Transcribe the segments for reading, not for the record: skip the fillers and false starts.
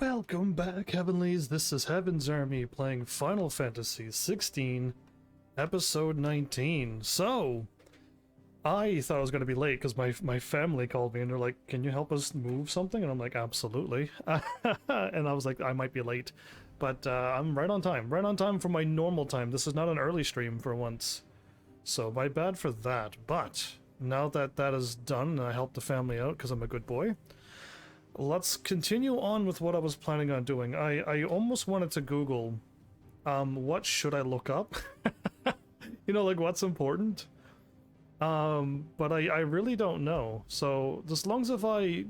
Welcome back, Heavenlies. This is Heaven's Army playing Final Fantasy XVI, Episode 19. So, I thought I was going to be late because my family called me and they're like, can you help us move something? And I'm like, absolutely. And I was like, I might be late. But I'm right on time for my normal time. This is not an early stream for once. So, my bad for that. But, now that that is done and I helped the family out because I'm a good boy, let's continue on with what I was planning on doing. I almost wanted to Google, what should I look up? You know, like what's important? But I really don't know. So, as long as if I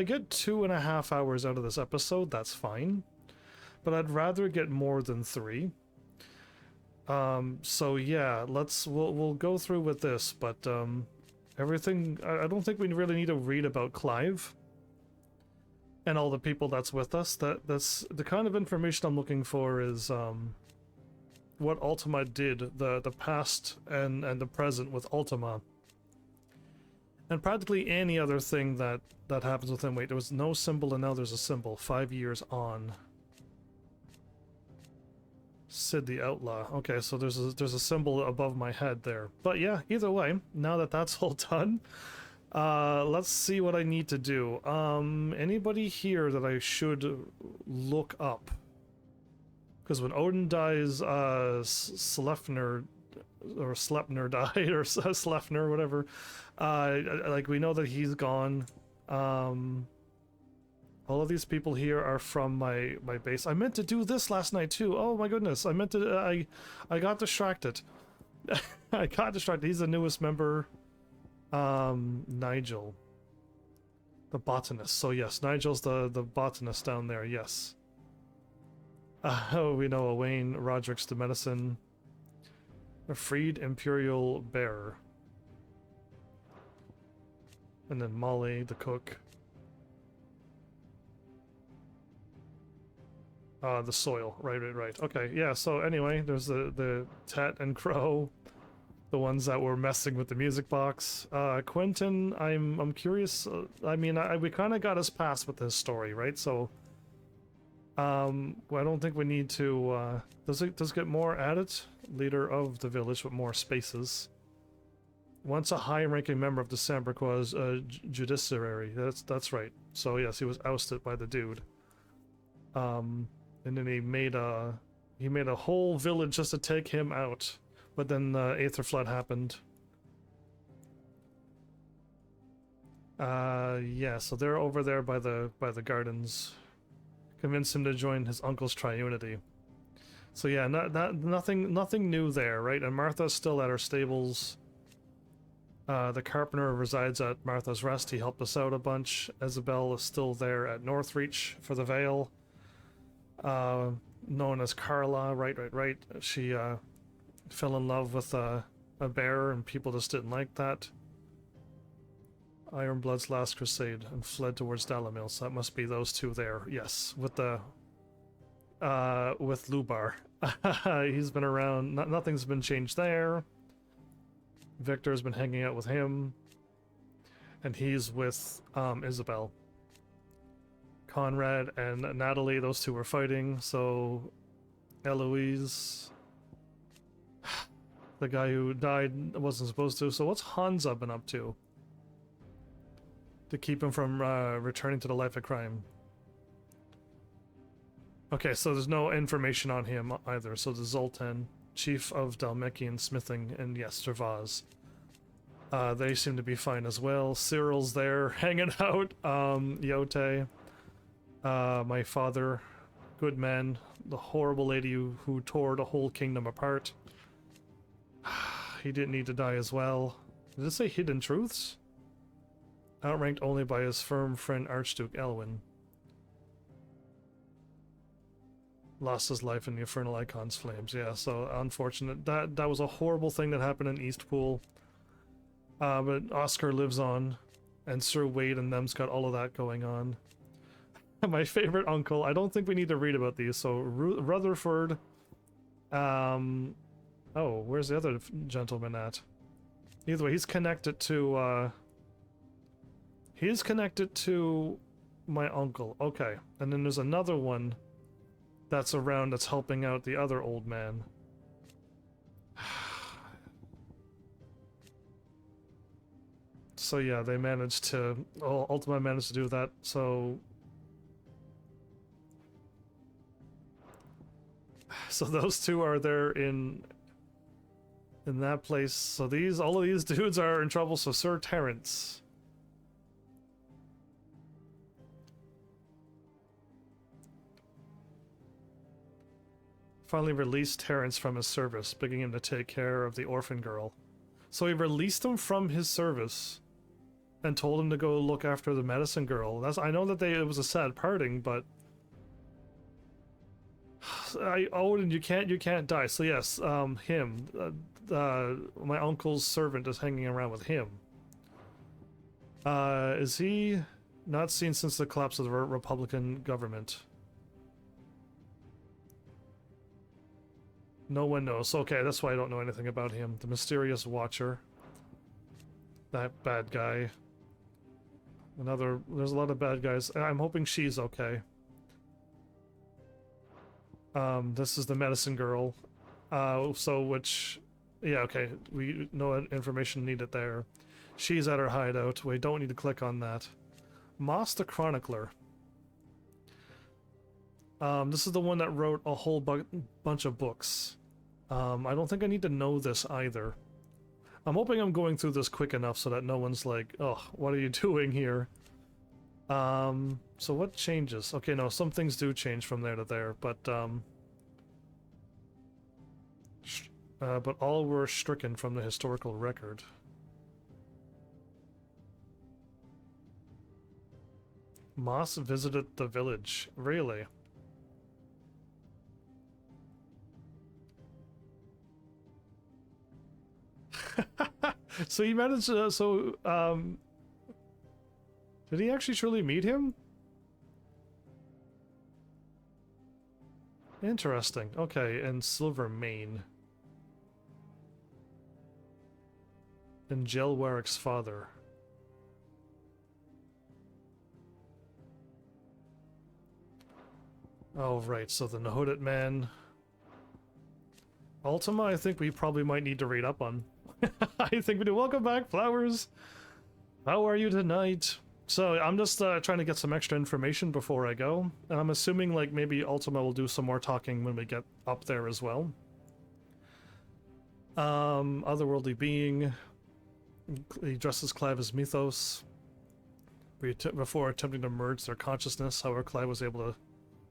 get 2.5 hours out of this episode, that's fine. But I'd rather get more than 3. So yeah, we'll go through with this, but, everything, I don't think we really need to read about Clive and all the people that's with us. That's the kind of information I'm looking for is what Ultima did, the past and the present with Ultima. And practically any other thing that happens with him. Wait, there was no symbol and now there's a symbol. 5 years on. Sid the Outlaw. Okay, so there's a symbol above my head there. But yeah, either way, now that that's all done, let's see what I need to do. Anybody here that I should look up? Because when Odin dies, Sleipnir died, or Sleipnir, whatever. Like, we know that he's gone. All of these people here are from my base. I meant to do this last night too. Oh my goodness, I meant to. I got distracted. I got distracted. He's the newest member. Nigel, the botanist. So yes, Nigel's the botanist down there. Yes. Oh, we know Owain. Roderick's the medicine. A freed imperial bearer. And then Molly, the cook. The soil. Right. Okay, yeah, so anyway, there's the Tet and Crow, the ones that were messing with the music box. Quentin, I'm curious, I mean, we kind of got his past with his story, right? So, I don't think we need to, does it get more added? Leader of the village with more spaces. Once a high-ranking member of the Sambraqua's judiciary. That's right. So yes, he was ousted by the dude. And then he made a whole village just to take him out. But then the Aether Flood happened. Yeah, so they're over there by the gardens. Convinced him to join his uncle's triunity. So yeah, nothing new there, right? And Martha's still at her stables. The carpenter resides at Martha's Rest. He helped us out a bunch. Isabel is still there at Northreach for the Veil. Known as Carla, right. She fell in love with a bear, and people just didn't like that. Ironblood's last crusade, and fled towards Dalamil, so that must be those two there. Yes, with Lubar. He's been around. Nothing's been changed there. Victor's been hanging out with him, and he's with Isabel. Conrad and Natalie, those two were fighting, so Eloise, the guy who died wasn't supposed to. So what's Hansa been up to keep him from returning to the life of crime? Okay, so there's no information on him either. So the Zoltan, chief of Dalmekian smithing, and yes, Servaz. They seem to be fine as well. Cyril's there hanging out. Yote. My father, good man, the horrible lady who tore the whole kingdom apart. He didn't need to die as well. Did it say hidden truths? Outranked only by his firm friend Archduke Elwyn. Lost his life in the Infernal Icon's flames. Yeah, so unfortunate. That was a horrible thing that happened in Eastpool. But Oscar lives on, and Sir Wade and them's got all of that going on. My favorite uncle. I don't think we need to read about these. So Rutherford. Oh, where's the other gentleman at? Either way, he's connected to my uncle. Okay. And then there's another one that's around that's helping out the other old man. So yeah, they managed to... Ultima managed to do that, so... So those two are there in that place. So all of these dudes are in trouble, so Sir Terrence. Finally released Terrence from his service, begging him to take care of the orphan girl. So he released him from his service and told him to go look after the medicine girl. I know that it was a sad parting, but Odin, you can't die. So yes, him, my uncle's servant is hanging around with him. Is he not seen since the collapse of the Republican government? No one knows. Okay, that's why I don't know anything about him. The mysterious Watcher. That bad guy. There's a lot of bad guys. I'm hoping she's okay. This is the medicine girl. Yeah, okay, we know information needed there. She's at her hideout. We don't need to click on that. Moss the Chronicler. This is the one that wrote a whole bunch of books. I don't think I need to know this either. I'm hoping I'm going through this quick enough so that no one's like, oh, what are you doing here? So what changes? Okay, no, some things do change from there to there, but all were stricken from the historical record. Moss visited the village. Really? So he managed to, did he actually truly meet him? Interesting. Okay, and Silvermane. And Jelwarrick's father. Oh, right, so the Nahudat man. Ultima, I think we probably might need to read up on. I think we do. Welcome back, Flowers! How are you tonight? So, I'm just trying to get some extra information before I go. And I'm assuming, like, maybe Ultima will do some more talking when we get up there as well. Otherworldly being. He dresses Clive as Mythos. Before attempting to merge their consciousness, however, Clive was able to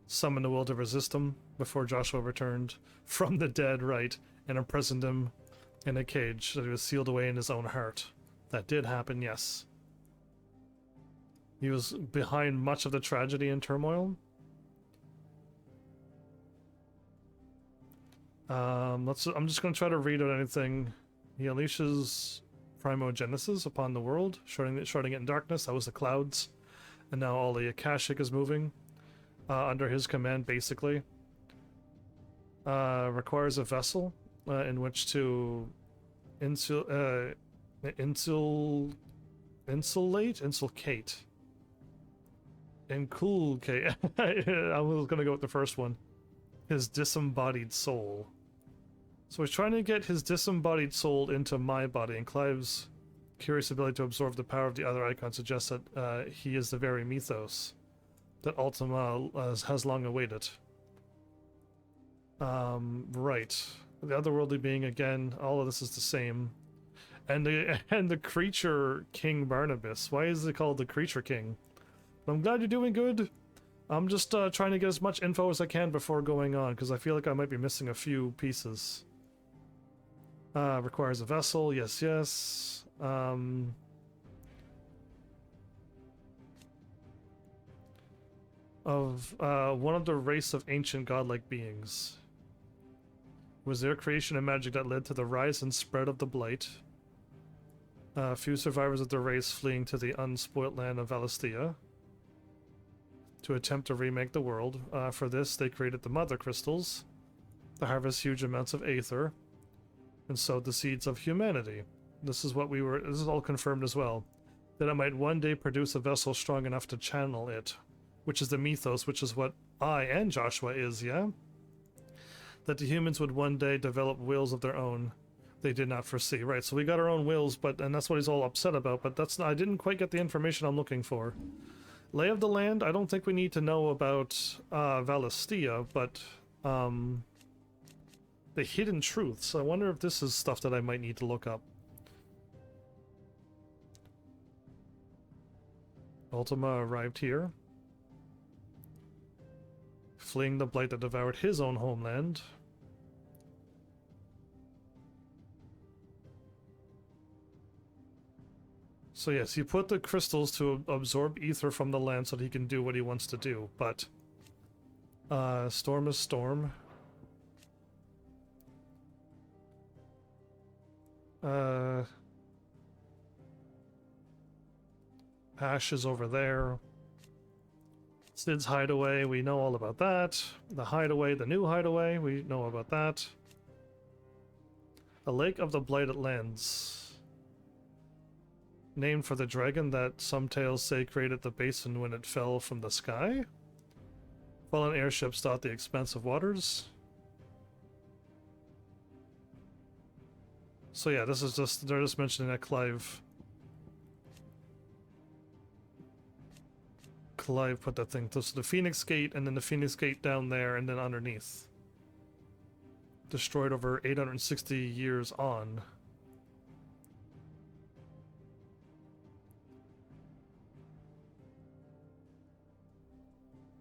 summon the will to resist him before Joshua returned from the dead, right, and imprisoned him in a cage that he was sealed away in his own heart. That did happen, yes. He was behind much of the tragedy and turmoil. I'm just going to try to read out anything. He unleashes primogenesis upon the world, shrouding it in darkness. That was the clouds. And now all the Akashic is moving under his command, basically. Requires a vessel in which to insulcate. Inculcate. I was gonna go with the first one. His disembodied soul. So he's trying to get his disembodied soul into my body, and Clive's curious ability to absorb the power of the other icon suggests that he is the very mythos that Ultima has long awaited. Right. The otherworldly being, again, all of this is the same. And the creature king Barnabas. Why is it called the creature king? I'm glad you're doing good. I'm just trying to get as much info as I can before going on, because I feel like I might be missing a few pieces. Requires a vessel, yes, yes. Of one of the race of ancient godlike beings. Was their creation and magic that led to the rise and spread of the Blight. Few survivors of the race fleeing to the unspoilt land of Valisthea to attempt to remake the world. For this, they created the Mother Crystals to harvest huge amounts of aether and sowed the seeds of humanity. This is all confirmed as well. That it might one day produce a vessel strong enough to channel it. which is the mythos, which is what I and Joshua is, yeah? That the humans would one day develop wills of their own. They did not foresee. Right, so we got our own wills, and that's what he's all upset about, but that's not, I didn't quite get the information I'm looking for. Lay of the land, I don't think we need to know about Valistia, but the hidden truths. I wonder if this is stuff that I might need to look up. Ultima arrived here, fleeing the blight that devoured his own homeland. So yes, he put the crystals to absorb ether from the land so that he can do what he wants to do, but storm is storm. Ash is over there. Sid's hideaway, we know all about that. The hideaway, the new hideaway, we know about that. The Lake of the Blighted Lands. Named for the dragon that some tales say created the basin when it fell from the sky. Fallen airships dot the expansive waters. So yeah, this is just, they're just mentioning that Clive put that thing, so the Phoenix Gate, and then the Phoenix Gate down there, and then underneath. Destroyed over 860 years on.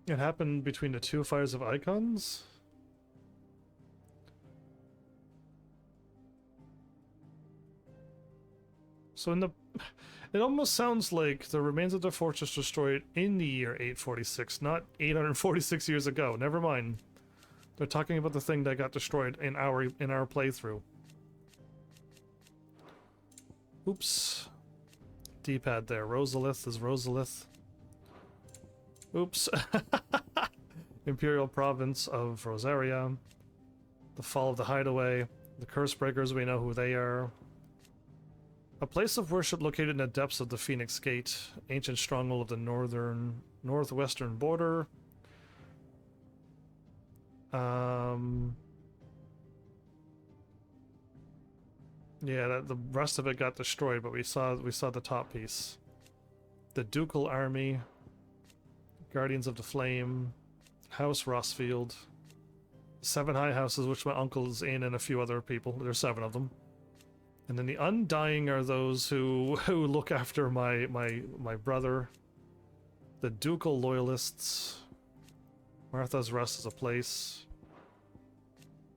It happened between the two fires of icons? So in the... It almost sounds like the remains of the fortress destroyed in the year 846, not 846 years ago. Never mind. They're talking about the thing that got destroyed in our playthrough. Oops. D-pad there. Rosalith is Rosalith. Oops. Imperial province of Rosaria. The fall of the hideaway. The Cursebreakers, we know who they are. A place of worship located in the depths of the Phoenix Gate. Ancient stronghold of the northwestern border. Yeah, the rest of it got destroyed, but we saw the top piece. The Ducal Army. Guardians of the Flame. House Rossfield. 7 high houses, which my uncle's in, and a few other people. There's 7 of them. And then the Undying are those who look after my brother. The Ducal Loyalists. Martha's Rest is a place.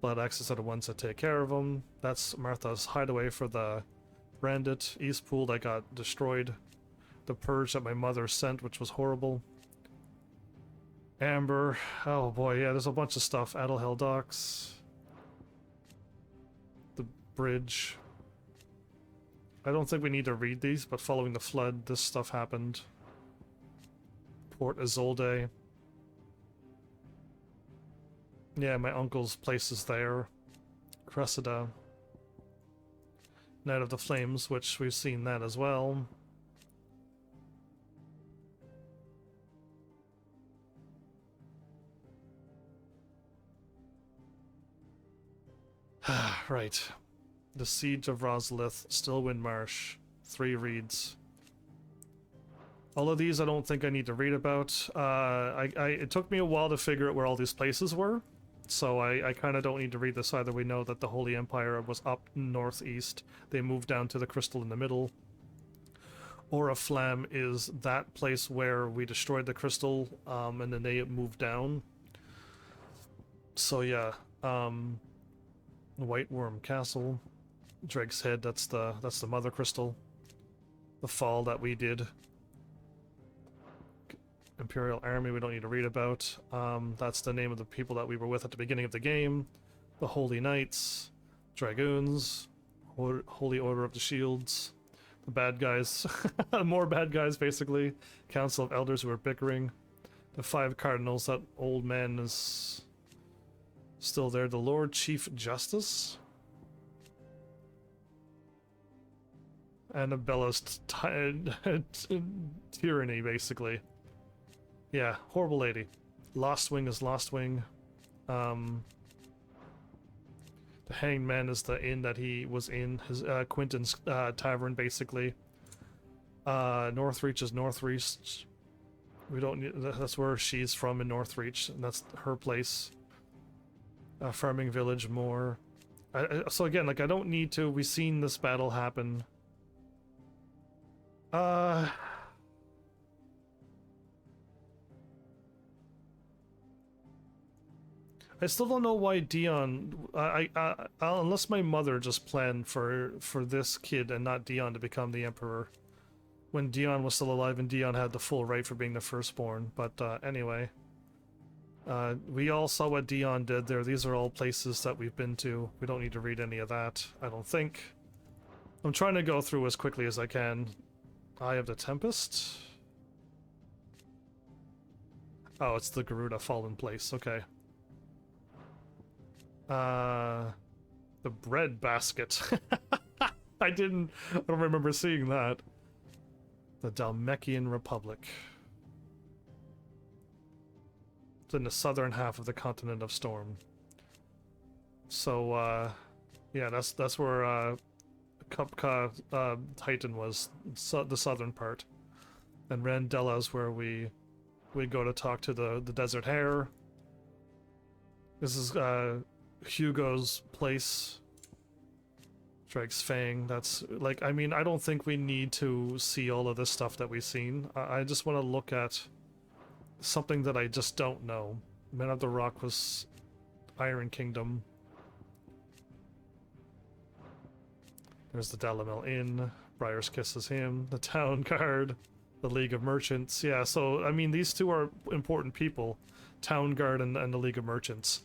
Blood Axes are the ones that take care of them. That's Martha's hideaway for the Branded. Eastpool that got destroyed. The Purge that my mother sent, which was horrible. Amber. Oh boy, yeah, there's a bunch of stuff. Adelhell Docks. The Bridge. I don't think we need to read these, but following the flood, this stuff happened. Port Isolde. Yeah, my uncle's place is there. Cressida. Night of the Flames, which we've seen that as well. Right. The Siege of Rosalith, Stillwind Marsh, 3 reads. All of these I don't think I need to read about. It took me a while to figure out where all these places were, so I kind of don't need to read this either. We know that the Holy Empire was up northeast. They moved down to the crystal in the middle. Oriflamme is that place where we destroyed the crystal, and then they moved down. So yeah, White Worm Castle. Dreg's Head, that's the mother crystal. The fall that we did. Imperial Army we don't need to read about. That's the name of the people that we were with at the beginning of the game. The Holy Knights, Dragoons, Holy Order of the Shields, the bad guys, more bad guys basically. Council of Elders who are bickering. The 5 Cardinals, that old man is still there. The Lord Chief Justice. Annabella's tyranny, basically. Yeah, horrible lady. Lost Wing is Lost Wing. The Hanged Man is the inn that he was in, his Quentin's tavern, basically. Northreach is Northreach. We don't need, that's where she's from, in Northreach, and that's her place. Farming Village more. So again, like, I don't need to. We've seen this battle happen. I still don't know why Dion. Unless my mother just planned for this kid and not Dion to become the emperor, when Dion was still alive and Dion had the full right for being the firstborn. But anyway, we all saw what Dion did there. These are all places that we've been to. We don't need to read any of that, I don't think. I'm trying to go through as quickly as I can. Eye of the Tempest. Oh, it's the Garuda Fallen Place. Okay. The bread basket. I don't remember seeing that. The Dalmekian Republic. It's in the southern half of the continent of Storm. So, yeah, that's where, Kupka, Titan was, the southern part. And Randella's where we go to talk to the Desert Hare. This is, Hugo's place. Drake's Fang. That's like, I mean, I don't think we need to see all of this stuff that we've seen. I just want to look at something that I just don't know. Men of the Rock was Iron Kingdom. There's the Dalamel Inn. Briar's Kiss is him. The Town Guard. The League of Merchants. Yeah, so, I mean, these two are important people. Town Guard and the League of Merchants.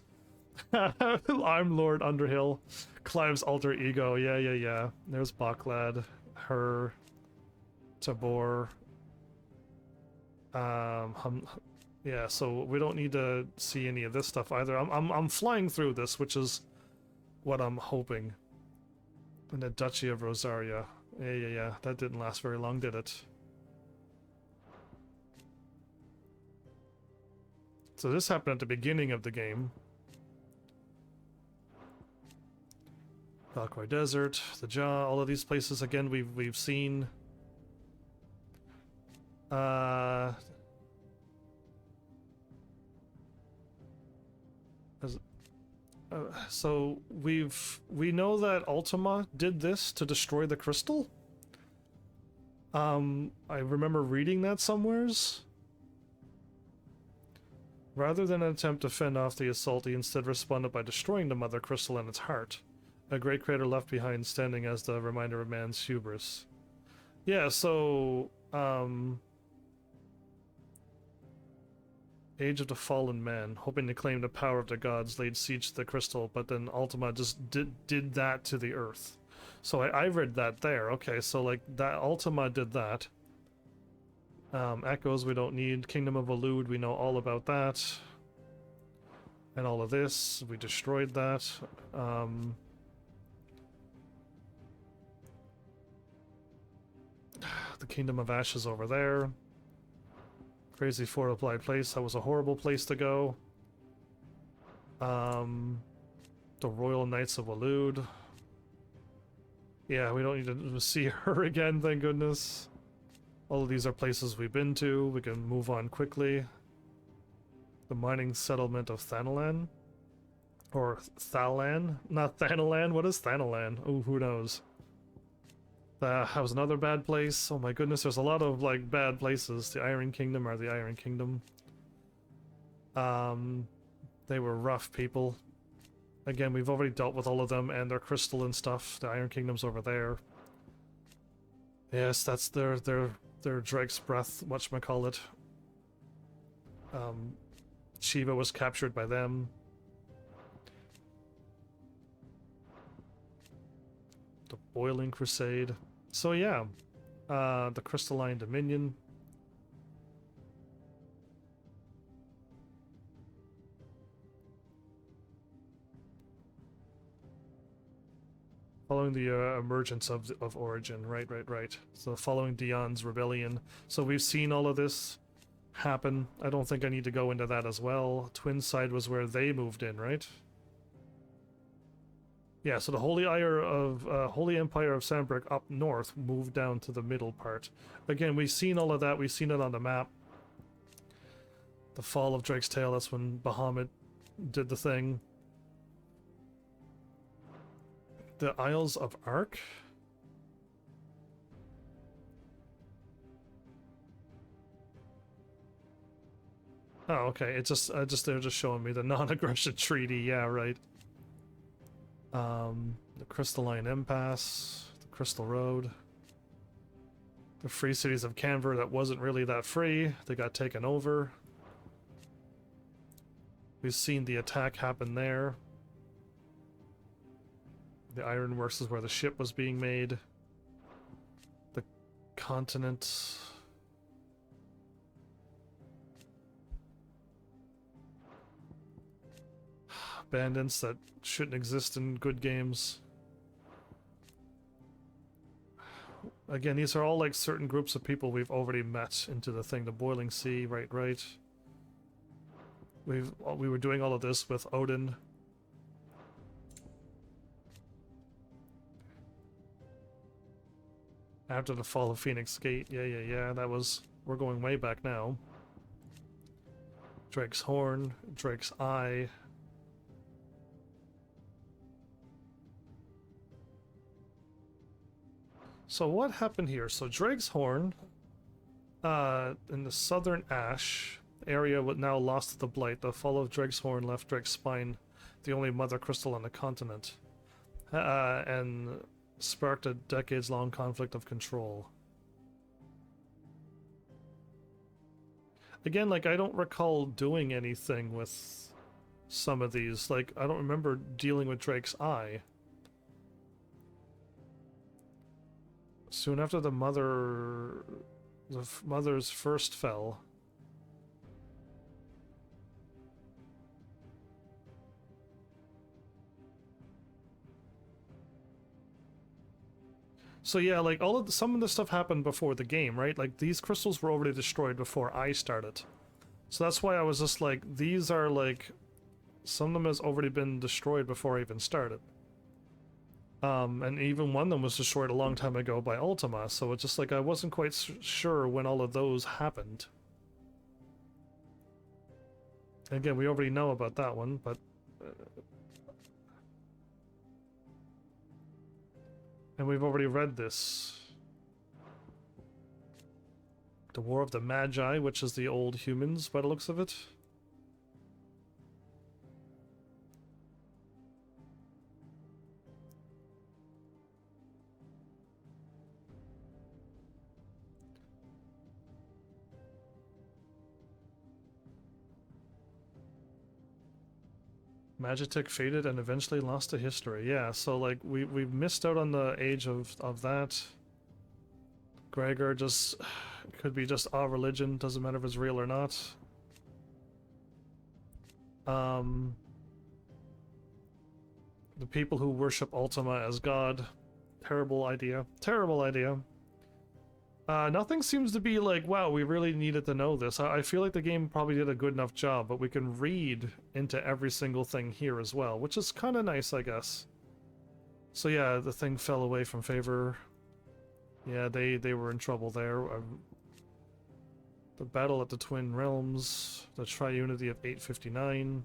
I'm Lord Underhill. Clive's alter ego. Yeah. There's Baklad. Her. Tabor. Yeah, so we don't need to see any of this stuff either. I'm flying through this, which is what I'm hoping. And the Duchy of Rosaria. Yeah. That didn't last very long, did it? So this happened at the beginning of the game. Valkyrie Desert, the Jaw, all of these places again we've seen. So we know that Ultima did this to destroy the crystal. I remember reading that somewheres. Rather than attempt to fend off the assault, he instead responded by destroying the mother crystal and its heart. A great crater left behind, standing as the reminder of man's hubris. Yeah, so, Age of the Fallen Man, hoping to claim the power of the gods, laid siege to the crystal, but then Ultima just did that to the earth. So I read that there. Okay, so like that Ultima did that. Echoes we don't need. Kingdom of Alud, we know all about that. And all of this, we destroyed that. The Kingdom of Ashes over there. Crazy Fortified Place, that was a horrible place to go. The Royal Knights of Alud. Yeah, we don't need to see her again, thank goodness. All of these are places we've been to. We can move on quickly. The mining settlement of Thanalan? Or Thalan? Not Thanalan? What is Thanalan? Oh, who knows? That was another bad place. Oh my goodness, there's a lot of like bad places. The Iron Kingdom or the Iron Kingdom. They were rough people. Again, we've already dealt with all of them and their crystal and stuff. The Iron Kingdom's over there. Yes, that's their Drake's Breath, whatchamacallit. Shiva was captured by them. The Boiling Crusade. So yeah, the Crystalline Dominion. Following the emergence of Origin, right. So following Dion's rebellion. So we've seen all of this. happen. I don't think I need to go into that as well. Twin Side was where they moved in, right? Yeah, so the Holy Empire of Sandbrook up north moved down to the middle part. Again, we've seen all of that. We've seen it on the map. The fall of Drake's Tail, that's when Bahamut did the thing. The Isles of Ark? Oh, okay. It's just they're just showing me the non-aggression treaty. Yeah, right. The Crystalline Impasse, the Crystal Road, the Free Cities of Canver that wasn't really that free. They got taken over. We've seen the attack happen there. The Ironworks is where the ship was being made. The continent. Bandits that shouldn't exist in good games. Again, these are all like certain groups of people we've already met into the thing. The Boiling Sea, right. We were doing all of this with Odin. After the fall of Phoenix Gate, yeah, that was... We're going way back now. Drake's Horn, Drake's Eye. So what happened here? So Drake's Horn, in the southern Ash area, now lost to the Blight. The fall of Drake's Horn left Drake's Spine, the only mother crystal on the continent, and sparked a decades-long conflict of control. Again, like, I don't recall doing anything with some of these. Like, I don't remember dealing with Drake's Eye. Soon after the mother's first fell. So yeah, like some of the stuff happened before the game, right? Like these crystals were already destroyed before I started. So that's why I was just like, these are like, some of them has already been destroyed before I even started. And even one of them was destroyed a long time ago by Ultima, so it's just like I wasn't quite sure when all of those happened. Again, we already know about that one, but... and we've already read this. The War of the Magi, which is the old humans by the looks of it. Magitek faded and eventually lost to history. Yeah, so like we've missed out on the age of that. Gregor just could be just our religion, doesn't matter if it's real or not. The people who worship Ultima as God. Terrible idea. Terrible idea. Nothing seems to be like, wow, we really needed to know this. I feel like the game probably did a good enough job, but we can read into every single thing here as well, which is kind of nice, I guess. So yeah, the thing fell away from favor. Yeah, they were in trouble there. The battle at the Twin Realms, the Triunity of 859.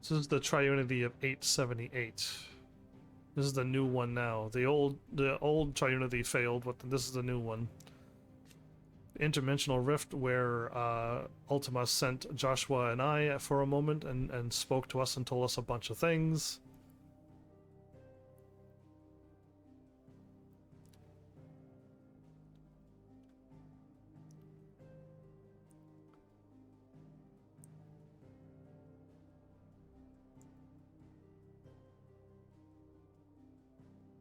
This is the Triunity of 878. This is the new one now. The old Triunity failed, but this is the new one. Interdimensional Rift, where Ultima sent Joshua and I for a moment and spoke to us and told us a bunch of things.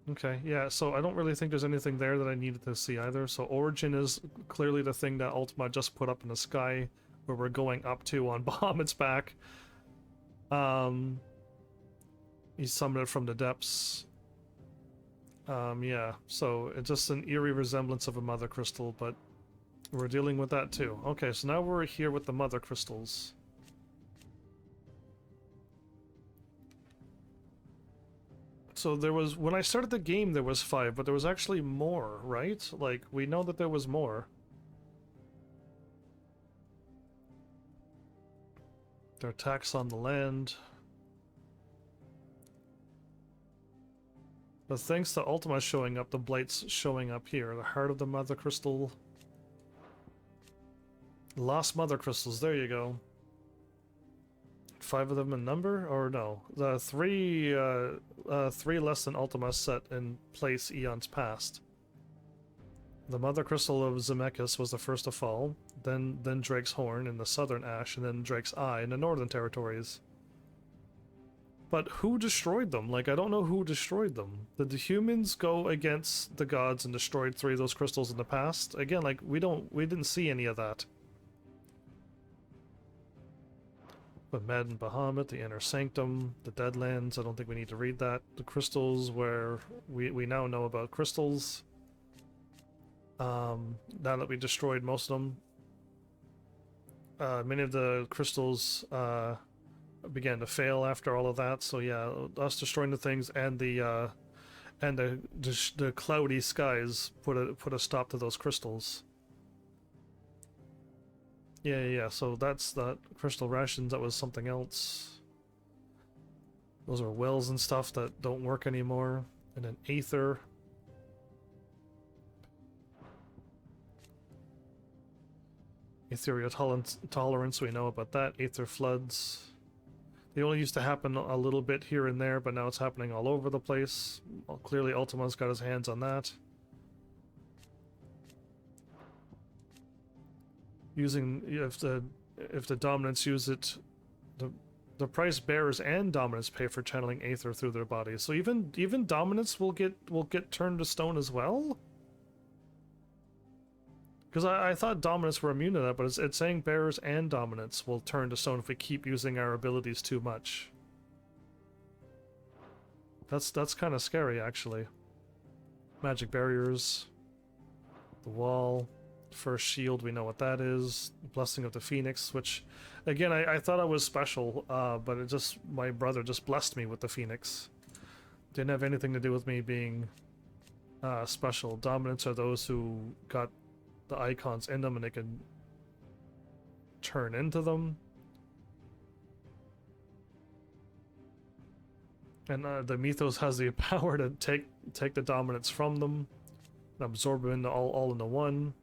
Okay, yeah, so I don't really think there's anything there that I needed to see either. So Origin is clearly the thing that Ultima just put up in the sky where we're going up to on Bahamut's back. He summoned it from the depths. Yeah, so it's just an eerie resemblance of a mother crystal, but we're dealing with that too. Okay, so now we're here with the mother crystals. So there was, when I started the game there was 5, but there was actually more, right? Like, we know that there was more. Their attacks on the land. But thanks to Ultima showing up, the Blight's showing up here. The heart of the Mother Crystal. Lost Mother Crystals, there you go. 5 of them in number? Or no? The 3 less than Ultima set in place eons past. The Mother Crystal of Zemeckis was the first to fall, then Drake's Horn in the southern Ash, and then Drake's Eye in the northern territories. But who destroyed them? Like, I don't know who destroyed them. Did the humans go against the gods and destroyed 3 of those crystals in the past? Again, like, we didn't see any of that. But Med and Bahamut, the Inner Sanctum, the Deadlands, I don't think we need to read that. The crystals where we now know about crystals. Now that we destroyed most of them. Many of the crystals began to fail after all of that, so yeah, us destroying the things and the cloudy skies put a stop to those crystals. Yeah, so that's that. Crystal rations, that was something else. Those are wells and stuff that don't work anymore. And then Aether. Ethereal tolerance, we know about that. Aether floods. They only used to happen a little bit here and there, but now it's happening all over the place. Well, clearly Ultima's got his hands on that. Using, if the dominants use it, the price bearers and dominants pay for channeling Aether through their bodies. So even dominants will get turned to stone as well? Because I thought dominants were immune to that, but it's saying bearers and dominants will turn to stone if we keep using our abilities too much. That's kind of scary, actually. Magic barriers. The wall. First shield, we know what that is. Blessing of the Phoenix, which, again, I thought I was special, but it just, my brother just blessed me with the Phoenix. Didn't have anything to do with me being special. Dominants are those who got the icons in them and they can turn into them. And the Mythos has the power to take the dominants from them and absorb them into all into one.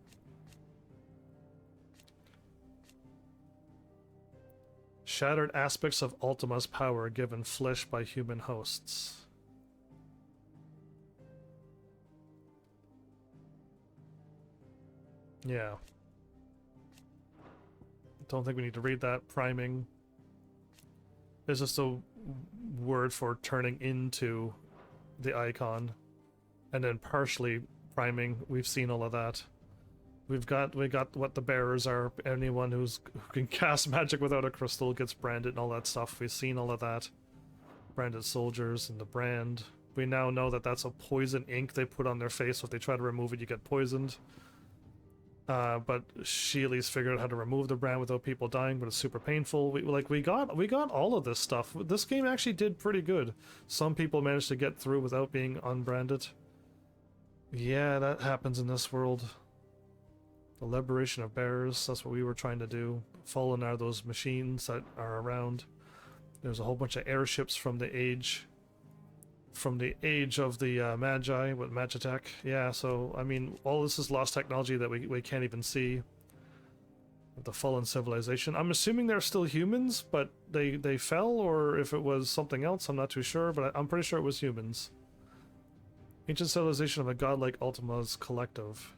Shattered aspects of Ultima's power given flesh by human hosts. Yeah. Don't think we need to read that. Priming is just a word for turning into the icon. And then partially priming. We've seen all of that. We got what the bearers are. Anyone who can cast magic without a crystal gets branded and all that stuff. We've seen all of that. Branded soldiers and the brand. We now know that that's a poison ink they put on their face, so if they try to remove it, you get poisoned. But she at least figured out how to remove the brand without people dying, but it's super painful. We got all of this stuff. This game actually did pretty good. Some people managed to get through without being unbranded. Yeah, that happens in this world. The liberation of bearers, that's what we were trying to do. Fallen are those machines that are around. There's a whole bunch of airships from the age of the Magi with Magitech. Yeah, so, I mean, all this is lost technology that we can't even see. The fallen civilization. I'm assuming they're still humans, but they fell, or if it was something else, I'm not too sure, but I'm pretty sure it was humans. Ancient civilization of a godlike Ultima's collective.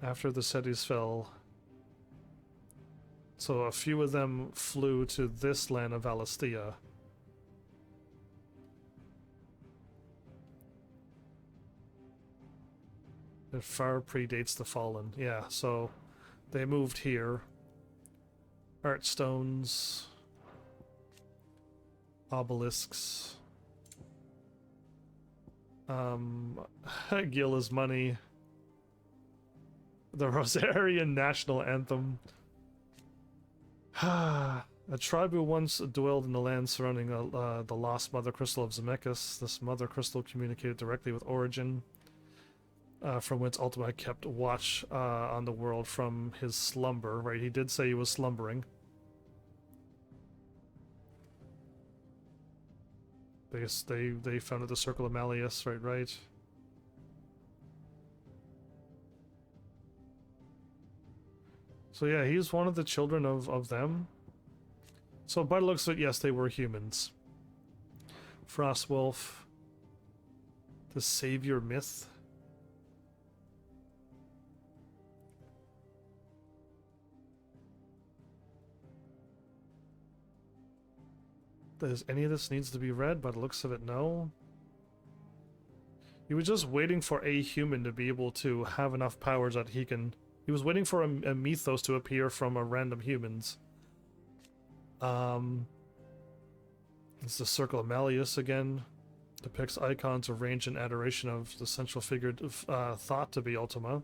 After the cities fell, so a few of them flew to this land of Valisthea. It far predates the Fallen. Yeah, so they moved here. Art stones. Obelisks. Gila's money. The Rosarian national anthem. A tribe who once dwelled in the land surrounding the lost mother crystal of Zemeckis. This mother crystal communicated directly with Origin, from whence Ultima kept watch on the world from his slumber. Right, he did say he was slumbering. They founded the Circle of Malleus, right. So yeah, he's one of the children of them. So by the looks of it, yes, they were humans. Frostwolf. The Savior myth. Does any of this needs to be read? By the looks of it, no. He was just waiting for a human to be able to have enough powers that he can... He was waiting for a mythos to appear from a random humans. It's the Circle of Malleus again. Depicts icons of range and adoration of the central figure thought to be Ultima.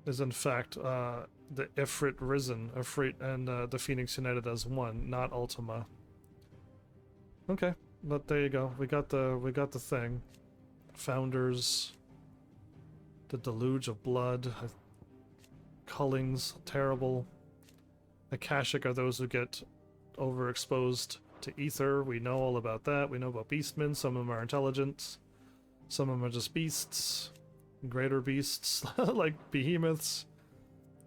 Is in fact the Ifrit risen, Ifrit and the Phoenix united as one, not Ultima. Okay, but there you go. We got the thing. Founders. The deluge of blood. Cullings, terrible. Akashic are those who get overexposed to ether. We know all about that. We know about beastmen. Some of them are intelligent. Some of them are just beasts. Greater beasts, like behemoths.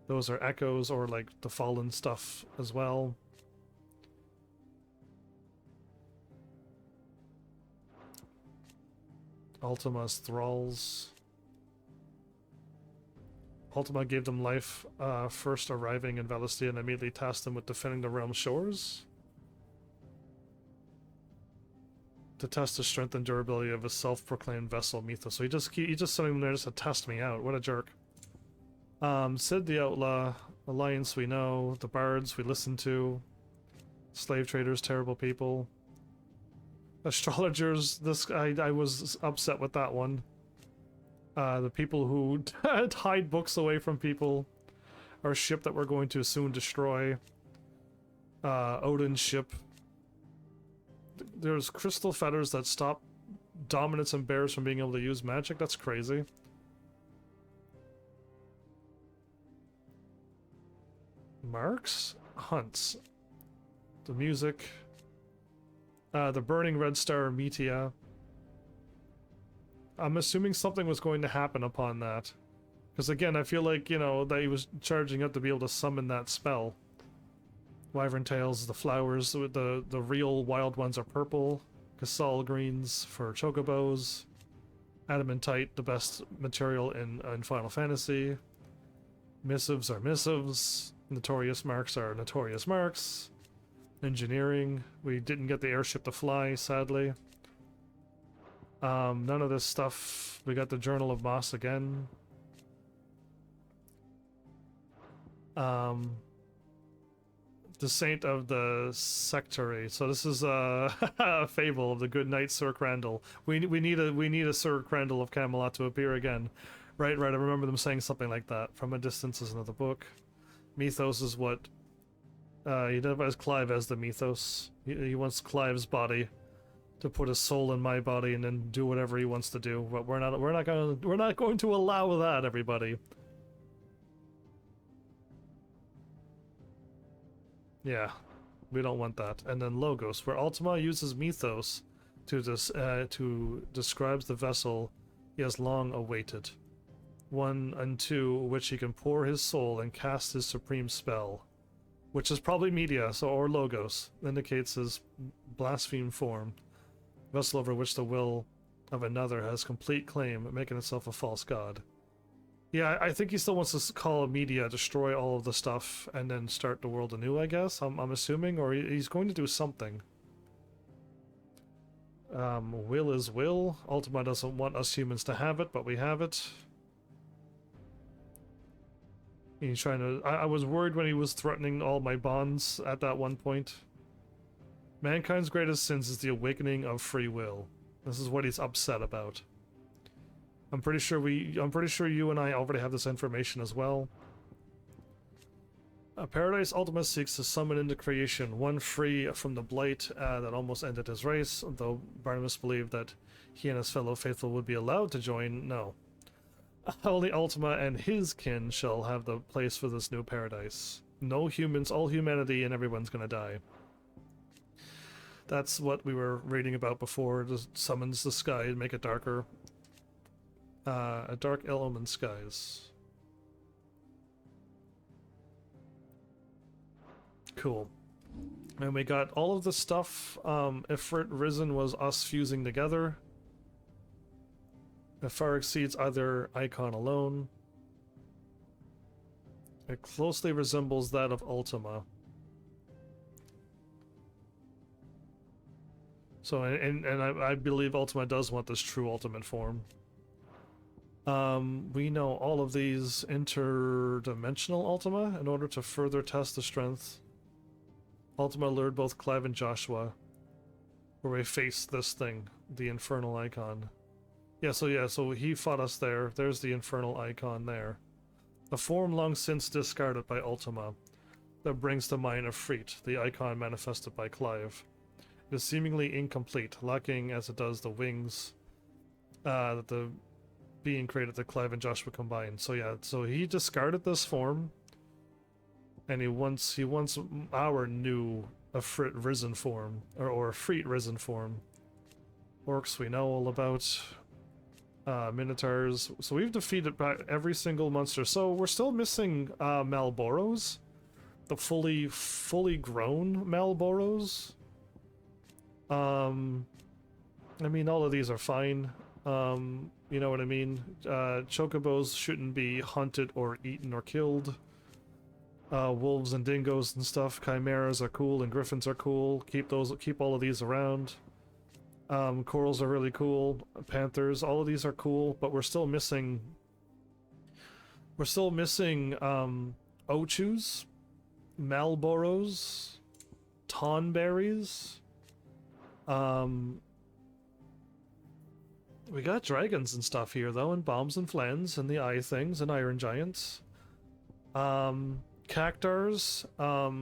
Those are echoes, or like the fallen stuff as well. Ultima's thralls. Ultima gave them life, first arriving in Valistia, and immediately tasked them with defending the realm's shores. To test the strength and durability of a self-proclaimed vessel, Mythos. So he just sent him there just to test me out. What a jerk. Sid the Outlaw, Alliance we know, the Bards we listen to, slave traders, terrible people. Astrologers, I was upset with that one. The people who hide books away from people. Our ship that we're going to soon destroy. Odin's ship. There's crystal fetters that stop dominance and bears from being able to use magic. That's crazy. Marks? Hunts. The music. The burning red star Metia. I'm assuming something was going to happen upon that. Because again, I feel like, you know, that he was charging up to be able to summon that spell. Wyvern tails, the flowers, the real wild ones are purple. Casal greens for chocobos. Adamantite, the best material in Final Fantasy. Missives are missives. Notorious marks are notorious marks. Engineering. We didn't get the airship to fly, sadly. None of this stuff. We got the Journal of Moss again. The Saint of the Sectary. So this is a fable of the good knight Sir Crandall. We need a Sir Crandall of Camelot to appear again. Right. I remember them saying something like that. From a Distance is another book. Mythos is what he identifies Clive as the Mythos. He wants Clive's body to put his soul in my body and then do whatever he wants to do. But we're not going to allow that, everybody. Yeah, we don't want that. And then Logos, where Ultima uses Mythos to describes the vessel he has long awaited. 1 and 2, which he can pour his soul and cast his supreme spell, which is probably Media, or Logos, indicates his blaspheme form. Vessel over which the will of another has complete claim, making itself a false god. Yeah, I think he still wants to call Media, destroy all of the stuff, and then start the world anew, I guess. I'm assuming, or he's going to do something. Will is will. Ultima doesn't want us humans to have it, but we have it. He's trying to... I was worried when he was threatening all my bonds at that one point. Mankind's greatest sins is the awakening of free will. This is what he's upset about. I'm pretty sure you and I already have this information as well. Paradise Ultima seeks to summon into creation one free from the blight that almost ended his race, though Barnabas believed that he and his fellow faithful would be allowed to join. No. Only Ultima and his kin shall have the place for this new paradise. No humans, all humanity, and everyone's gonna die. That's what we were reading about before. Just summons the sky and make it darker. A dark element skies. Cool. And we got all of the stuff. Ifrit Risen was us fusing together. It far exceeds either icon alone. It closely resembles that of Ultima. So, and I believe Ultima does want this true ultimate form. We know all of these interdimensional Ultima in order to further test the strength. Ultima lured both Clive and Joshua, where we face this thing, the infernal icon. Yeah, so he fought us there. There's the infernal icon there. A form long since discarded by Ultima that brings to mind Ifrit, the icon manifested by Clive. It is seemingly incomplete, lacking as it does the wings that the being created that Clive and Joshua combined. So yeah, so he discarded this form, and he wants our new Ifrit risen form, or Ifrit risen form. Orcs we know all about. Minotaurs. So we've defeated every single monster. So we're still missing Malboros, the fully grown Malboros. I mean, all of these are fine. You know what I mean? Chocobos shouldn't be hunted or eaten or killed. Wolves and dingoes and stuff. Chimeras are cool and griffins are cool. Keep all of these around. Corals are really cool. Panthers, all of these are cool, but we're still missing Ochus, Malboros, Tonberries. We got dragons and stuff here though, and bombs and flans and the eye things and iron giants. Cactars,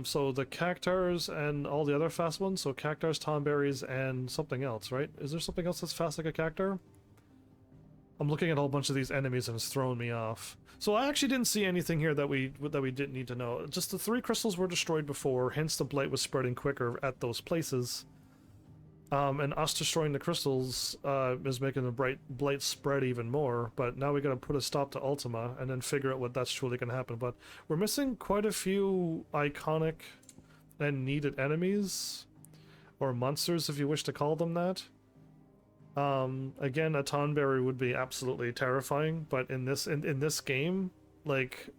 so the cactars and all the other fast ones, so cactars, tomberries, and something else, right? Is there something else that's fast like a cactar? I'm looking at a whole bunch of these enemies and it's throwing me off. So I actually didn't see anything here that we didn't need to know. Just the 3 crystals were destroyed before, hence the blight was spreading quicker at those places. And us destroying the crystals is making the blight spread even more, but now we gotta put a stop to Ultima and then figure out what that's truly gonna happen. But we're missing quite a few iconic and needed enemies, or monsters if you wish to call them that. Again, a Tonberry would be absolutely terrifying, but in this game, like,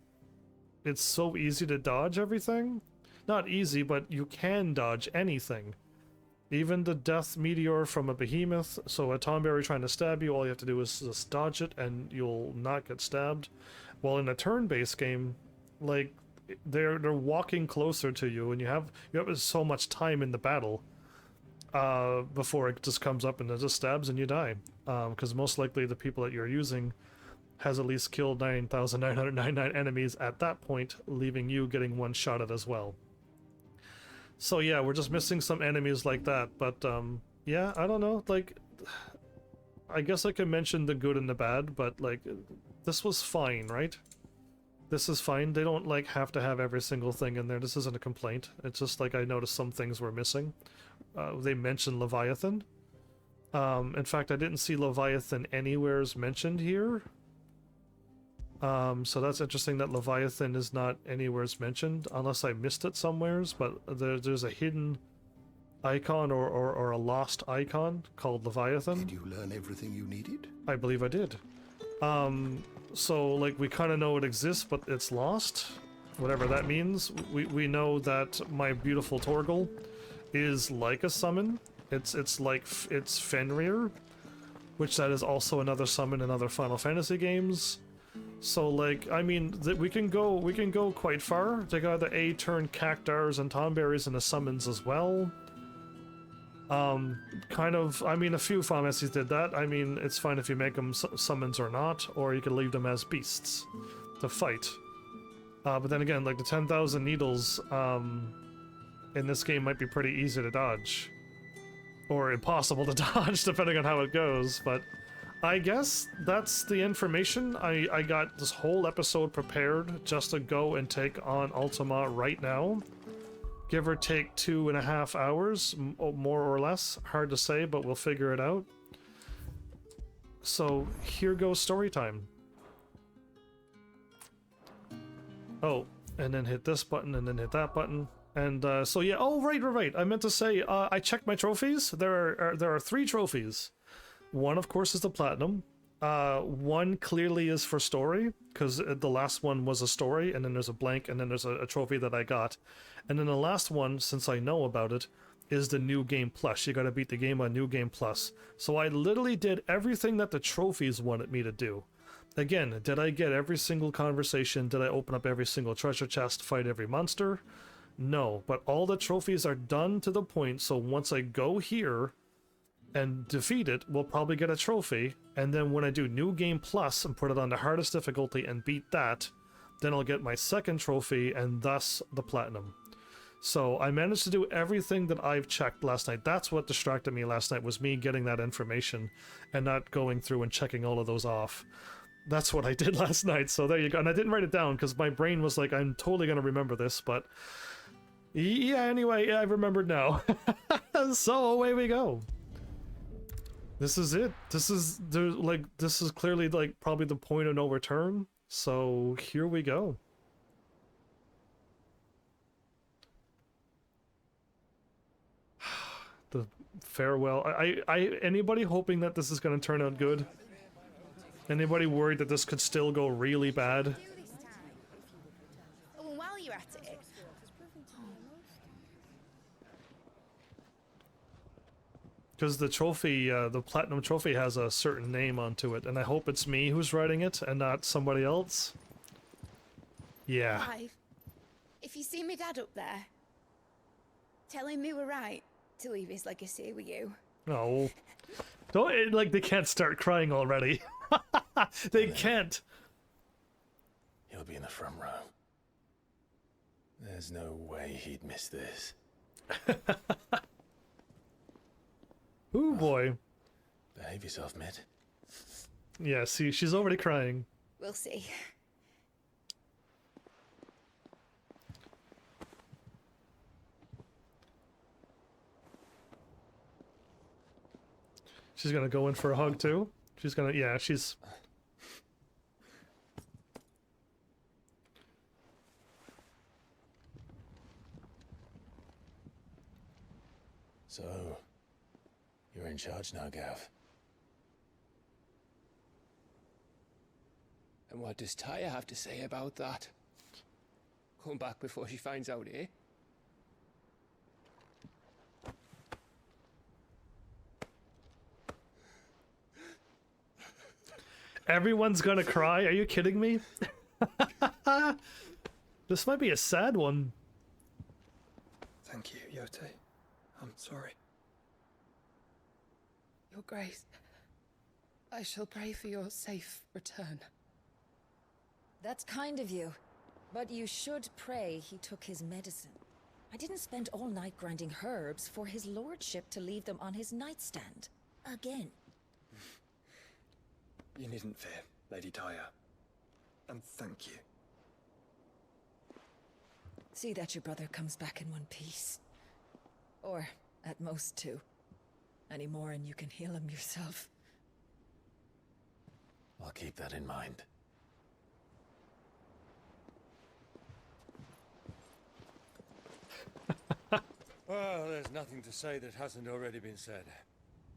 it's so easy to dodge everything. Not easy, but you can dodge anything. Even the death meteor from a behemoth, so a Tonberry trying to stab you, all you have to do is just dodge it and you'll not get stabbed. While in a turn-based game, like, they're walking closer to you and you have so much time in the battle before it just comes up and it just stabs and you die. Because most likely the people that you're using has at least killed 9,999 enemies at that point, leaving you getting one shot at as well. So yeah, we're just missing some enemies like that, but yeah, I don't know, like, I guess I can mention the good and the bad, but like, this was fine, right? This is fine. They don't like have to have every single thing in there. This isn't a complaint. It's just like I noticed some things were missing. They mentioned Leviathan. In fact, I didn't see Leviathan anywheres mentioned here. So that's interesting that Leviathan is not anywheres mentioned, unless I missed it somewheres, but there's a hidden icon or a lost icon called Leviathan. Did you learn everything you needed? I believe I did. So, like, we kind of know it exists, but it's lost. Whatever that means. We know that my beautiful Torgal is like a summon. It's like it's Fenrir, which that is also another summon in other Final Fantasy games. So like, I mean, we can go quite far. They got the A turn cactars and tomberries in the summons as well. Kind of, I mean, a few Final Fantasies did that. I mean, it's fine if you make them summons or not, or you can leave them as beasts to fight. But then again, like the 10,000 needles in this game might be pretty easy to dodge. Or impossible to dodge, depending on how it goes, but I guess that's the information. I got this whole episode prepared just to go and take on Ultima right now. Give or take 2.5 hours, more or less. Hard to say, but we'll figure it out. So, here goes story time. Oh, and then hit this button, and then hit that button. And, so yeah, oh, right. I meant to say, I checked my trophies. There are 3 trophies. One, of course, is the platinum. One clearly is for story, because the last one was a story, and then there's a blank, and then there's a trophy that I got. And then the last one, since I know about it, is the New Game Plus. You gotta beat the game on New Game Plus. So I literally did everything that the trophies wanted me to do. Again, did I get every single conversation? Did I open up every single treasure chest, fight every monster? No, but all the trophies are done to the point, so once I go here and defeat it, we'll probably get a trophy, and then when I do New Game Plus and put it on the hardest difficulty and beat that, then I'll get my second trophy and thus the platinum. So I managed to do everything that I've checked last night. That's what distracted me last night, was me getting that information and not going through and checking all of those off. That's what I did last night, so there you go. And I didn't write it down because my brain was like, I'm totally going to remember this, but yeah, anyway, I remembered now. So away we go. This is it. This is clearly like probably the point of no return. So here we go. The farewell. Anybody hoping that this is going to turn out good? Anybody worried that this could still go really bad? Oh, and while you're at it, Because the trophy, the platinum trophy has a certain name onto it, and I hope it's me who's writing it and not somebody else. Yeah. Clive, if you see me dad up there, tell him we were right to leave his legacy with you. No. Don't, like, they can't start crying already. They can't. He'll be in the front row. There's no way he'd miss this. Ooh, boy. Behave yourself, Mid. Yeah, see, she's already crying. We'll see. She's gonna go in for a hug, too? She's gonna, yeah, she's... So, you're in charge now, Gav. And what does Taya have to say about that? Come back before she finds out, eh? Everyone's gonna cry? Are you kidding me? This might be a sad one. Thank you, Yote. I'm sorry. Your Grace, I shall pray for your safe return. That's kind of you. But you should pray he took his medicine. I didn't spend all night grinding herbs for his lordship to leave them on his nightstand. Again. You needn't fear, Lady Taya. And thank you. See that your brother comes back in one piece. Or, at most, 2. Any more and you can heal him yourself. I'll keep that in mind. Well, there's nothing to say that hasn't already been said.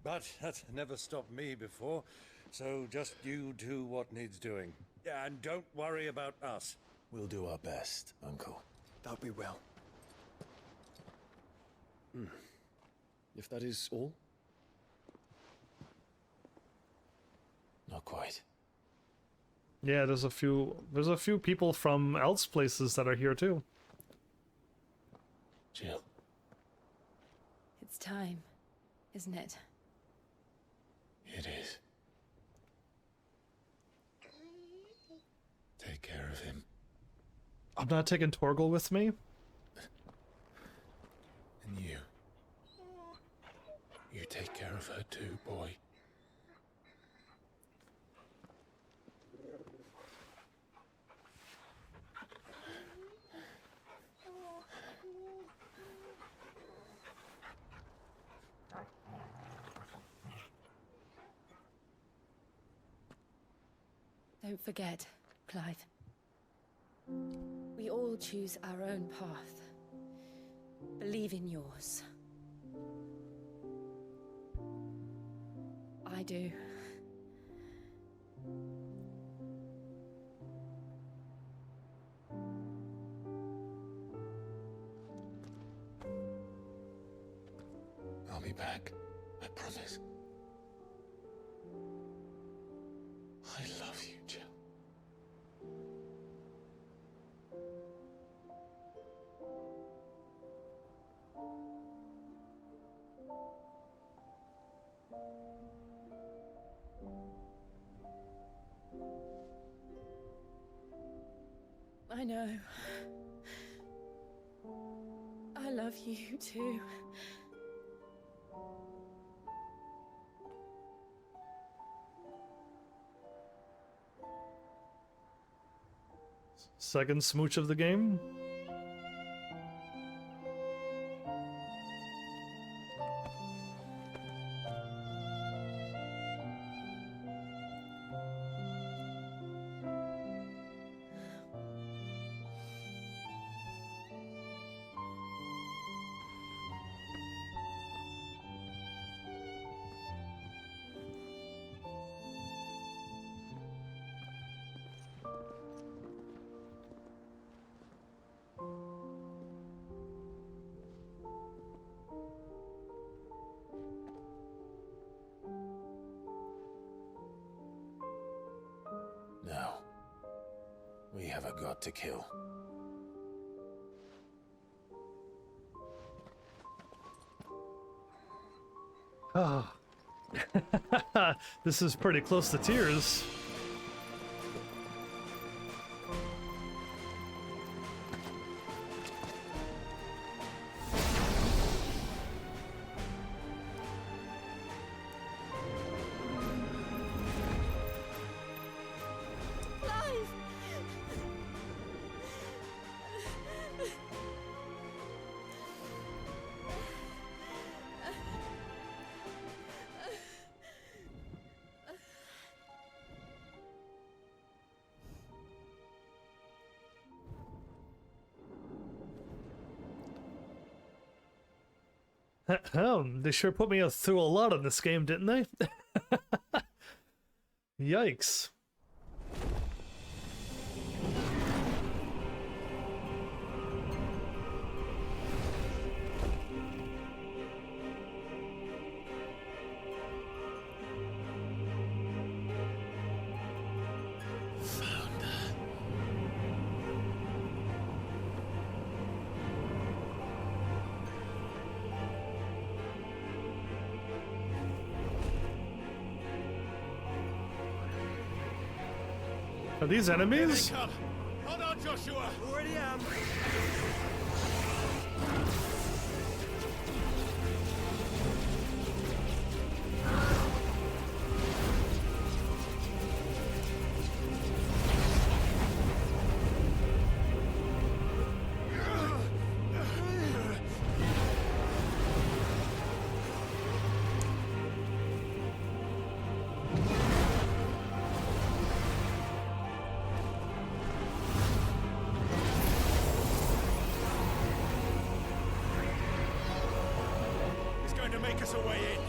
But that's never stopped me before, so just you do what needs doing. Yeah, and don't worry about us. We'll do our best, Uncle. That we will. If that is all? Not quite. Yeah, there's a few people from else places that are here too. Jill, It's time, isn't it? it is. Take care of him. I'm not taking Torgal with me. And you. You take care of her too, boy. Don't forget, Clive. We all choose our own path. Believe in yours. I do. I'll be back. I promise. I love you, Jill. I know. I love you too. Second smooch of the game. Now, we have a god to kill. Ah. This is pretty close to tears. They sure put me through a lot in this game, didn't they? Yikes. Are these enemies? Hold on, Joshua! Already am! To make us a way in.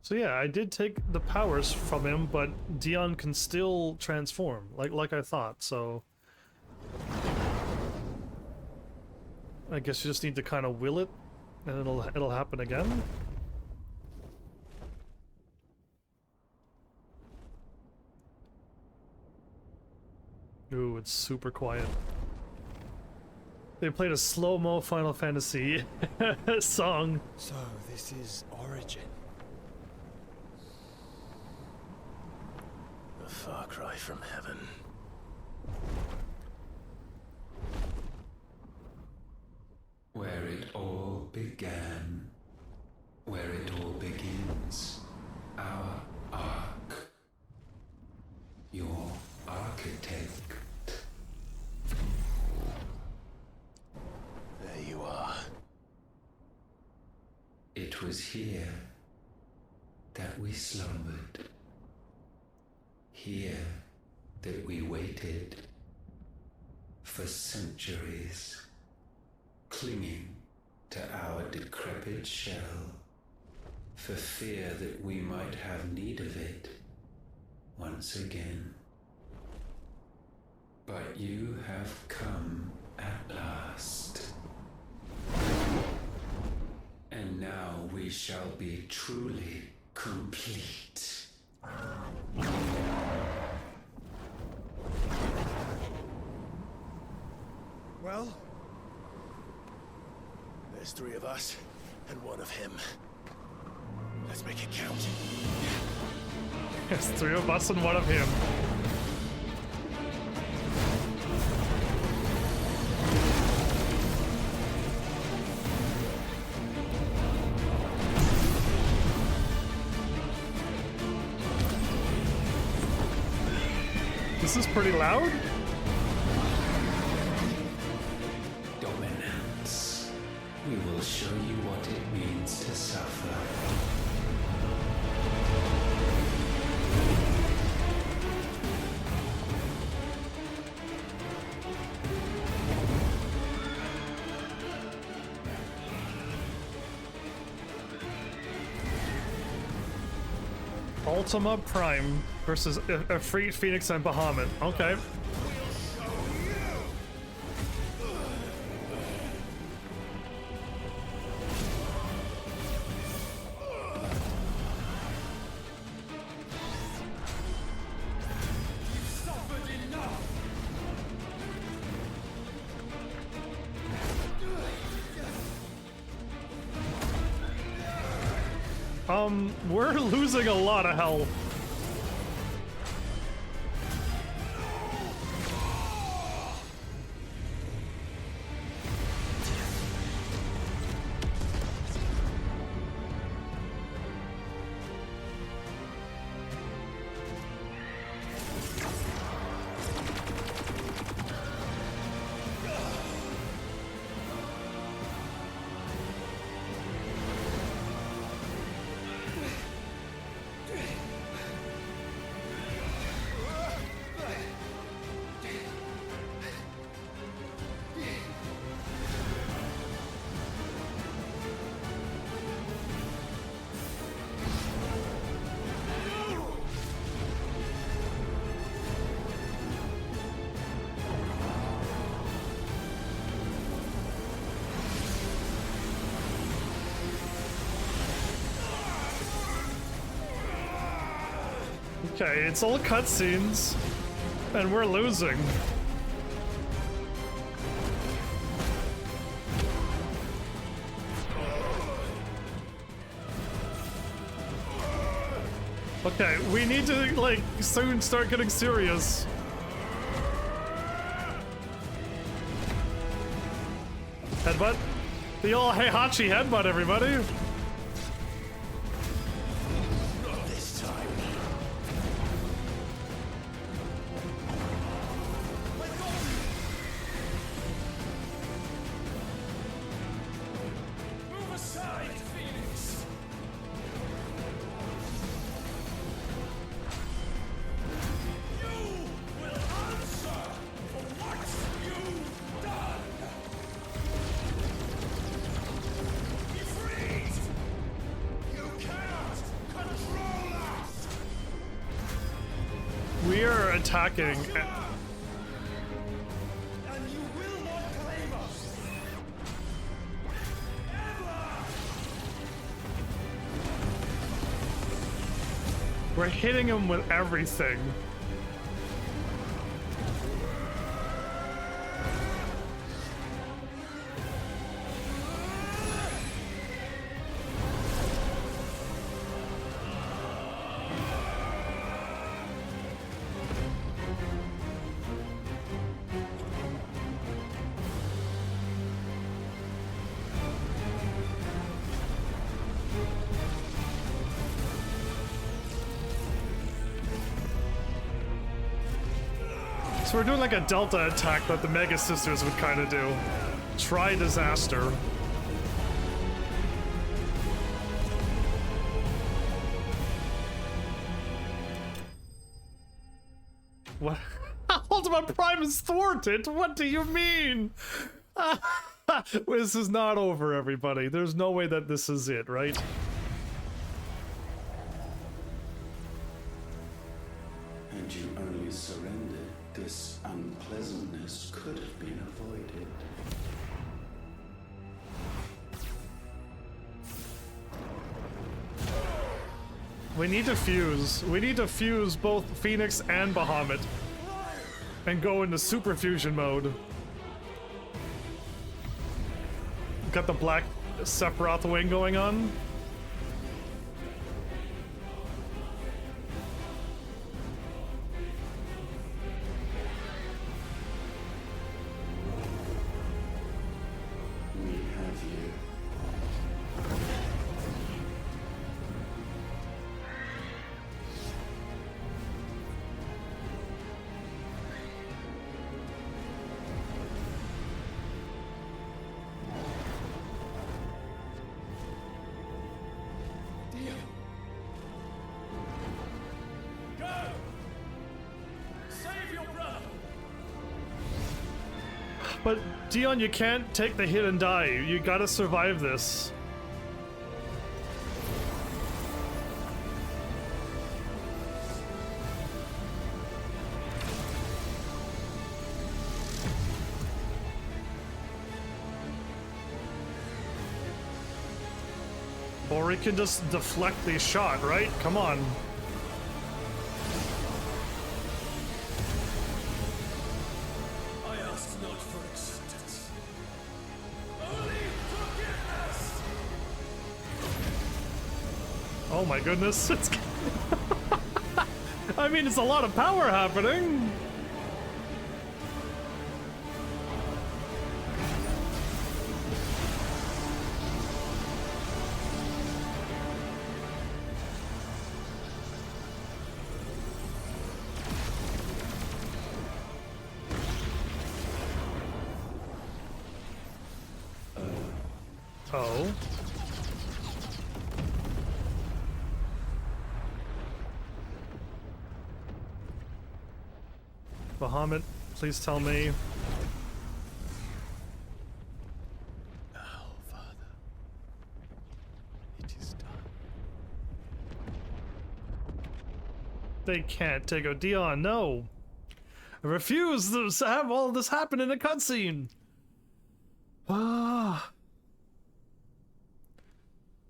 So yeah, I did take the powers from him, but Dion can still transform, like I thought, so... I guess you just need to kind of will it, and it'll happen again. Ooh, it's super quiet. They played a slow-mo Final Fantasy song. So, this is Origin. A far cry from heaven. Where it all began, where it all begins, our arc, your architect. There you are. It was here that we slumbered, here that we waited for centuries, clinging to our decrepit shell, for fear that we might have need of it once again. But you have come at last. And now we shall be truly complete. Well, There's 3 of us, and 1 of him. Let's make it count. There's 3 of us and 1 of him. This is pretty loud. Dominance. We will show you what it means to suffer. Ultima Prime versus a Free Phoenix and Bahamut. Okay. We're losing a lot of health. Okay, it's all cutscenes, and we're losing. Okay, we need to, like, soon start getting serious. Headbutt? The old Heihachi headbutt, everybody! This time. move aside, Phoenix! You will answer for what you've done! Be freed! we are attacking. And you will not claim us. We're hitting him with everything. So we're doing like a delta attack that the Mega Sisters would kind of do. Try disaster. What? Ultima Prime is thwarted? What do you mean? This is not over, everybody. There's no way that this is it, right? And you only surrendered. This unpleasantness could have been avoided. We need to fuse. We need to fuse both Phoenix and Bahamut. And go into super fusion mode. Got the black Sephiroth wing going on. We have you. But Dion, you can't take the hit and die. You gotta survive this. Or we can just deflect the shot, right? Come on. Oh my goodness, it's I mean, it's a lot of power happening. Oh. Bahamut, please tell me. Now, Father, it is done. They can't take a Dion, no. I refuse to have all this happen in a cutscene. Ah.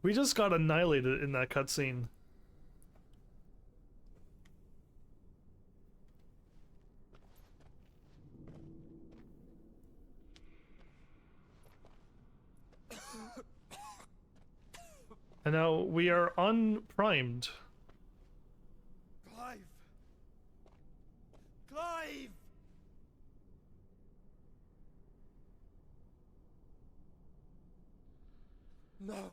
We just got annihilated in that cutscene. And now we are unprimed. Clive! Clive! No.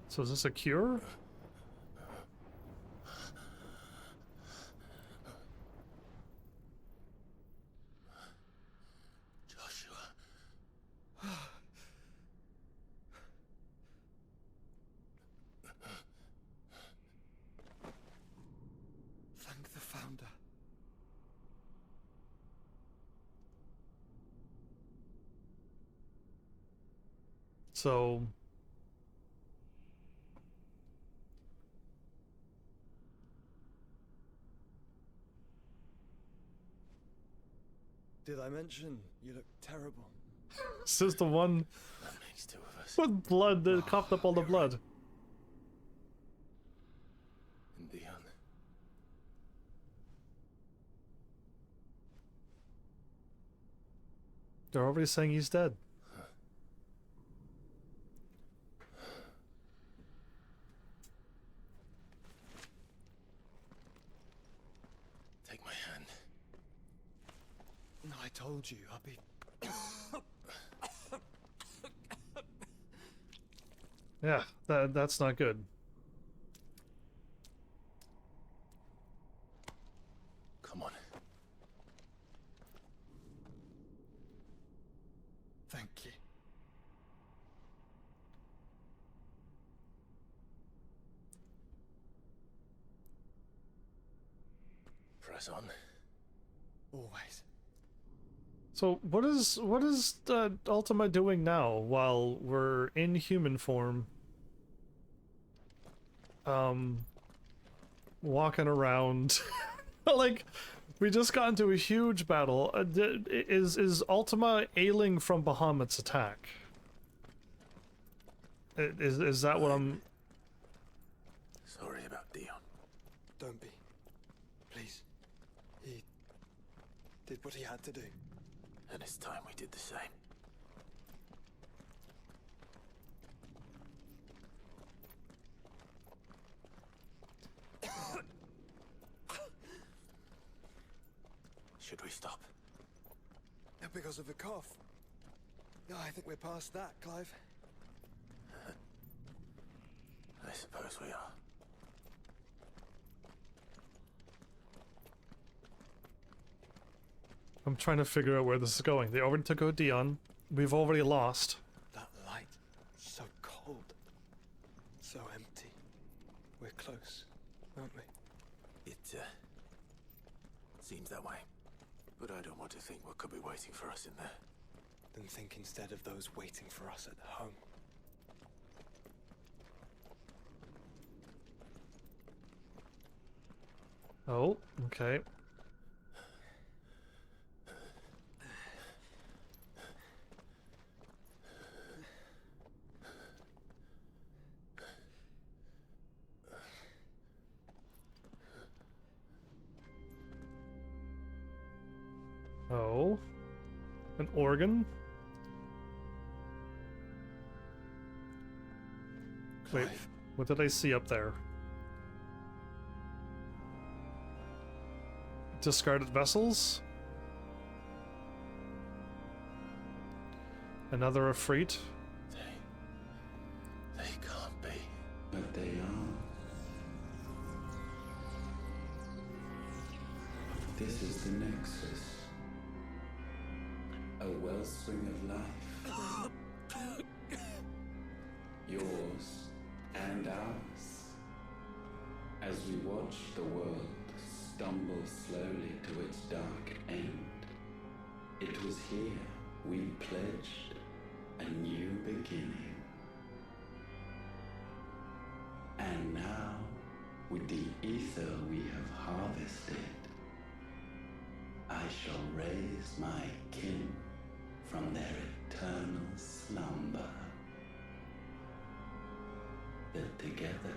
So is this a cure? So Did I mention you look terrible? this is the one That makes two of us. with blood that coughed up all the blood. And Dion. They're already saying he's dead. Take my hand. No, I told you, I'll be... Yeah, that's not good. Come on. Thank you. Press on. Always. So what is Ultima doing now while we're in human form? Walking around. Like, we just got into a huge battle. Is Ultima ailing from Bahamut's attack? Is that what I'm... Sorry about Dion. Don't be. Please. He did what he had to do. And it's time we did the same. Should we stop? Because of the cough. No, I think we're past that, Clive. I suppose we are. I'm trying to figure out where this is going. They already took out Dion. We've already lost. That light, so cold. So empty. We're close, aren't we? It seems that way. But I don't want to think what could be waiting for us in there. Then think instead of those waiting for us at home. Oh, okay. Oh, an organ? Wait, Clive. what did I see up there? Discarded vessels? Another Efreet? They can't be. But they are. This is the Nexus. A wellspring of life. Yours and ours. As we watch the world stumble slowly to its dark end, it was here we pledged a new beginning. And now, with the ether we have harvested, I shall raise my kin from their eternal slumber. That together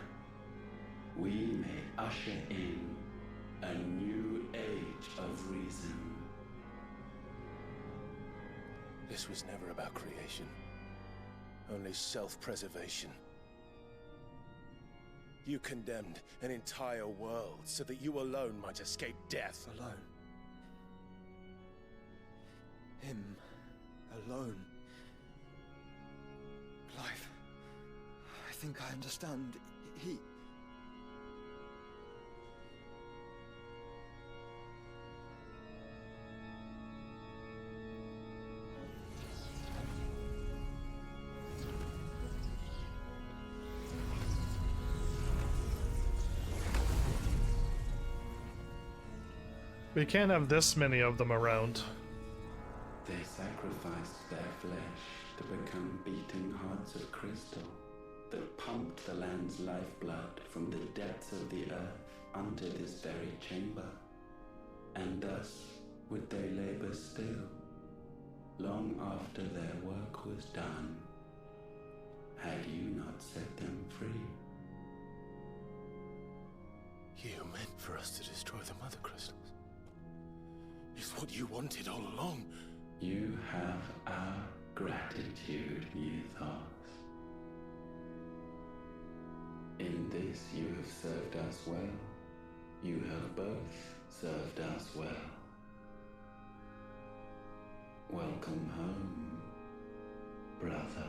we may usher in a new age of reason. This was never about creation. Only self-preservation. You condemned an entire world so that you alone might escape death. Alone. Him. Alone. Clive. I think I understand. He... We can't have this many of them around. They sacrificed their flesh to become beating hearts of crystal that pumped the land's lifeblood from the depths of the earth unto this very chamber. And thus would they labor still, long after their work was done, had you not set them free. You meant for us to destroy the mother crystals. It's what you wanted all along. You have our gratitude, Mythos. In this you have served us well. You have both served us well. Welcome home, brother.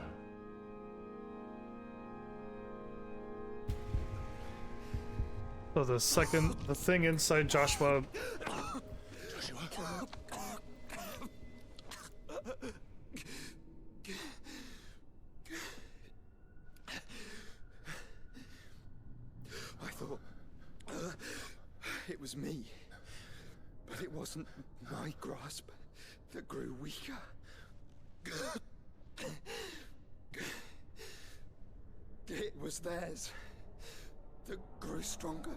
So the thing inside Joshua. I thought it was me, but it wasn't my grasp that grew weaker. It was theirs that grew stronger.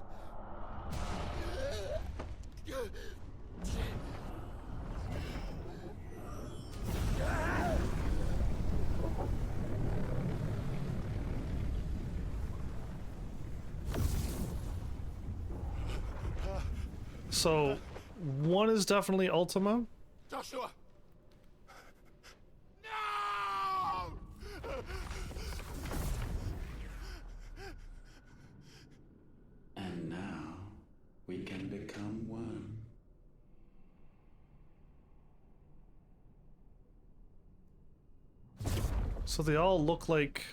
So, one is definitely Ultima. Joshua! No! And now we can become one. So they all look like...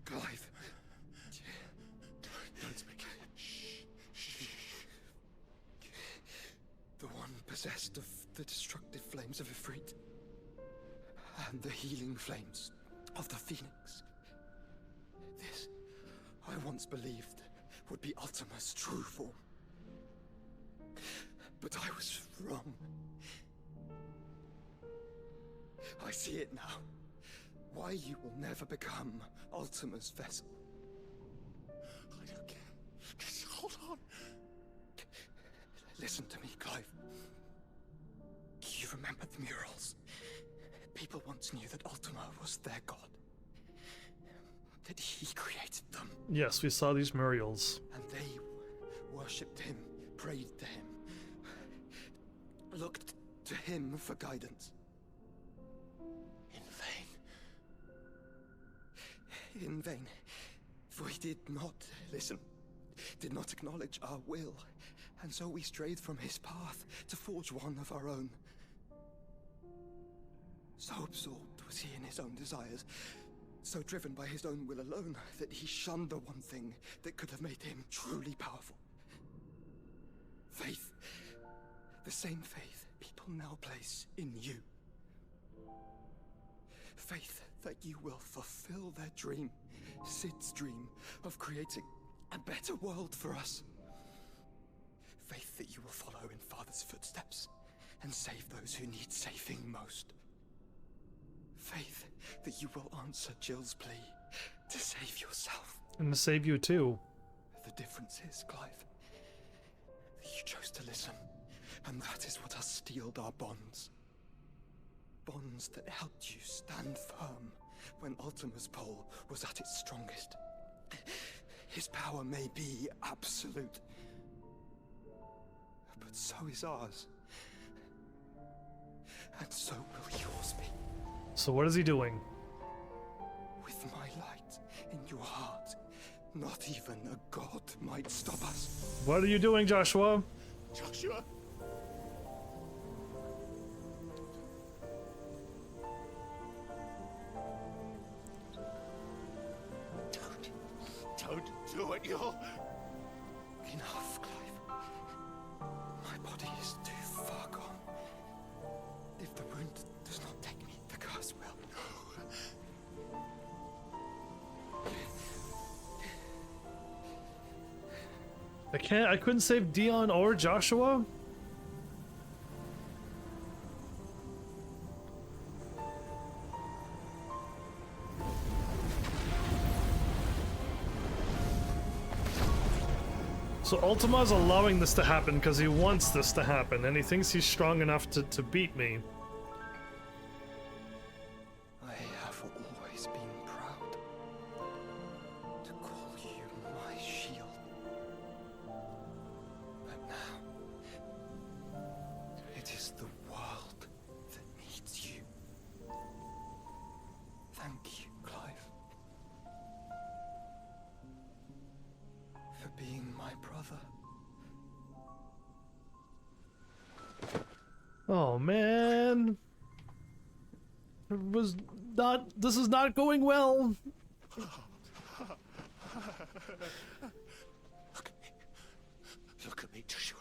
Clive. Don't speak. The one possessed of the destructive flames of Ifrit, and the healing flames of the Phoenix. This, I once believed, would be Ultima's true form. But I was wrong. I see it now. Why you will never become Ultima's vessel. I don't care. Just hold on. Listen to me, Clive. You remember the murals? People once knew that Ultima was their god. That he created them. Yes, we saw these murals. And they worshipped him, prayed to him, looked to him for guidance. In vain. In vain. For he did not listen, did not acknowledge our will, and so we strayed from his path to forge one of our own. So absorbed was he in his own desires, so driven by his own will alone, that he shunned the one thing that could have made him truly powerful. Faith. The same faith people now place in you. Faith that you will fulfill their dream, Sid's dream, of creating a better world for us. Faith that you will follow in Father's footsteps and save those who need saving most. Faith that you will answer Jill's plea to save yourself. And to save you too. The difference is, Clive, that you chose to listen, and that is what has steeled our bonds. Bonds that helped you stand firm when Ultima's pull was at its strongest. His power may be absolute, but so is ours. And so will yours be. So what is he doing? With my light in your heart, not even a god might stop us. What are you doing, Joshua? Joshua! Don't do it, you'll... Enough, Clive. My body is too far gone. If the wound does not take me, the curse will. I couldn't save Dion or Joshua? So Ultima's allowing this to happen because he wants this to happen, and he thinks he's strong enough to beat me. I have always been proud to call you my shield. But now, it is the world that needs you. Thank you, Clive, for being my brother. Oh man, this is not going well. Look at me, Joshua.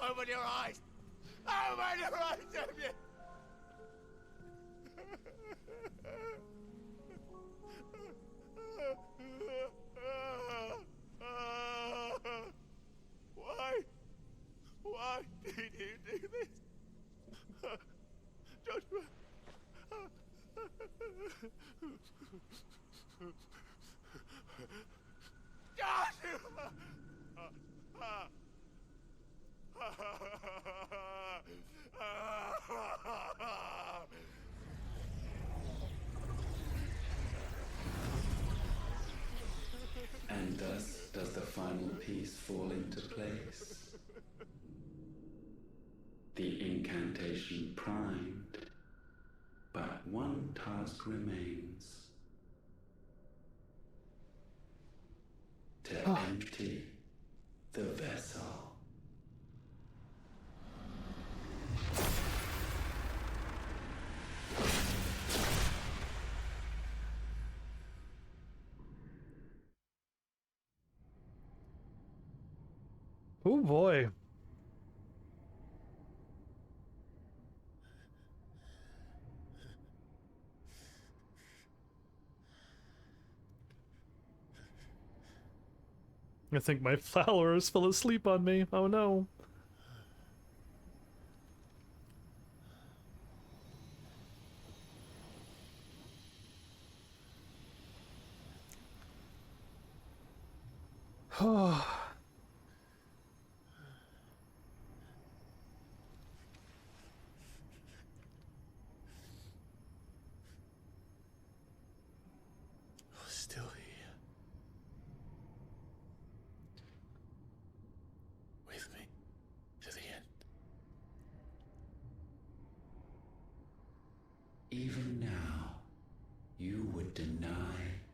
Open your eyes! Open your eyes, Damien! Why did you do this? Joshua! Joshua! And thus does the final piece fall into place. The incantation primed, but one task remains. To empty the vessel. Oh boy. I think my flowers fell asleep on me. Oh no. Oh. Still here. With me to the end. Even now, you would deny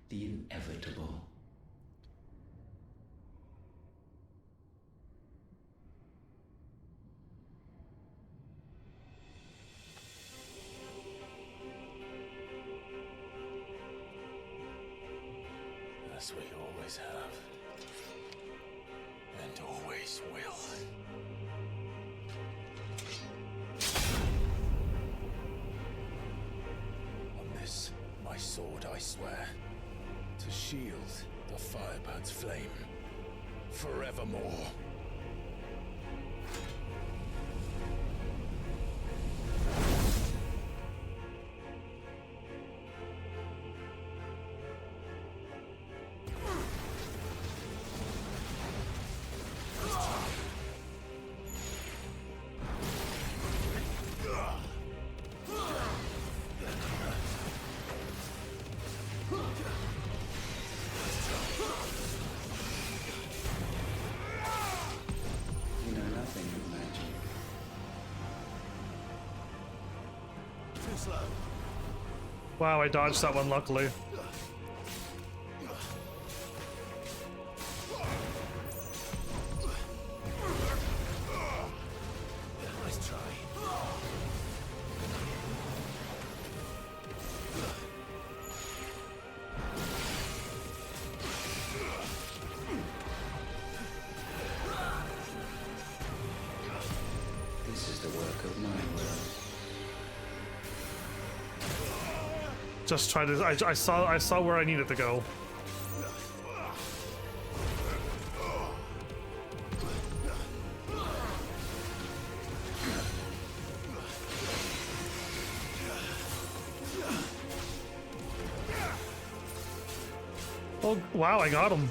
the inevitable. As we always have. And always will. On this, my sword, I swear, to shield the Firebird's flame forevermore. Wow, I dodged that one luckily. Nice try. This is the work of my will. just try to. I saw where I needed to go. Oh wow! I got him.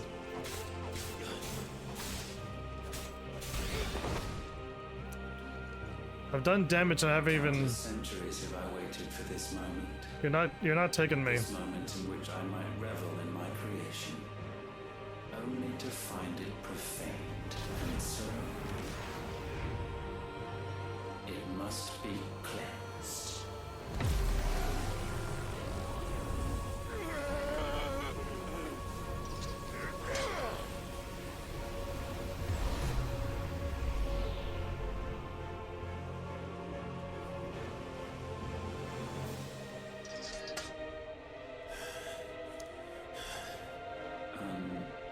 I've done damage and I haven't even. Centuries have I waited for this moment. You're not taking me. This moment in which I might revel in my creation, only to find it profaned and so it must be cleansed.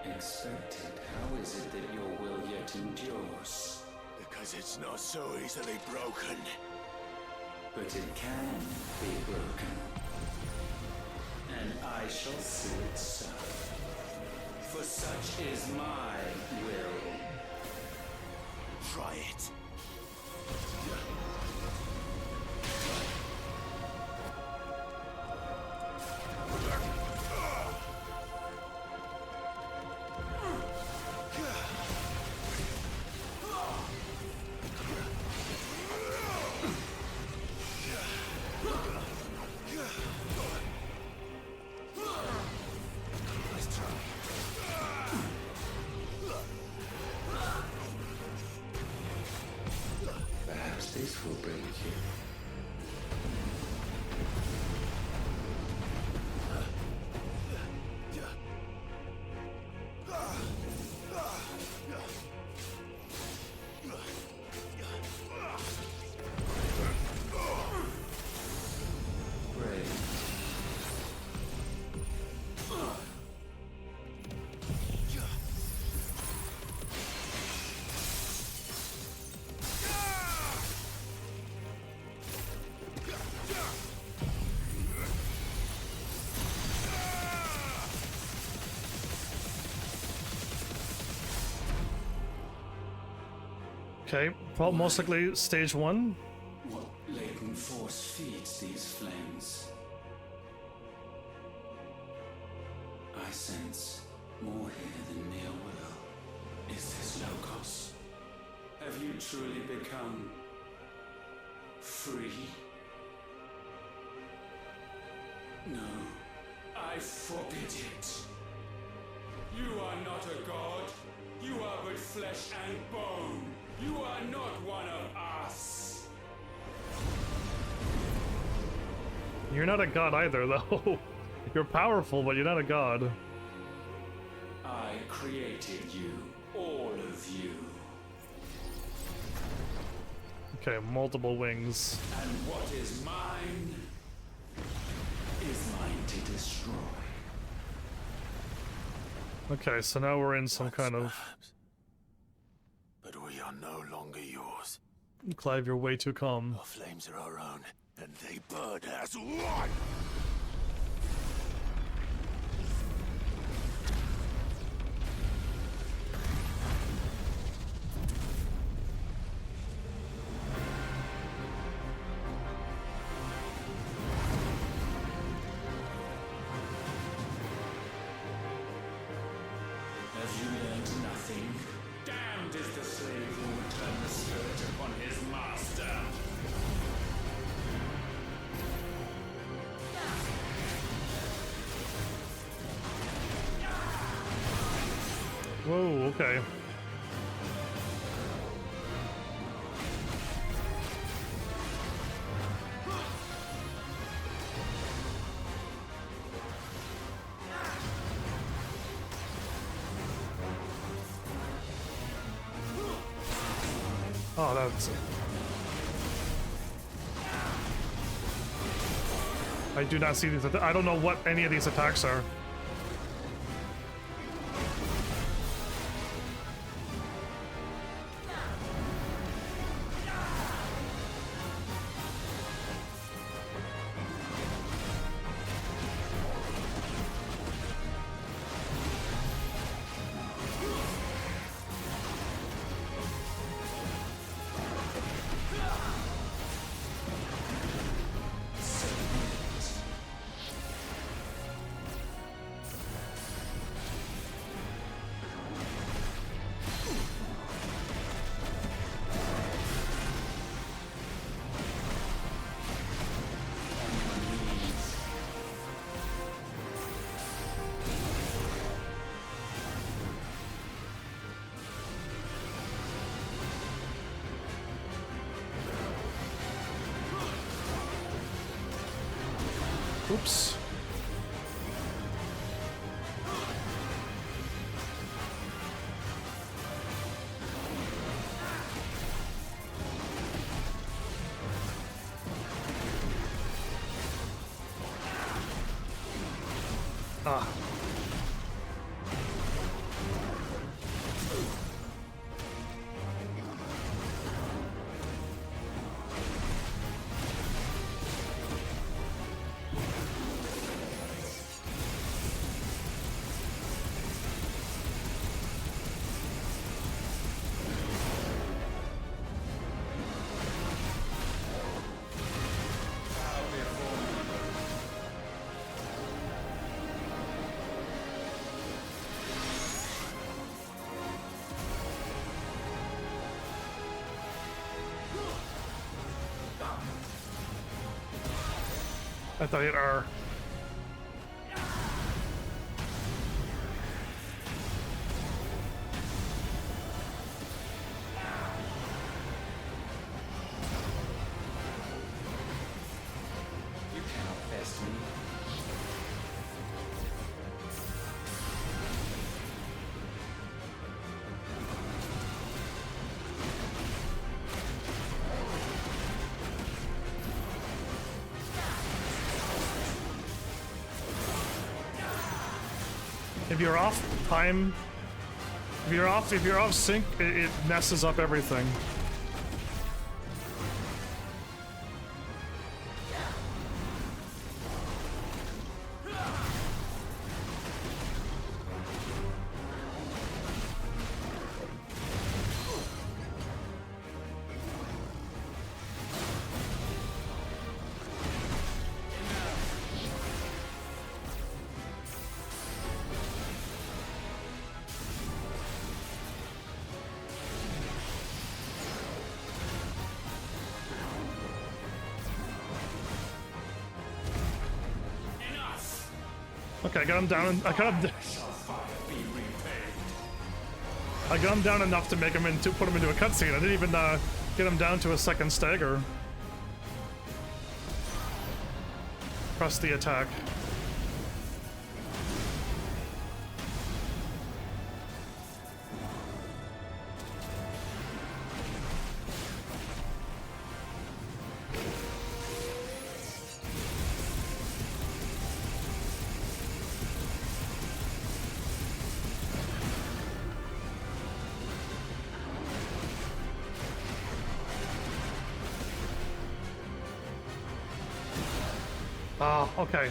Unexpected. How is it that your will yet endures? Because it's not so easily broken. But it can be broken. And I shall see it so. For such is my will. Try it. Perhaps this will bring you. Okay, most likely stage 1. What latent force feeds these flames? I sense more here than mere will. Is this Logos? Have you truly become free? No, I forbid it. You are not a god. You are but flesh and bone. You are not one of us. You're not a god either, though. You're powerful, but you're not a god. I created you, all of you. Okay, multiple wings. And what is mine is mine to destroy. Okay, so now we're in some kind of. But we are no longer yours. Clive, you're way too calm. Our flames are our own, and they burn as one. Have you learned nothing? Damned is the slave who would turn the spirit upon his master. Whoa, okay. Oh, that's... I do not see these. I don't know what any of these attacks are. Oops. Ah. I thought it R. You cannot best me. If you're off time, if you're off sync, it messes up everything. Okay, I got him down. I got him down enough to make him put him into a cutscene. I didn't even get him down to a second stagger. Press the attack. Oh, okay.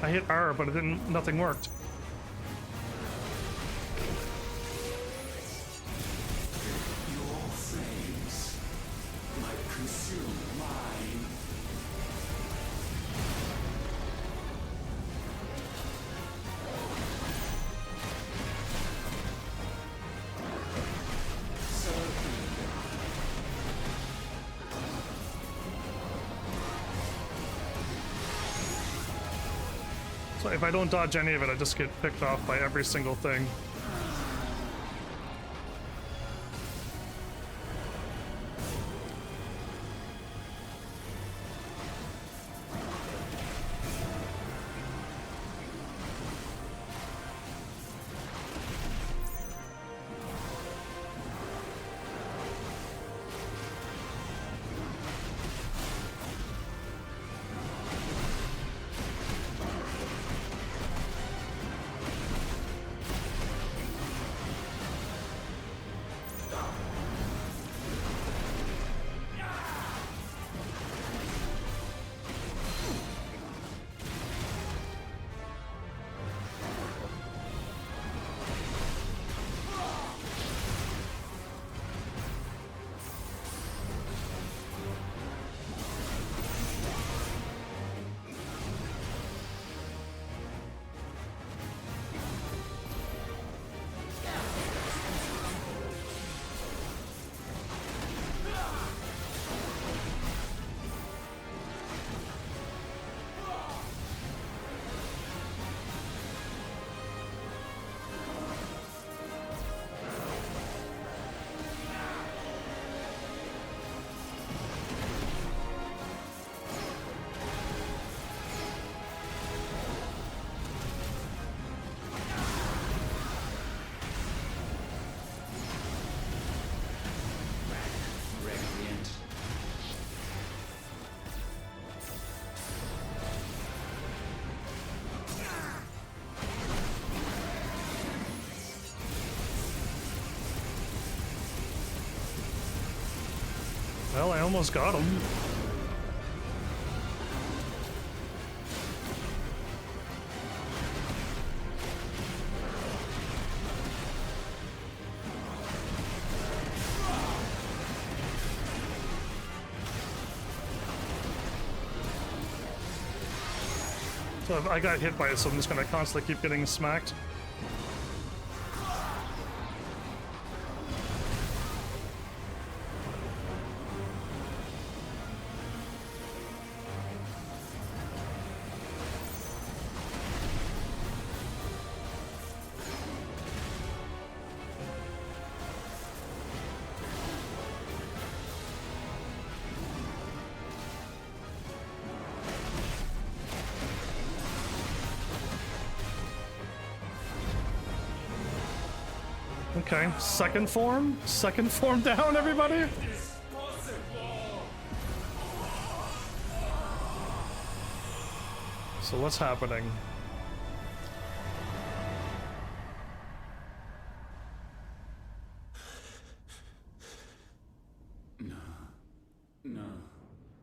I hit R, but it didn't. Nothing worked. Your flame if I don't dodge any of it, I just get picked off by every single thing. Well, I almost got him. So I got hit by it, so I'm just gonna constantly keep getting smacked. Okay, second form down, everybody. So what's happening?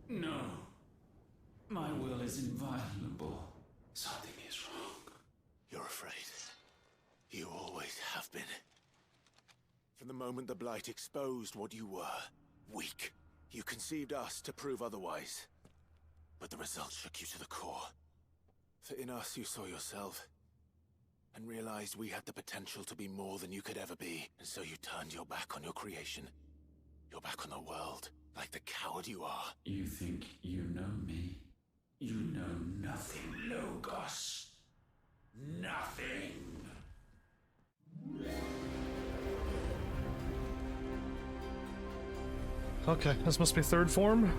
No. My will is inviolable. Something is wrong. You're afraid. You always have been. From the moment the Blight exposed what you were, weak, you conceived us to prove otherwise. But the results shook you to the core. For in us you saw yourself, and realized we had the potential to be more than you could ever be. And so you turned your back on your creation. Your back on the world, like the coward you are. You think you know me? You know nothing, Logos. Nothing. Okay, this must be third form.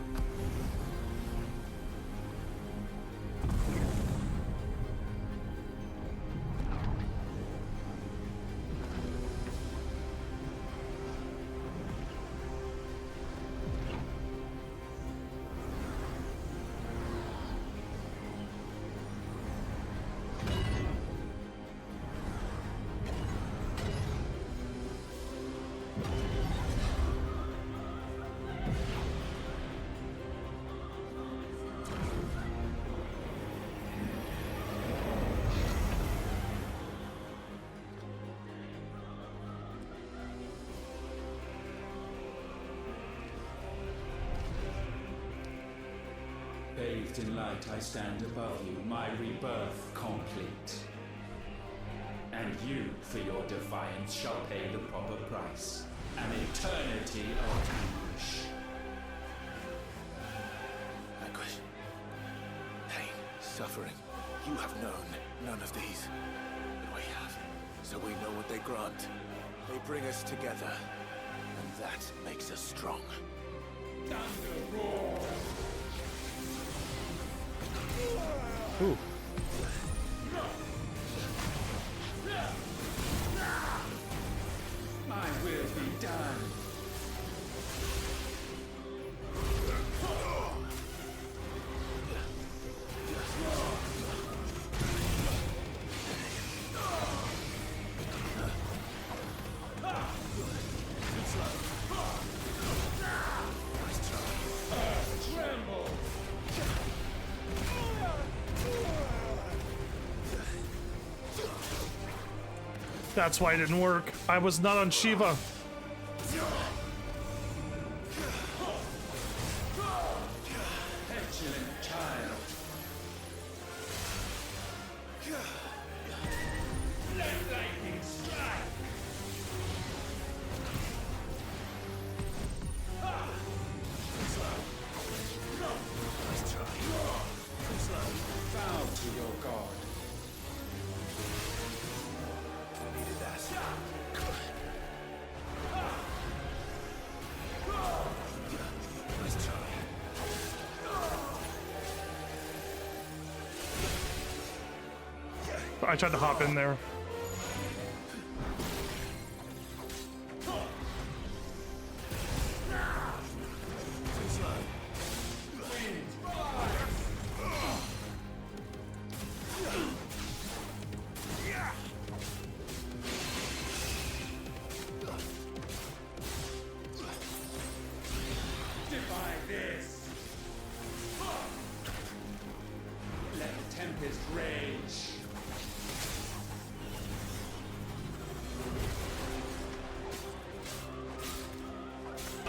Bathed in light, I stand above you, my rebirth complete. And you, for your defiance, shall pay the proper price. An eternity of anguish. Anguish. Pain. Suffering. You have known. of these. But we have, so we know what they grant. They bring us together, and that makes us strong. Ooh. My will be done. That's why it didn't work. I was not on Shiva. Petulant child. Let lightning strike. Bow to your god. I tried to hop in there. Defy this. Let the tempest rage.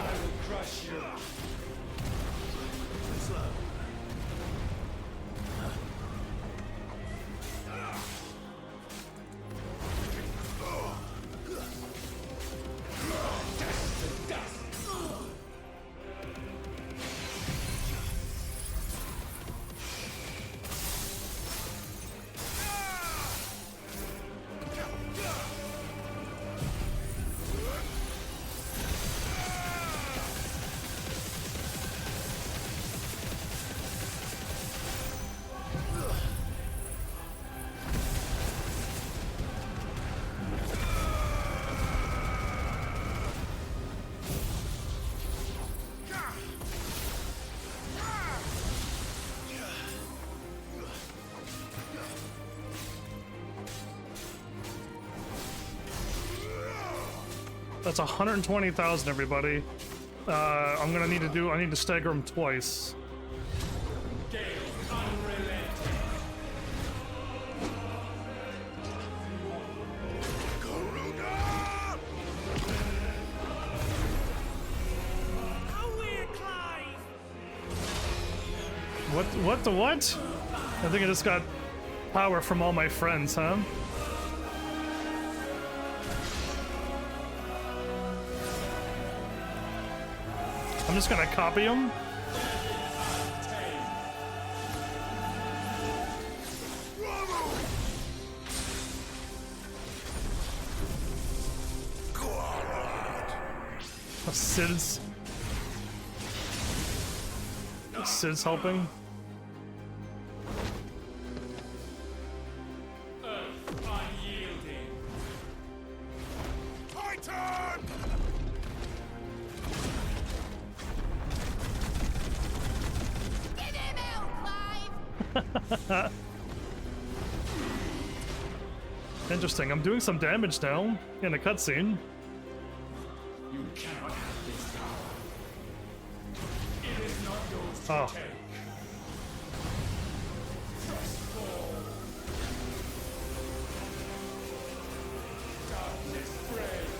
I will crush you. That's 120,000, everybody. I'm gonna need to do. I need to stagger them twice. Gale unrelenting. What the what? I think I just got power from all my friends, huh? I'm just gonna copy them. Sid's helping. Unyielding. Titan! Give him hell, Clive! Interesting. I'm doing some damage now in a cutscene. You cannot have this power. It is not yours to Oh. take. Darkness spreads.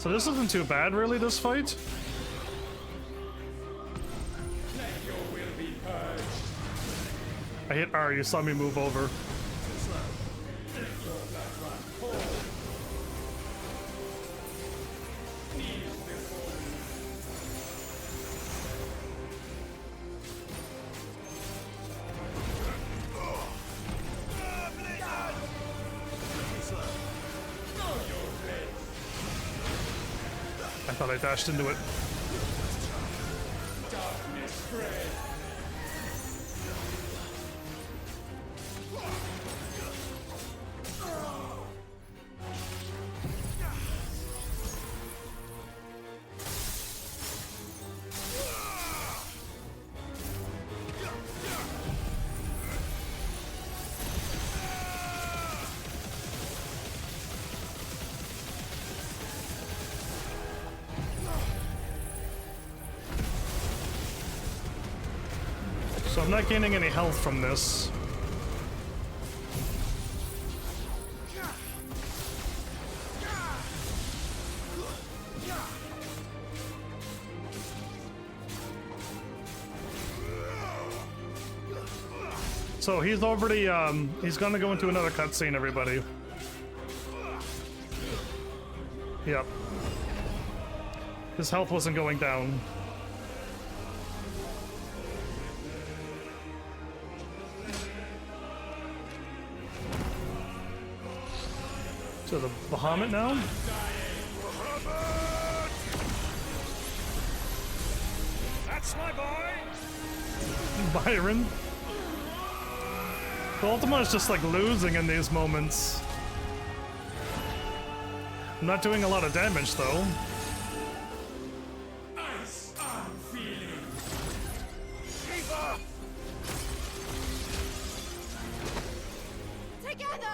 So this isn't too bad, really, this fight. I hit R, you saw me move over. I thought I dashed into it. So I'm not gaining any health from this. So he's already, he's gonna go into another cutscene, everybody. Yep. His health wasn't going down. To the Bahamut now? That's my boy! Byron. Ultima is just like losing in these moments. I'm not doing a lot of damage though. Ice I'm feeling. Together!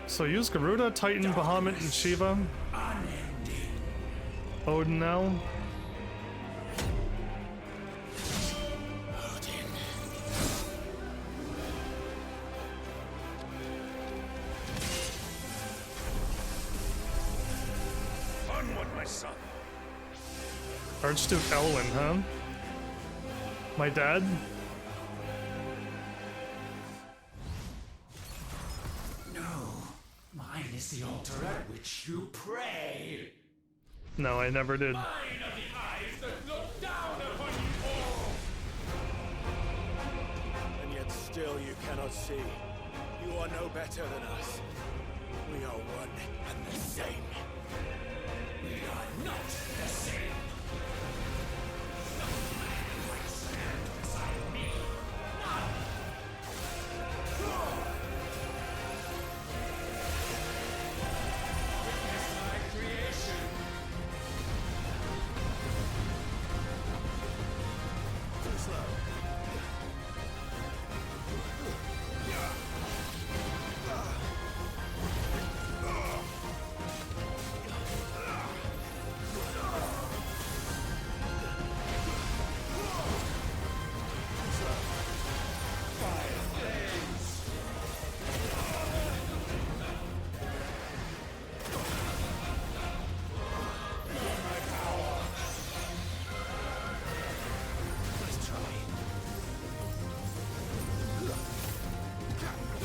So use Garuda, Titan, Bahamut, and Shiva. Odin now. Onward, my son. Archduke Elwyn, huh? My dad? Mine is the altar at which you pray. No, I never did. Mine are the eyes that look down upon you all. And yet still you cannot see. You are no better than us. We are one and the same. We are not the same. No man might stand beside me. None. Witness my creation. Too slow.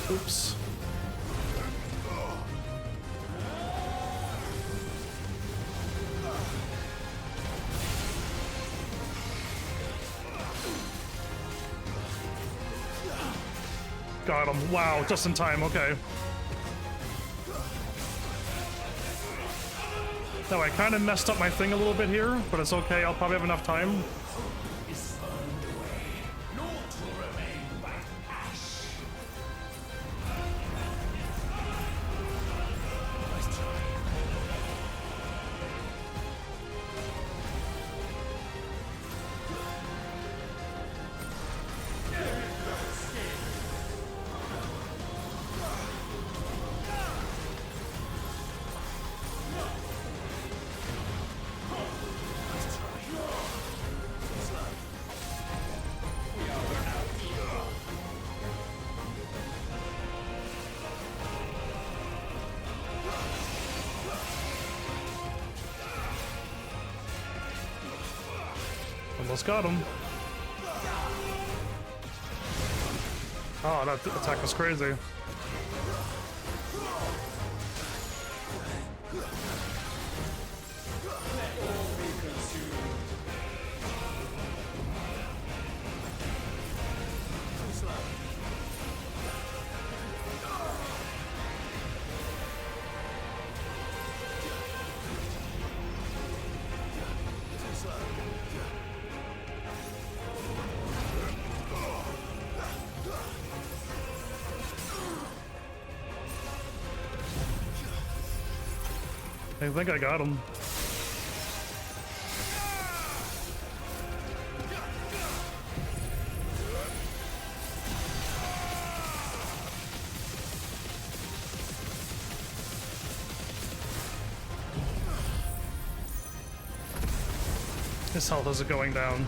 Oops. Got him. Wow, just in time, okay. No, I kind of messed up my thing a little bit here, but it's okay, I'll probably have enough time. Is burned away. Naught will remain but ash. Nice try. Almost got him. Oh, that attack was crazy. I think I got him. His health isn't going down.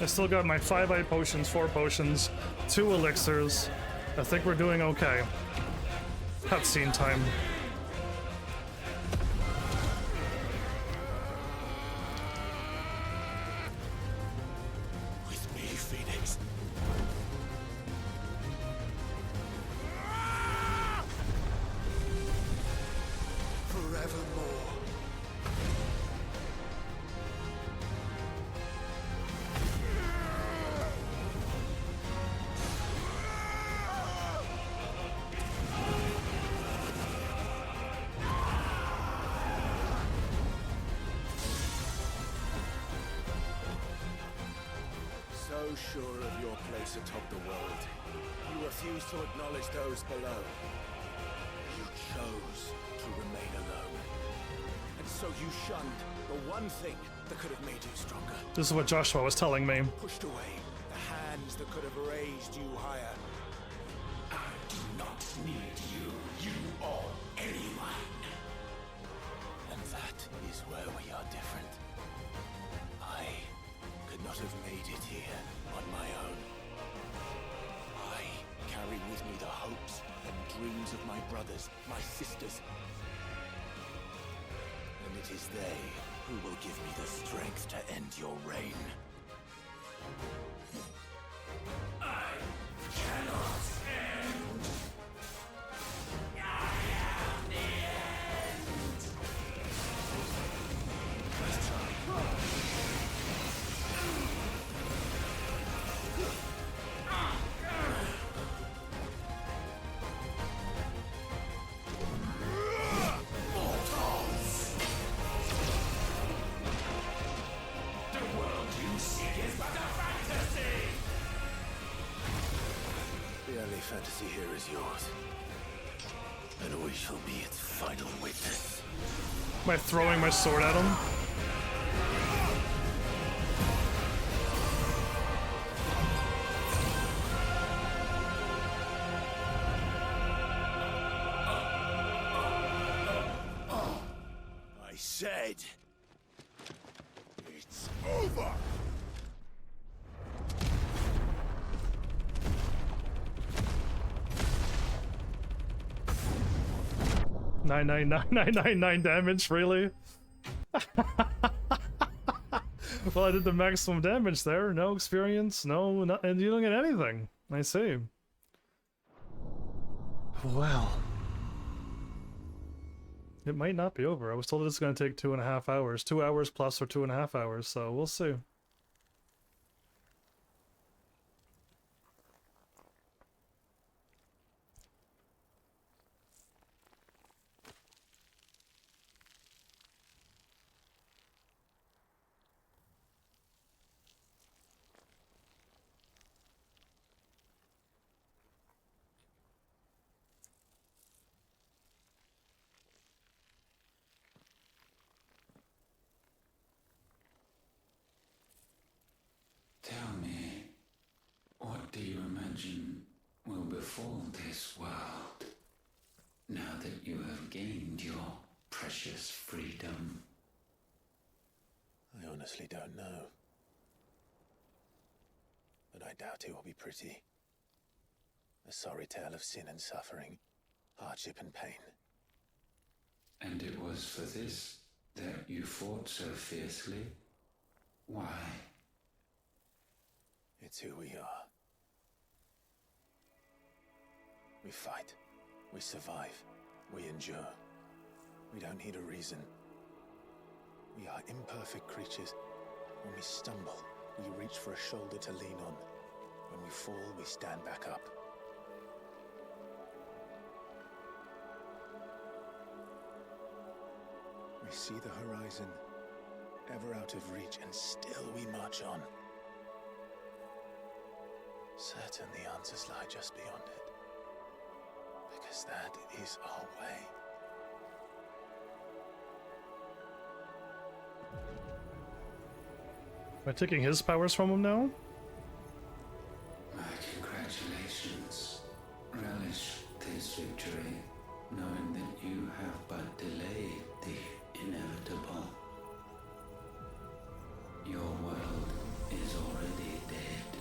I still got my 5 eye potions, 4 potions, 2 elixirs. I think we're doing okay. Cutscene time. With me, Phoenix. Forevermore. So sure of your place atop the world, you refuse to acknowledge those below. You chose to remain alone. And so you shunned the one thing that could have made you stronger. This is what Joshua was telling me. Pushed away the hands that could have raised you higher. I do not need you, you or anyone. And that is where we are different. I could not have made it here on my own. I carry with me the hopes and dreams of my brothers, my sisters. And it is they who will give me the strength to end your reign. I cannot end. I am the end. Let's try. Mortals! The world you seek is but a fantasy! The only fantasy here is yours. And we shall be its final witness. Am I throwing my sword at him? I said... it's over! 99999 damage, really? Well, I did the maximum damage there. No experience, no, not, and you don't get anything. I see. Well. It might not be over. I was told it's going to take 2.5 hours. 2 hours plus or 2.5 hours, so we'll see. Tell me, what do you imagine will befall this world now that you have gained your precious freedom? I honestly don't know. but I doubt it will be pretty. A sorry tale of sin and suffering, hardship and pain. And it was for this that you fought so fiercely? Why? It's who we are. We fight. We survive. We endure. We don't need a reason. We are imperfect creatures. When we stumble, we reach for a shoulder to lean on. When we fall, we stand back up. We see the horizon, ever out of reach, and still we march on. Certain the answers lie just beyond it. Because that is our way. Am I taking his powers from him now? My congratulations. Relish this victory, knowing that you have but delayed the inevitable. Your world is already dead.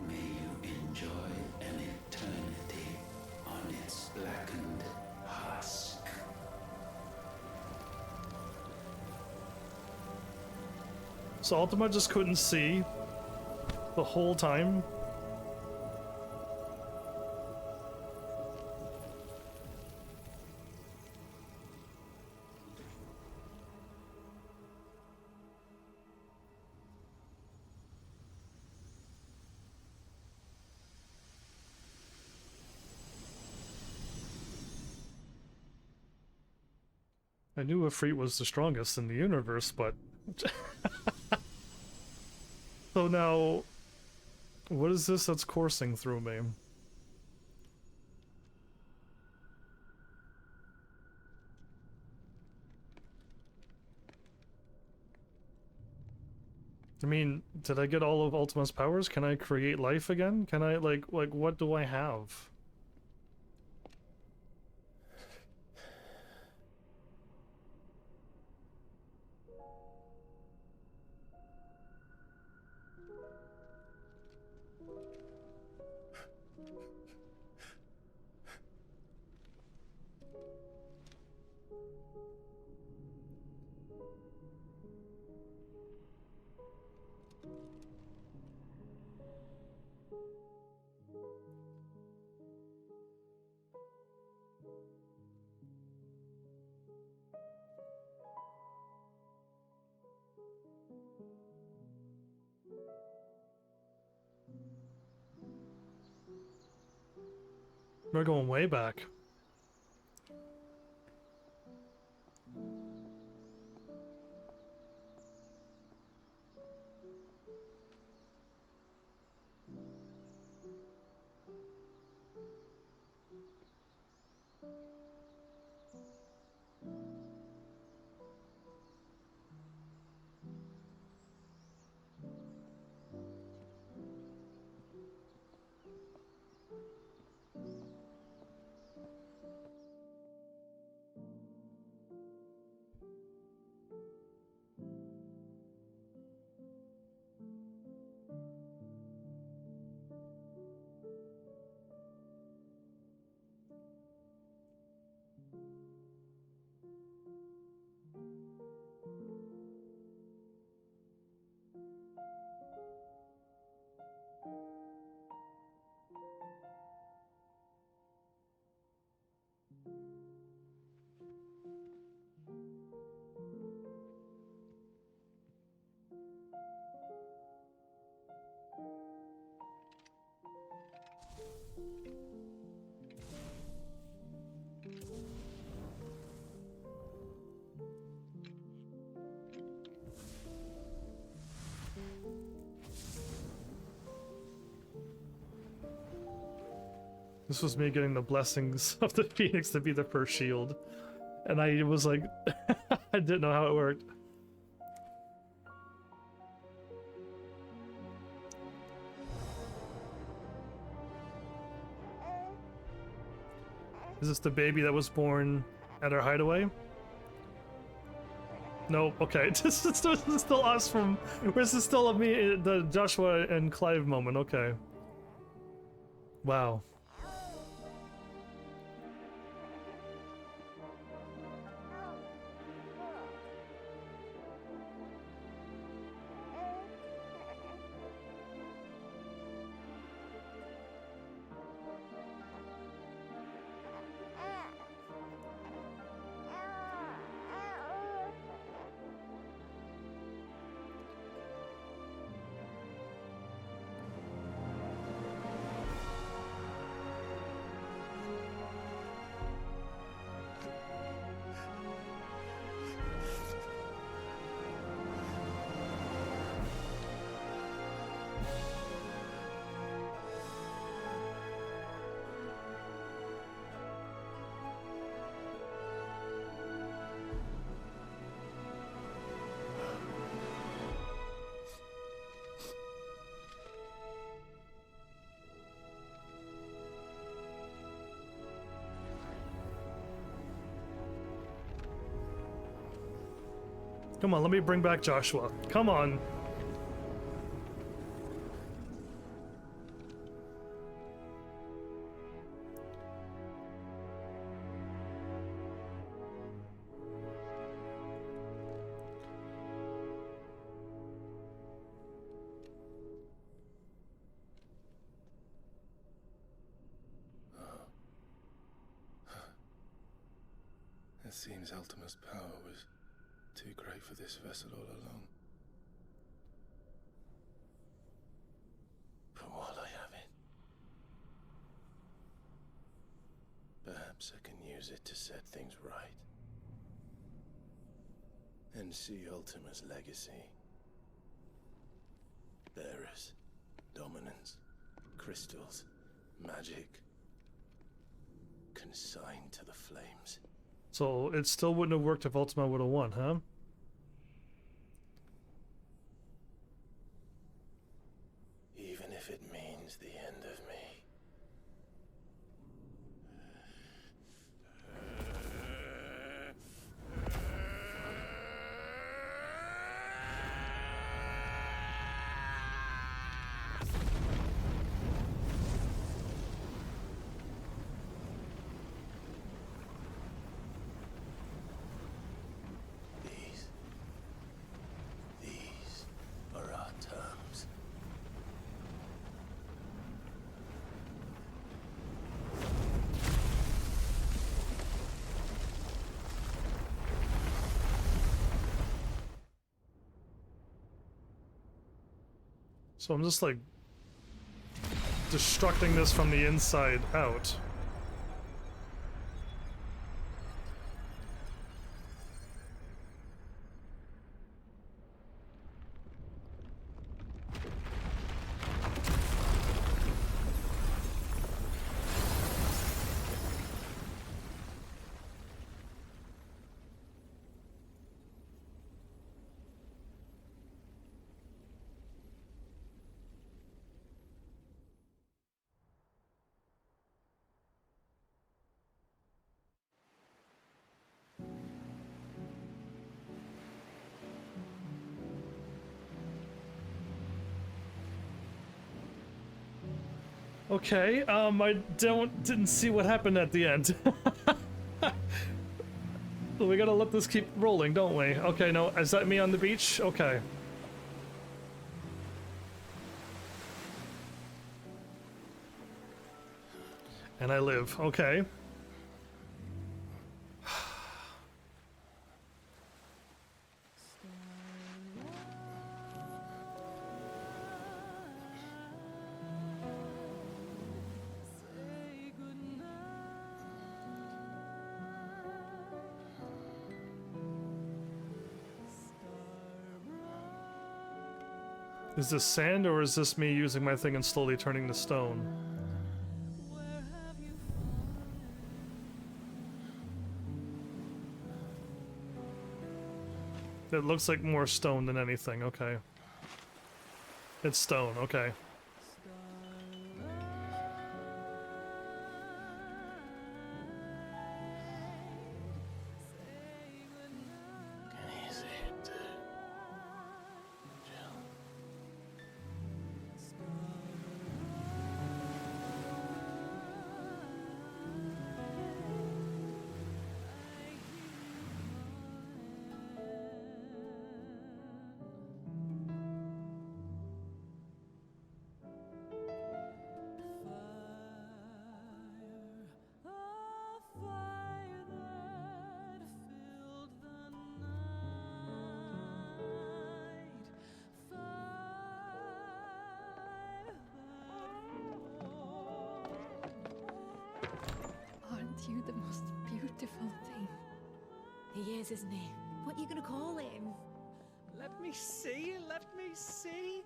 May you enjoy an eternity on its blackened husk. So Ultima just couldn't see the whole time? I knew Ifrit was the strongest in the universe, but... So now, what is this that's coursing through me? I mean, did I get all of Ultima's powers? Can I create life again? Can I, like, what do I have? We're going way back. This was me getting the blessings of the Phoenix to be the first shield. And I was like, I didn't know how it worked. Is this the baby that was born at our hideaway? Nope. Okay. This is still us from. This is still me, the Joshua and Clive moment. Okay. Wow. Come on, let me bring back Joshua. Come on. It seems Ultima's power was too great for this vessel all along. But while I have it, perhaps I can use it to set things right. And see Ultima's legacy. Bearers, dominance, crystals, magic, consigned to the flames. So it still wouldn't have worked if Ultima would have won, huh? Even if it means the end of me. These are our terms. So I'm just like destructing this from the inside out. Okay, I didn't see what happened at the end. We gotta let this keep rolling, don't we? Okay, no, is that me on the beach? Okay. And I live, okay. Is this sand, or is this me using my thing and slowly turning to stone? It looks like more stone than anything, okay. It's stone, okay. Easy. beautiful thing. He is, isn't he? What are you gonna call him? Let me see, let me see.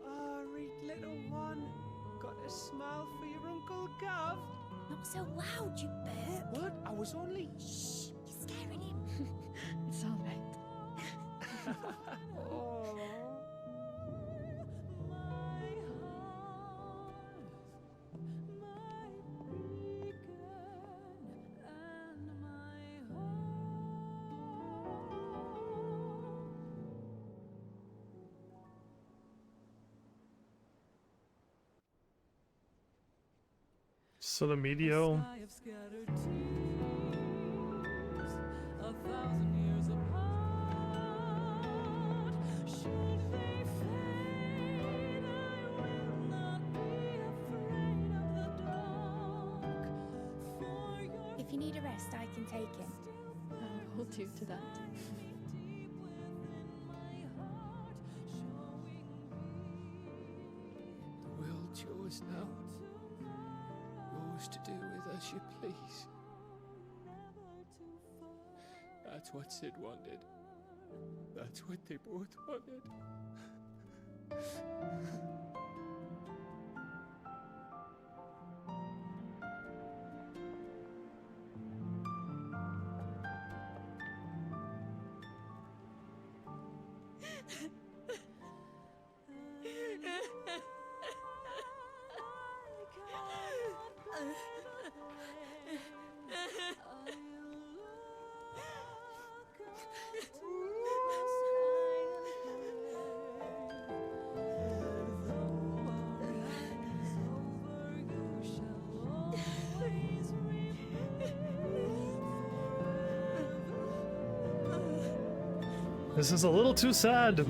Oh, read little one. Got a smile for your Uncle Gav. Not so loud, you Burke. What? I was only... Shh, you're scaring him. It's all right. Oh. So the medio. If you need a rest, I can take him. I'll hold you to that. The world's yours now. Yours to do with as you please. That's what Sid wanted. That's what they both wanted. This is a little too sad.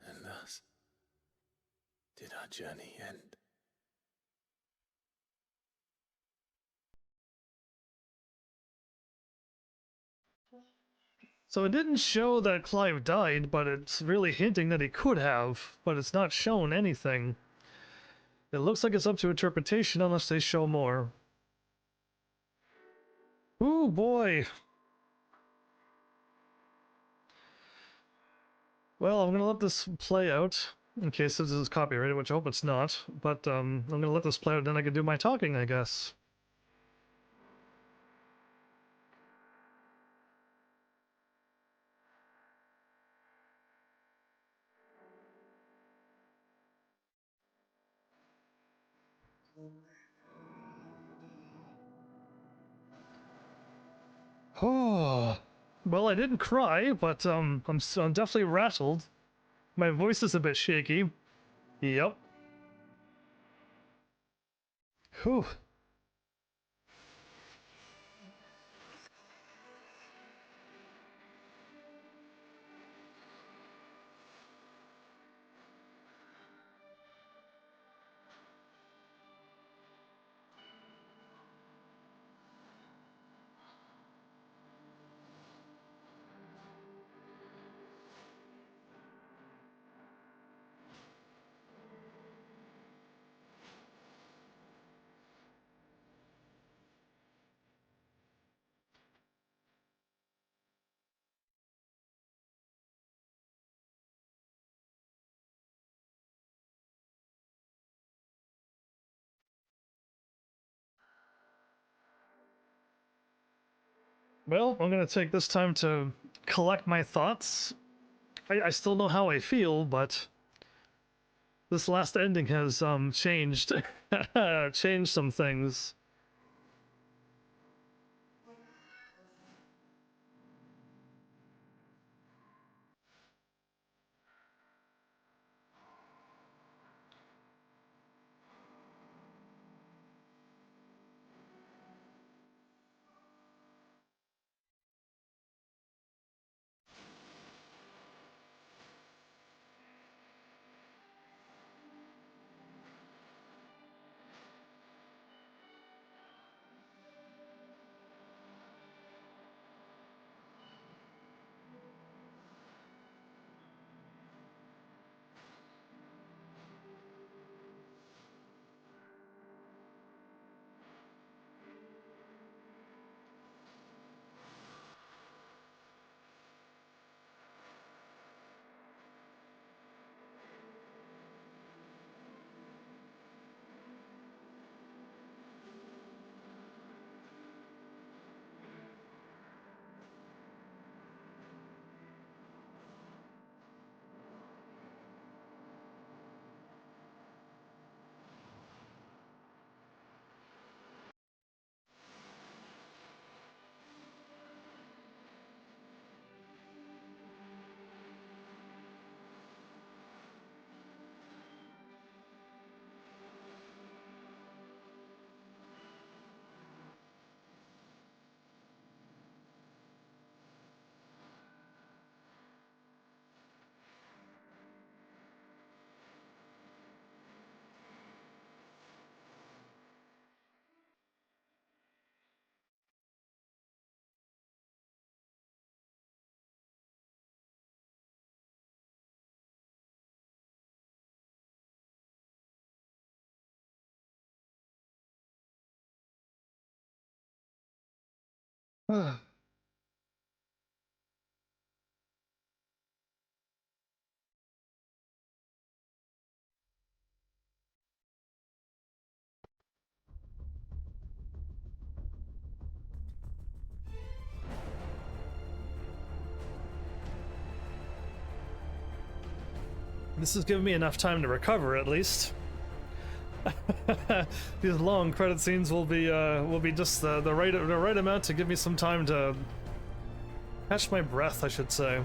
And thus did our journey end. So it didn't show that Clive died, but it's really hinting that he could have, but it's not shown anything. It looks like it's up to interpretation unless they show more. Ooh, boy. Well, I'm gonna let this play out, in case this is copyrighted, which I hope it's not, but I'm gonna let this play out, then I can do my talking, I guess. Oh, well, I didn't cry, but I'm definitely rattled. My voice is a bit shaky. Yep. Whew. Well, I'm gonna take this time to collect my thoughts. I still know how I feel, but this last ending has changed changed some things. This has given me enough time to recover, at least. These long credit scenes will be just the right amount to give me some time to catch my breath, I should say.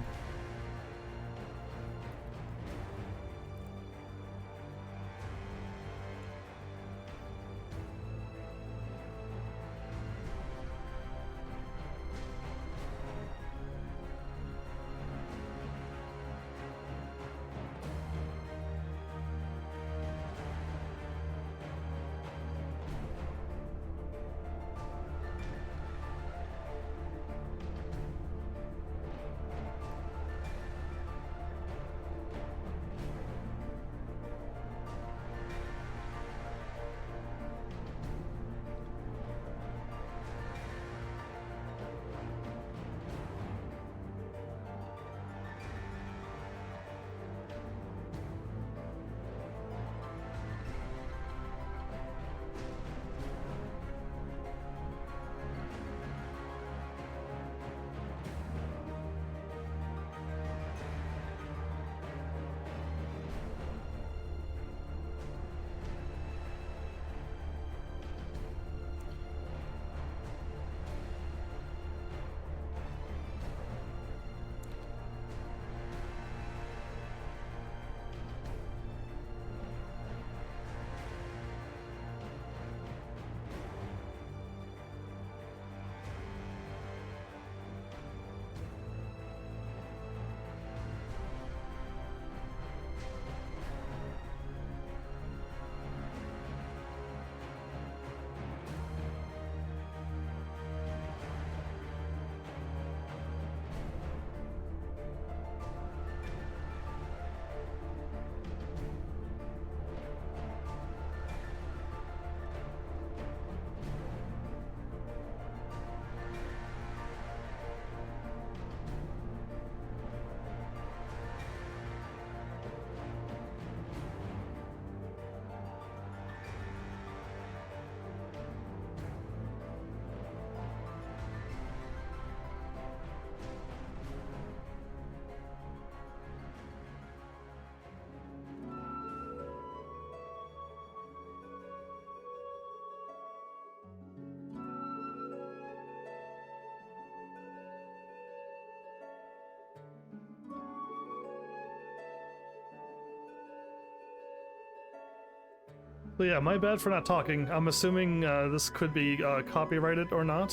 But yeah, my bad for not talking. I'm assuming this could be copyrighted or not.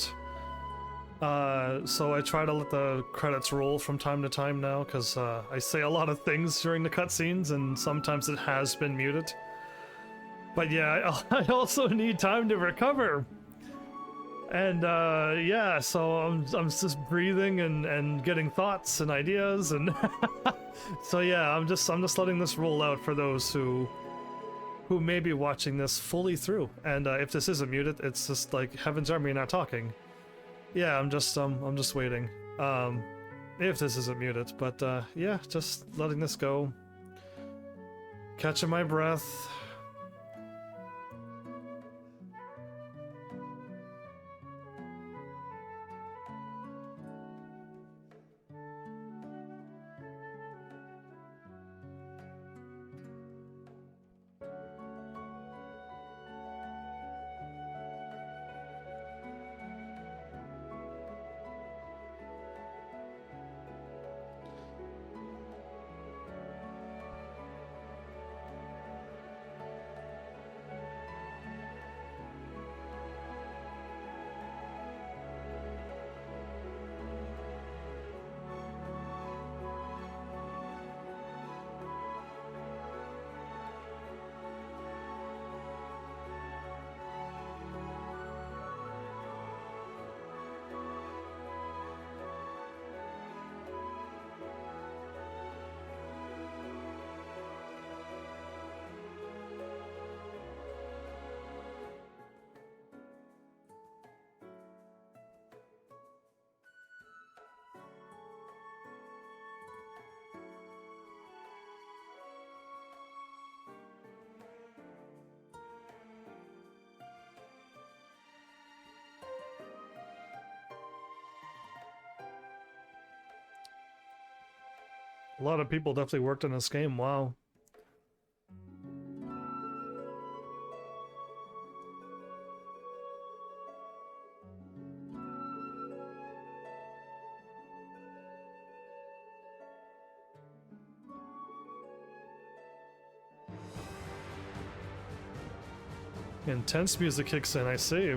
So I try to let the credits roll from time to time now, because I say a lot of things during the cutscenes, and sometimes it has been muted. But yeah, I also need time to recover. And yeah, so I'm just breathing and getting thoughts and ideas, and so yeah, I'm just letting this roll out for those who may be watching this fully through. And if this isn't muted, it's just like Heaven's Army not talking. Yeah, I'm just waiting. If this isn't muted, but yeah, just letting this go. Catching my breath. A lot of people definitely worked on this game, wow. Intense music kicks in, I see.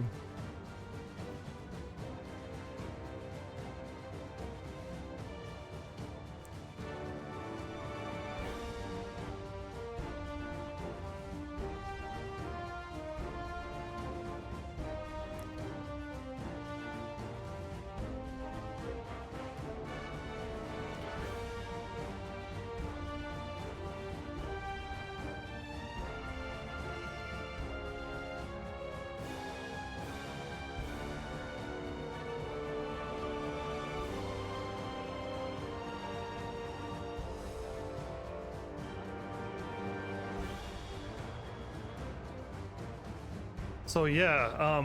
So yeah,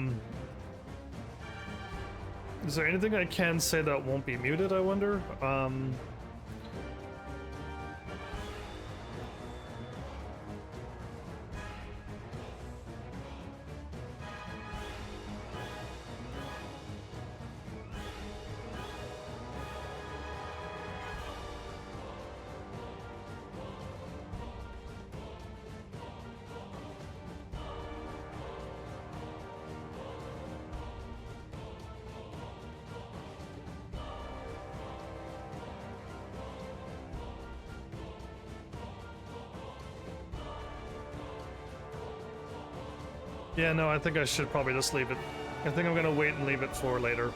is there anything I can say that won't be muted, I wonder? Yeah, no, I think I should probably just leave it. I think I'm gonna wait and leave it for later.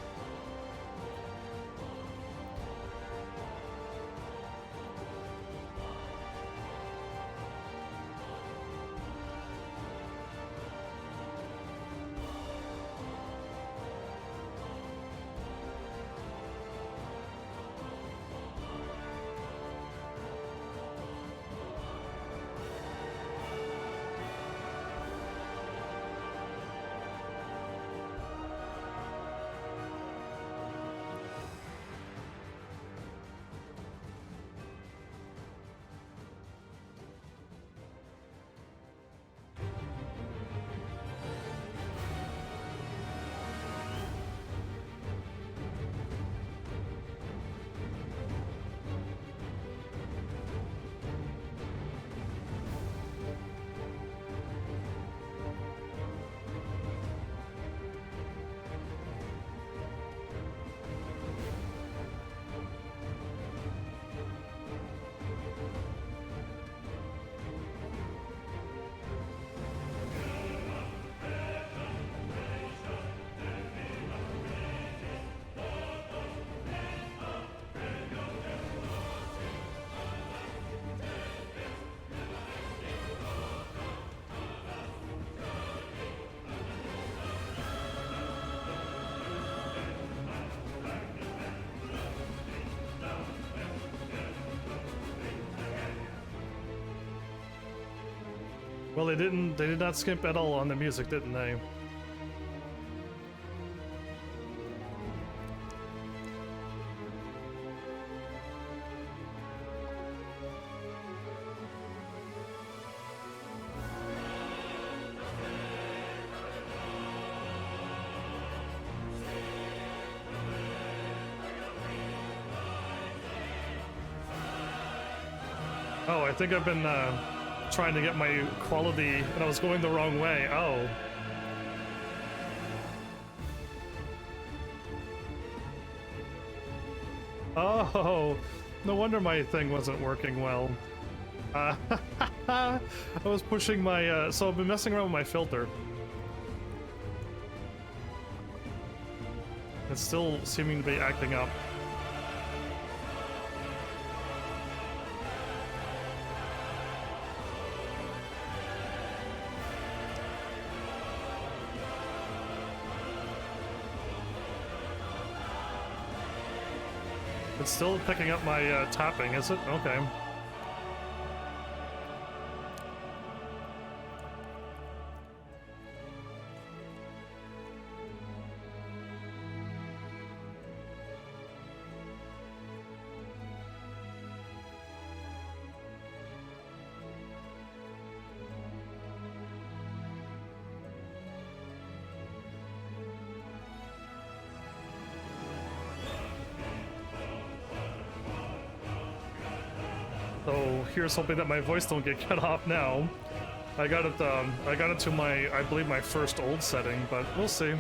Well, they did not skimp at all on the music, didn't they? Oh, I think I've been trying to get my quality and I was going the wrong way. Oh. Oh, no wonder my thing wasn't working well. I was pushing my, so I've been messing around with my filter. It's still seeming to be acting up. It's still picking up my tapping, is it? Okay. So here's hoping that my voice don't get cut off now. I got it to my, I believe, my first old setting, but we'll see.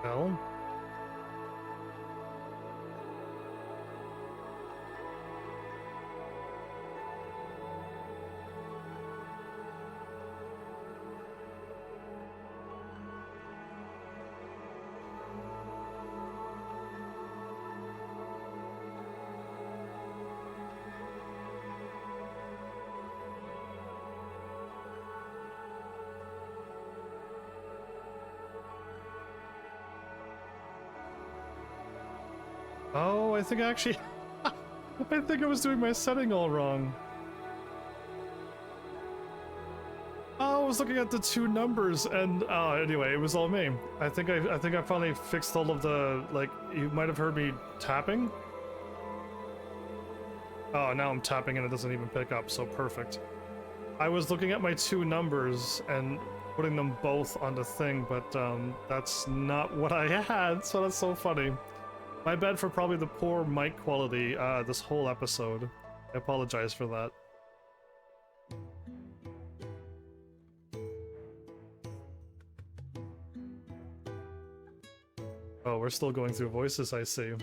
Well. Oh, I think I actually... I think I was doing my setting all wrong. Oh, I was looking at the two numbers, and anyway, it was all me. I think I finally fixed all of the, like, you might have heard me tapping. Oh, now I'm tapping and it doesn't even pick up, so perfect. I was looking at my two numbers and putting them both on the thing, but that's not what I had, so that's so funny. My bad for probably the poor mic quality this whole episode. I apologize for that. Oh, we're still going through voices, I see.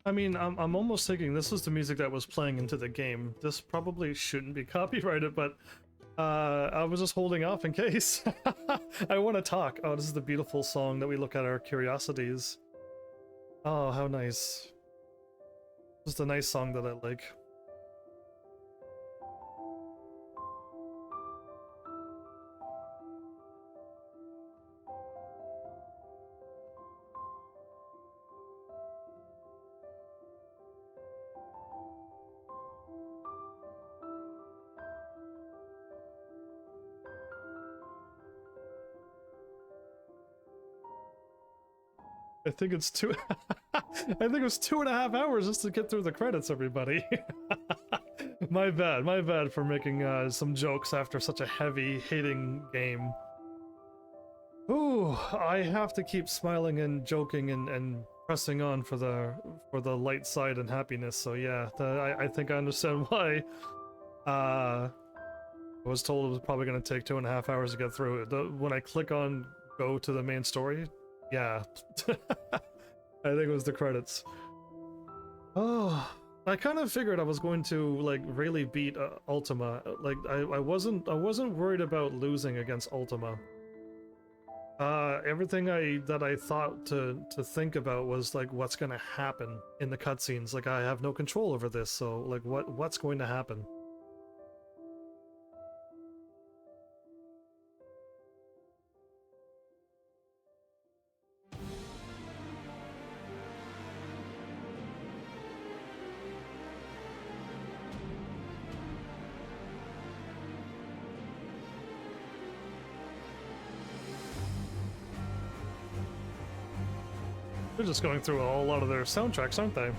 I mean, I'm almost thinking this was the music that was playing into the game. This probably shouldn't be copyrighted, but I was just holding off in case. I want to talk. Oh, this is the beautiful song that we look at our curiosities. Oh, how nice. This is a nice song that I like. I think it's two. I think it was 2.5 hours just to get through the credits, everybody. My bad for making some jokes after such a heavy hitting game. Ooh, Whew, I have to keep smiling and joking and pressing on for the light side and happiness. So yeah, I think I understand why. I was told it was probably going to take 2.5 hours to get through it. When I click on go to the main story, yeah, I think it was the credits. Oh, I kind of figured I was going to like really beat Ultima. Like I wasn't worried about losing against Ultima. Everything that I thought to think about was like what's gonna happen in the cutscenes. Like I have no control over this, so like what's going to happen? They're just going through a whole lot of their soundtracks, aren't they?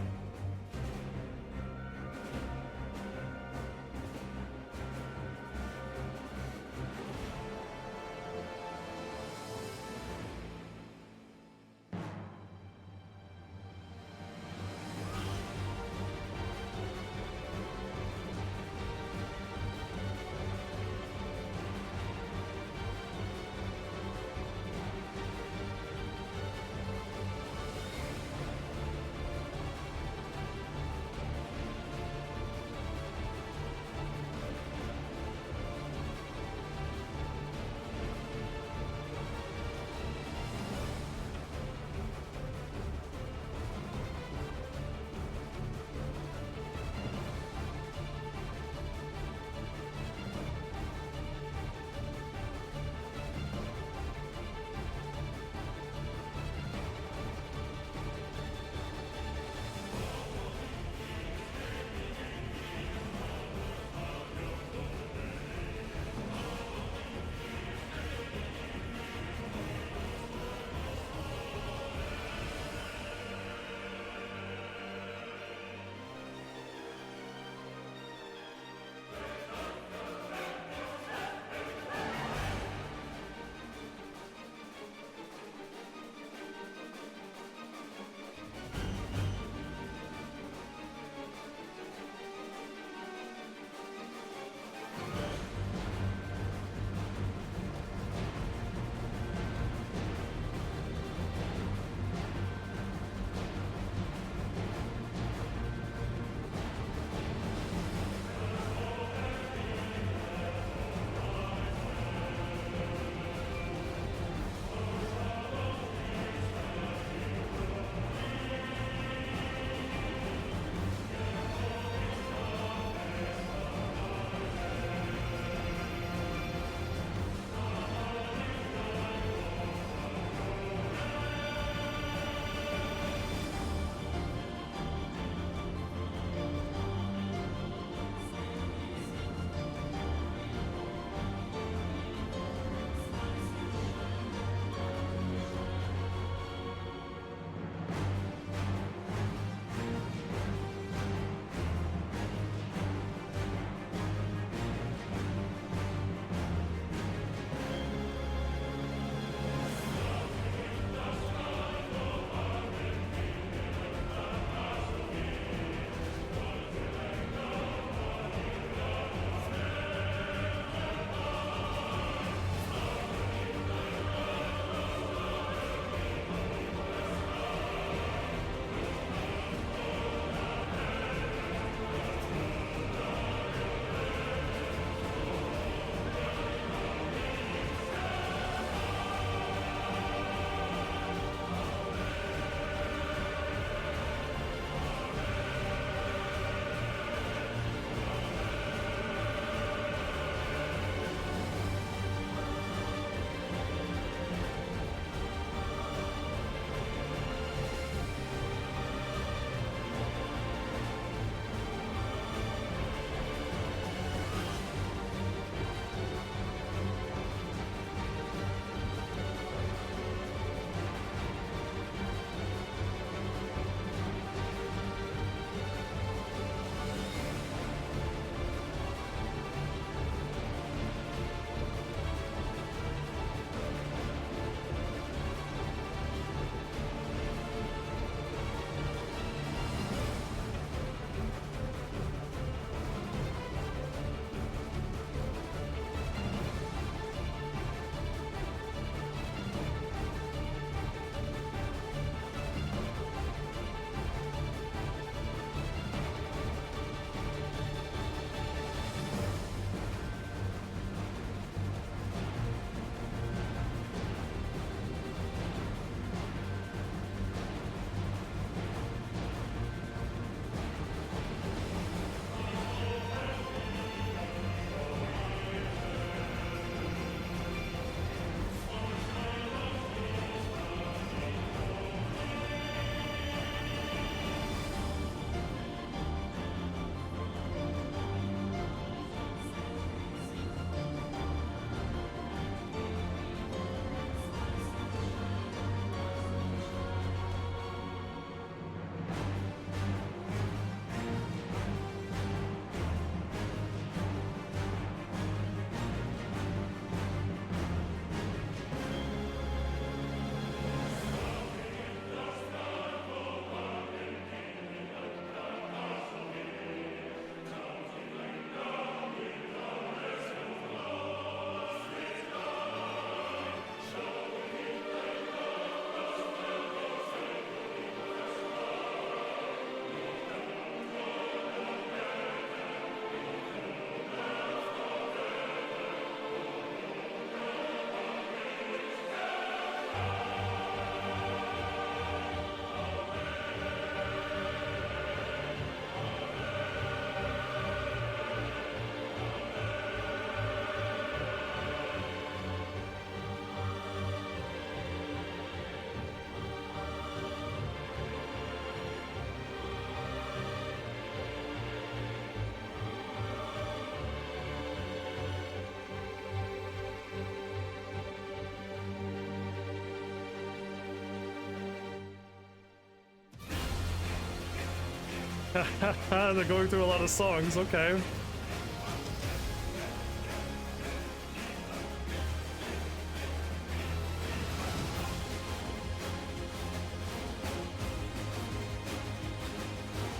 They're going through a lot of songs, okay.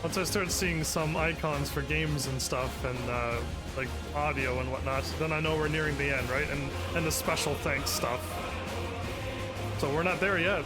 Once I start seeing some icons for games and stuff and like audio and whatnot, then I know we're nearing the end, right? And the special thanks stuff. So we're not there yet.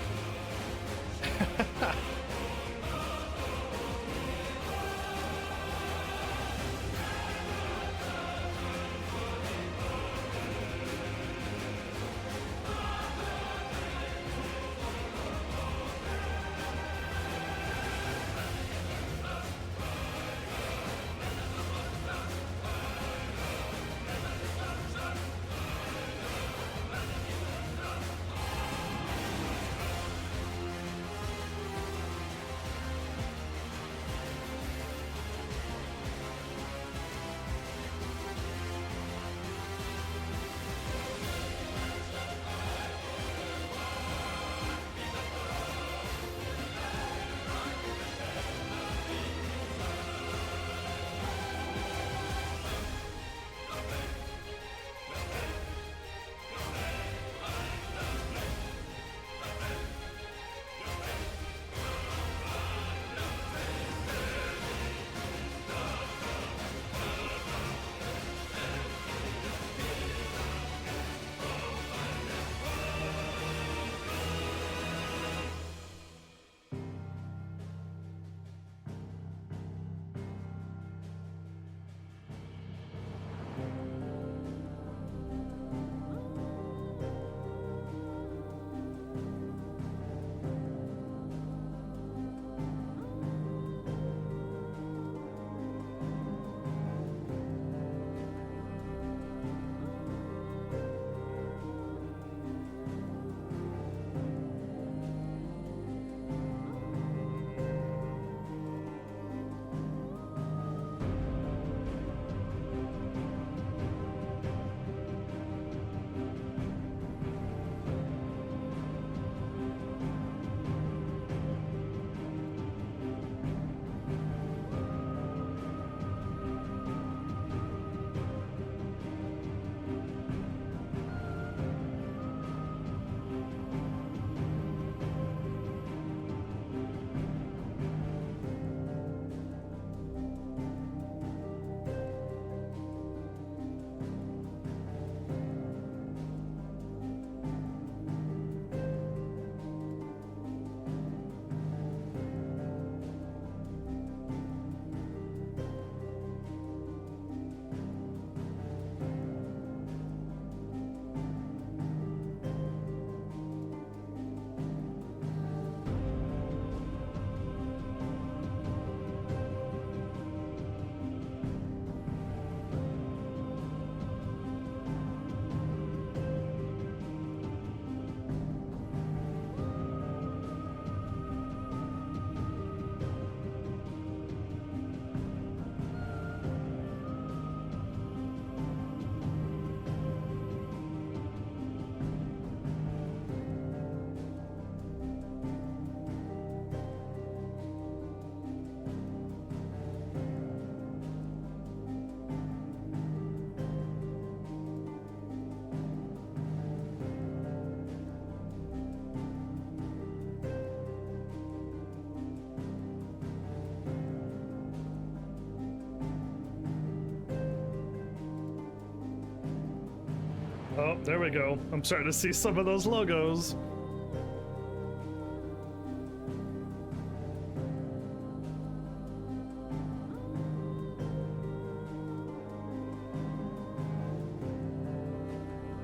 Oh, there we go. I'm starting to see some of those logos.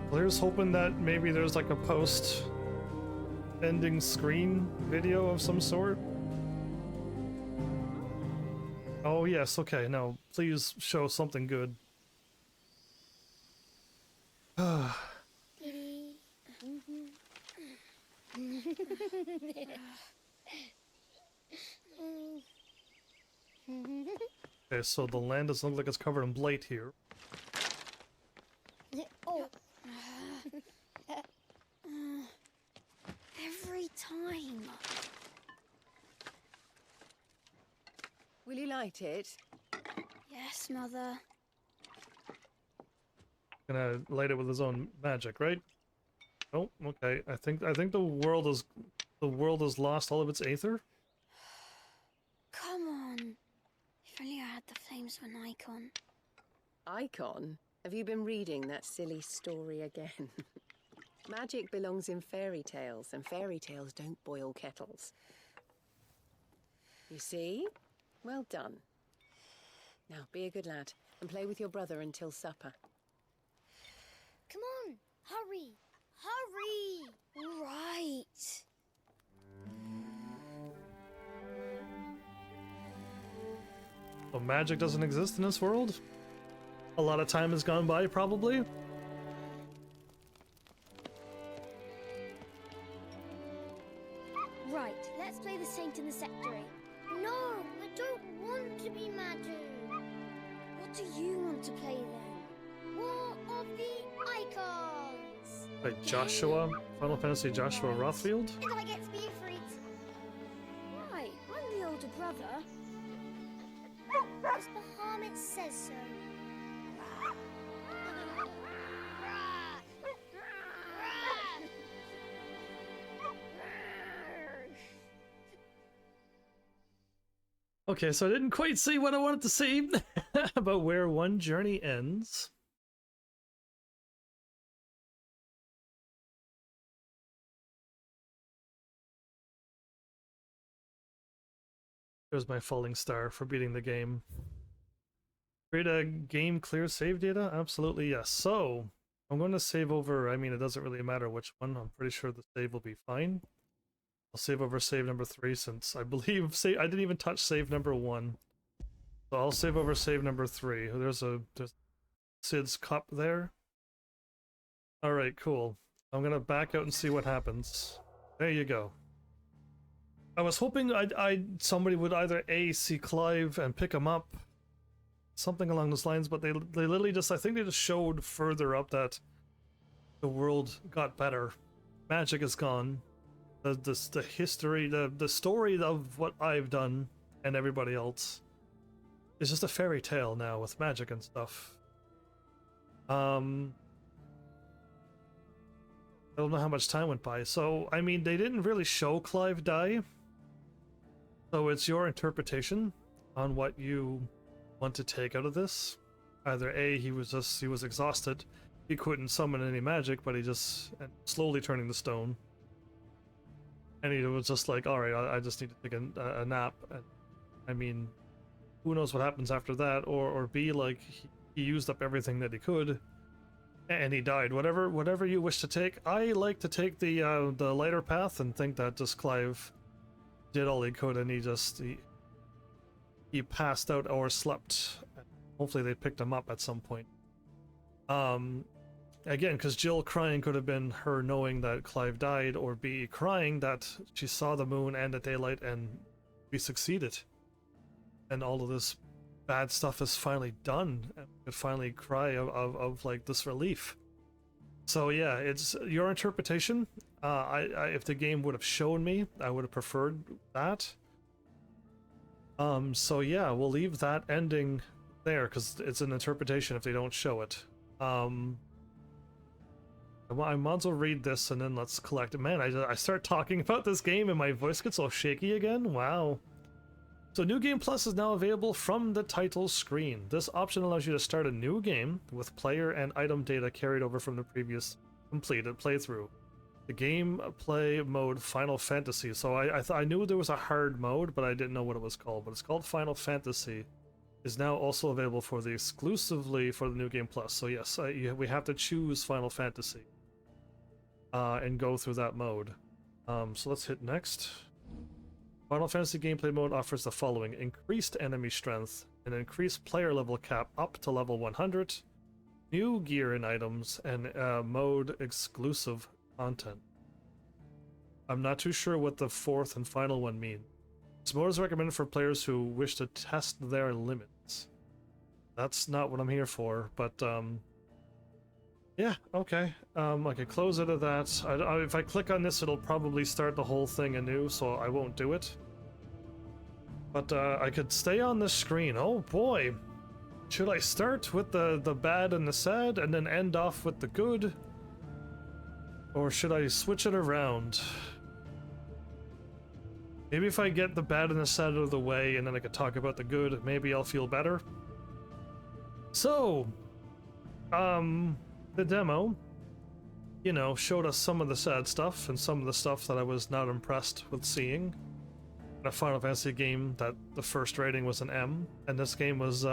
Claire's hoping that maybe there's like a post-ending screen video of some sort. Oh yes, okay, no, please show something good. Okay, so the land doesn't look like it's covered in blight here. Oh. Every time. Will you light it? Yes, Mother. Gonna light it with his own magic, right? Oh, okay. I think the world has lost all of its aether. Come on. If only I had the flames of an icon. Icon? Have you been reading that silly story again? Magic belongs in fairy tales, and fairy tales don't boil kettles. You see? Well done. Now, be a good lad, and play with your brother until supper. Come on, hurry! Hurry! Right. So magic doesn't exist in this world? A lot of time has gone by, probably? Right, let's play the saint in the secretary. No, I don't want to be magic. What do you want to play then? War of the Icons! Like Joshua? Final Fantasy Joshua Rothfield? Did I get to be a freak? Right, I'm the older brother. Because Bahamut says so. Okay, so I didn't quite see what I wanted to see about where one journey ends. There's my falling star for beating the game. Create a game clear save data? Absolutely, yes. So, I'm going to save over, I mean, it doesn't really matter which one. I'm pretty sure the save will be fine. I'll save over save number 3 since I believe I didn't even touch save number 1. So I'll save over save number 3. There's Sid's cup there. Alright, cool. I'm gonna back out and see what happens. There you go. I was hoping somebody would either A, see Clive and pick him up, something along those lines, but they literally just, I think they just showed further up that the world got better. Magic is gone. The history, the story of what I've done and everybody else is just a fairy tale now with magic and stuff. I don't know how much time went by. So, I mean, they didn't really show Clive die. So it's your interpretation on what you want to take out of this. Either A, he was exhausted. He couldn't summon any magic, but he just slowly turning the stone. And he was just like, alright, I just need to take a nap. And, I mean, who knows what happens after that? Or B, like, he used up everything that he could, and he died. Whatever you wish to take. I like to take the lighter path and think that just Clive did all he could, and he passed out or slept. Hopefully they picked him up at some point. Again, because Jill crying could have been her knowing that Clive died, or B, crying that she saw the moon and the daylight and we succeeded. And all of this bad stuff is finally done, and we could finally cry of like this relief. So yeah, it's your interpretation. If the game would have shown me, I would have preferred that. So yeah, we'll leave that ending there, because it's an interpretation if they don't show it. I might as well read this and then let's collect it. Man, I start talking about this game and my voice gets all shaky again? Wow. So New Game Plus is now available from the title screen. This option allows you to start a new game with player and item data carried over from the previous completed playthrough. The gameplay mode Final Fantasy. So I knew there was a hard mode, but I didn't know what it was called. But it's called Final Fantasy. Is now also available exclusively for the New Game Plus. So yes, we have to choose Final Fantasy and go through that mode. So let's hit next. Final Fantasy gameplay mode offers the following: increased enemy strength, an increased player level cap up to level 100, new gear and items, and mode exclusive content. I'm not too sure what the fourth and final one means. This mode is recommended for players who wish to test their limits. That's not what I'm here for, but yeah, okay. I can close out of that. If I click on this, it'll probably start the whole thing anew, so I won't do it. But I could stay on the screen. Oh boy. Should I start with the bad and the sad and then end off with the good? Or should I switch it around? Maybe if I get the bad and the sad out of the way and then I could talk about the good, maybe I'll feel better. So, the demo, you know, showed us some of the sad stuff and some of the stuff that I was not impressed with seeing. In a Final Fantasy game that the first rating was an M, and this game was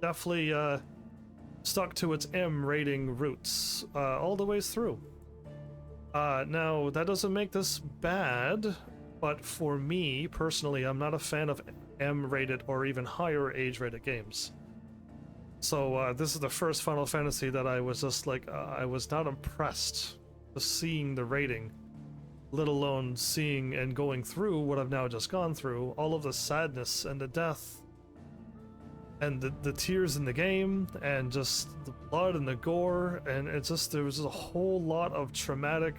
definitely stuck to its M rating roots all the ways through. Now, that doesn't make this bad, but for me, personally, I'm not a fan of M-rated or even higher age-rated games. So this is the first Final Fantasy that I was just like, I was not impressed with seeing the rating, let alone seeing and going through what I've now just gone through, all of the sadness and the death, and the tears in the game, and just the blood and the gore, and it just, there was a whole lot of traumatic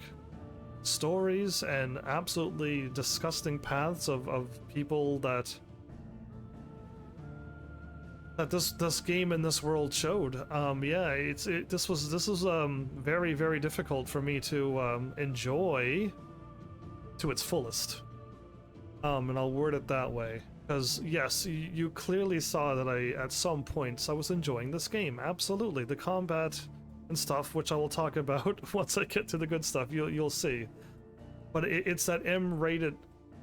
stories and absolutely disgusting paths of people that this game and this world showed. Yeah, this was very, very difficult for me to enjoy to its fullest. And I'll word it that way. Because, yes, you clearly saw that at some points, I was enjoying this game. Absolutely. The combat and stuff, which I will talk about once I get to the good stuff, you'll see. But it's that M-rated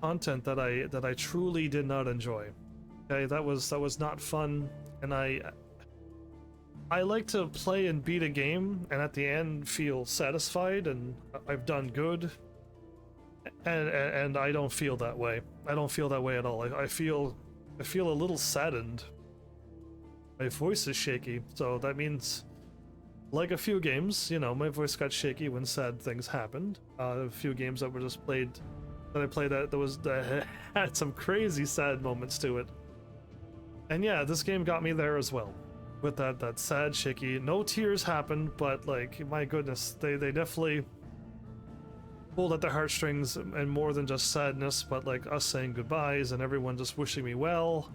content that I truly did not enjoy. Okay, that was not fun, and I like to play and beat a game, and at the end feel satisfied, and I've done good. And I don't feel that way. I don't feel that way at all. I feel a little saddened. My voice is shaky, so that means, like a few games, you know, my voice got shaky when sad things happened. A few games that were just played, that I played that had some crazy sad moments to it. And yeah, this game got me there as well, with that sad shaky. No tears happened, but like, my goodness, they definitely pulled at the heartstrings, and more than just sadness, but like us saying goodbyes and everyone just wishing me well.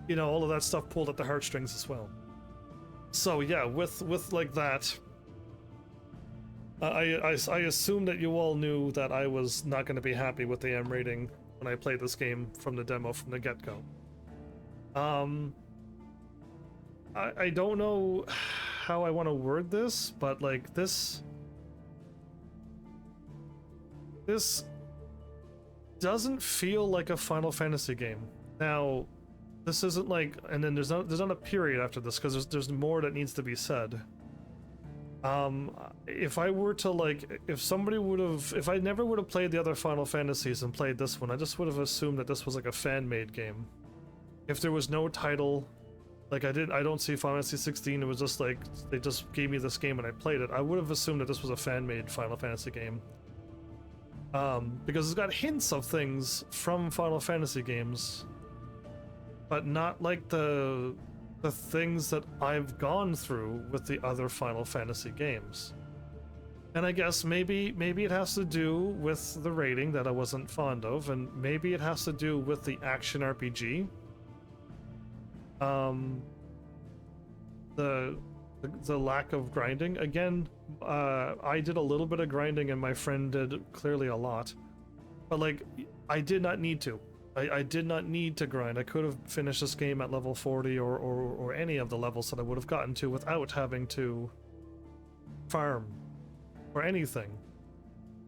You know, all of that stuff pulled at the heartstrings as well. So yeah, with like that, I assume that you all knew that I was not going to be happy with the M rating when I played this game from the demo from the get-go. I don't know how I want to word this, but like this doesn't feel like a Final Fantasy game. Now, this isn't like, and then there's not a period after this, because there's more that needs to be said. If I were to like, if I never would have played the other Final Fantasies and played this one, I just would have assumed that this was like a fan-made game. If there was no title, like I don't see Final Fantasy 16, it was just like, they just gave me this game and I played it, I would have assumed that this was a fan-made Final Fantasy game. Because it's got hints of things from Final Fantasy games, but not like the things that I've gone through with the other Final Fantasy games. And I guess maybe it has to do with the rating that I wasn't fond of, and maybe it has to do with the action RPG. The lack of grinding. Again, I did a little bit of grinding and my friend did clearly a lot, but like, I did not need to. I did not need to grind. I could have finished this game at level 40 or any of the levels that I would have gotten to without having to farm or anything.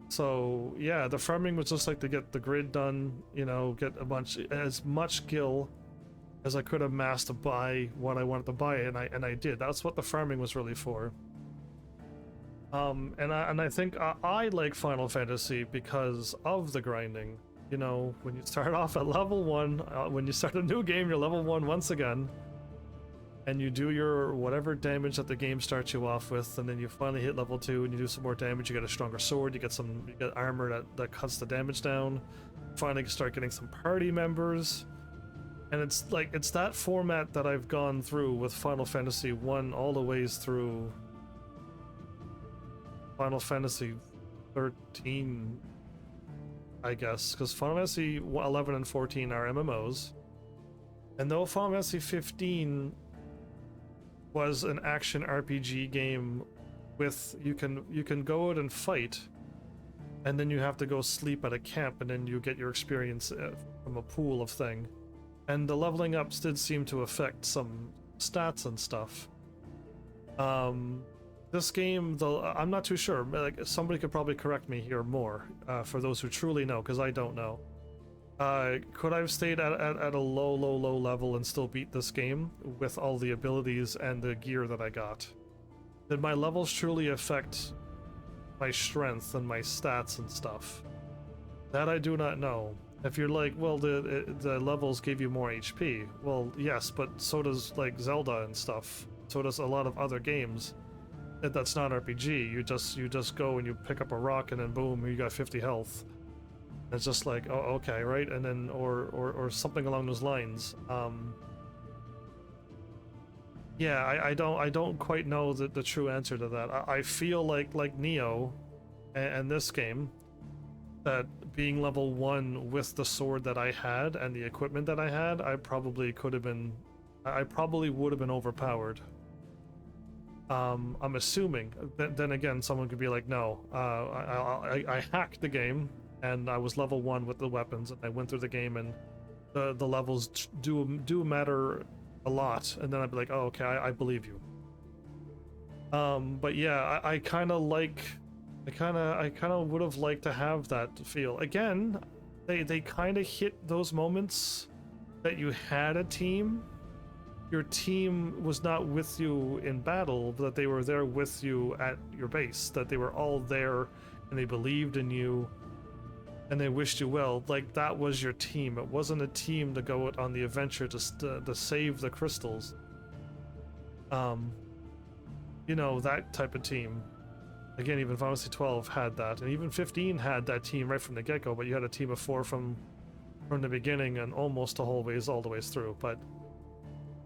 So yeah, the farming was just like to get the grid done, you know, get as much gil as I could have amassed to buy what I wanted to buy, and I did. That's what the farming was really for. And I think I like Final Fantasy because of the grinding. You know, when you start off at level 1, when you start a new game, you're level 1 once again, and you do your whatever damage that the game starts you off with, and then you finally hit level 2 and you do some more damage, you get a stronger sword, you get armor that cuts the damage down, finally start getting some party members. And it's like, it's that format that I've gone through with Final Fantasy 1 all the ways through Final Fantasy 13, I guess, because Final Fantasy 11 and 14 are MMOs, And though Final Fantasy 15 was an action RPG game with you can go out and fight, and then you have to go sleep at a camp, and then you get your experience from a pool of thing. And the leveling ups did seem to affect some stats and stuff. This game, though, I'm not too sure. Like, somebody could probably correct me here more, for those who truly know, because I don't know. Could I have stayed at a low level and still beat this game with all the abilities and the gear that I got? Did my levels truly affect my strength and my stats and stuff? That I do not know. If you're like, well, the levels give you more HP. Well, yes, but so does like Zelda and stuff. So does a lot of other games. That's not RPG. You just go and you pick up a rock and then boom, you got 50 health. It's just like, oh, okay, right? And then or something along those lines. Yeah, I don't quite know the true answer to that. I feel like Neo and this game, that being level 1 with the sword that I had and the equipment that I had, I probably would have been overpowered. I'm assuming. Then again, someone could be like, no, I hacked the game and I was level 1 with the weapons, and I went through the game, and the levels do matter a lot, and then I'd be like, oh, okay, I believe you. But yeah, I kind of would have liked to have that feel. Again, they kind of hit those moments that you had a team. Your team was not with you in battle, but that they were there with you at your base, that they were all there and they believed in you and they wished you well. Like, that was your team. It wasn't a team to go out on the adventure to save the crystals. You know, that type of team. Again, even Final Fantasy 12 had that, and even 15 had that team right from the get-go, but you had a team of 4 from the beginning and almost all the ways through. But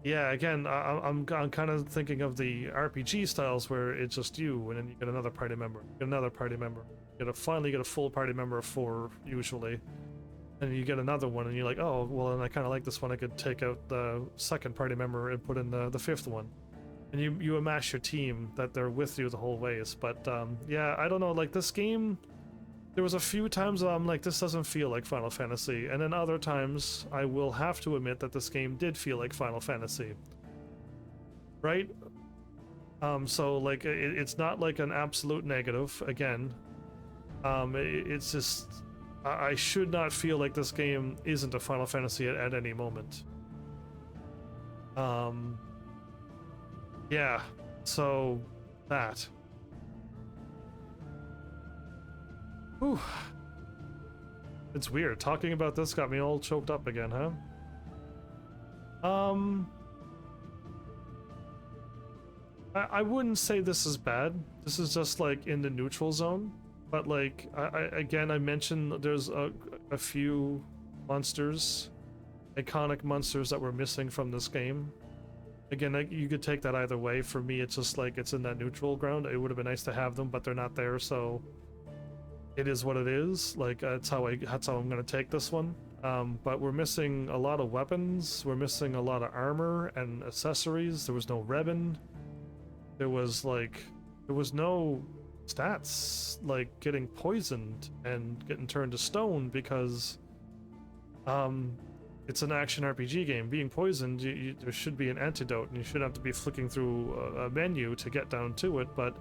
yeah, again, I'm kind of thinking of the RPG styles where it's just you, and then you get another party member, finally get a full party member of 4 usually, and you get another one, and you're like, oh, well, and I kind of like this one. I could take out the second party member and put in the 5th one, and you amass your team that they're with you the whole ways. But yeah, I don't know. Like, this game, there was a few times that I'm like, this doesn't feel like Final Fantasy, and then other times I will have to admit that this game did feel like Final Fantasy, right? So like, it's not like an absolute negative. Again, it's just, I should not feel like this game isn't a Final Fantasy at any moment. Yeah, so that. Whew. It's weird. Talking about this got me all choked up again, huh? I wouldn't say this is bad. This is just like in the neutral zone. But like, I mentioned there's a few monsters, iconic monsters that were missing from this game. Again, you could take that either way. For me, it's just like, it's in that neutral ground. It would have been nice to have them, but they're not there, so it is what it is. Like, that's how I'm gonna take this one. But we're missing a lot of weapons. We're missing a lot of armor and accessories. There was no ribbon. There was no stats, like getting poisoned and getting turned to stone, because it's an action RPG game. Being poisoned, there should be an antidote, and you shouldn't have to be flicking through a menu to get down to it. But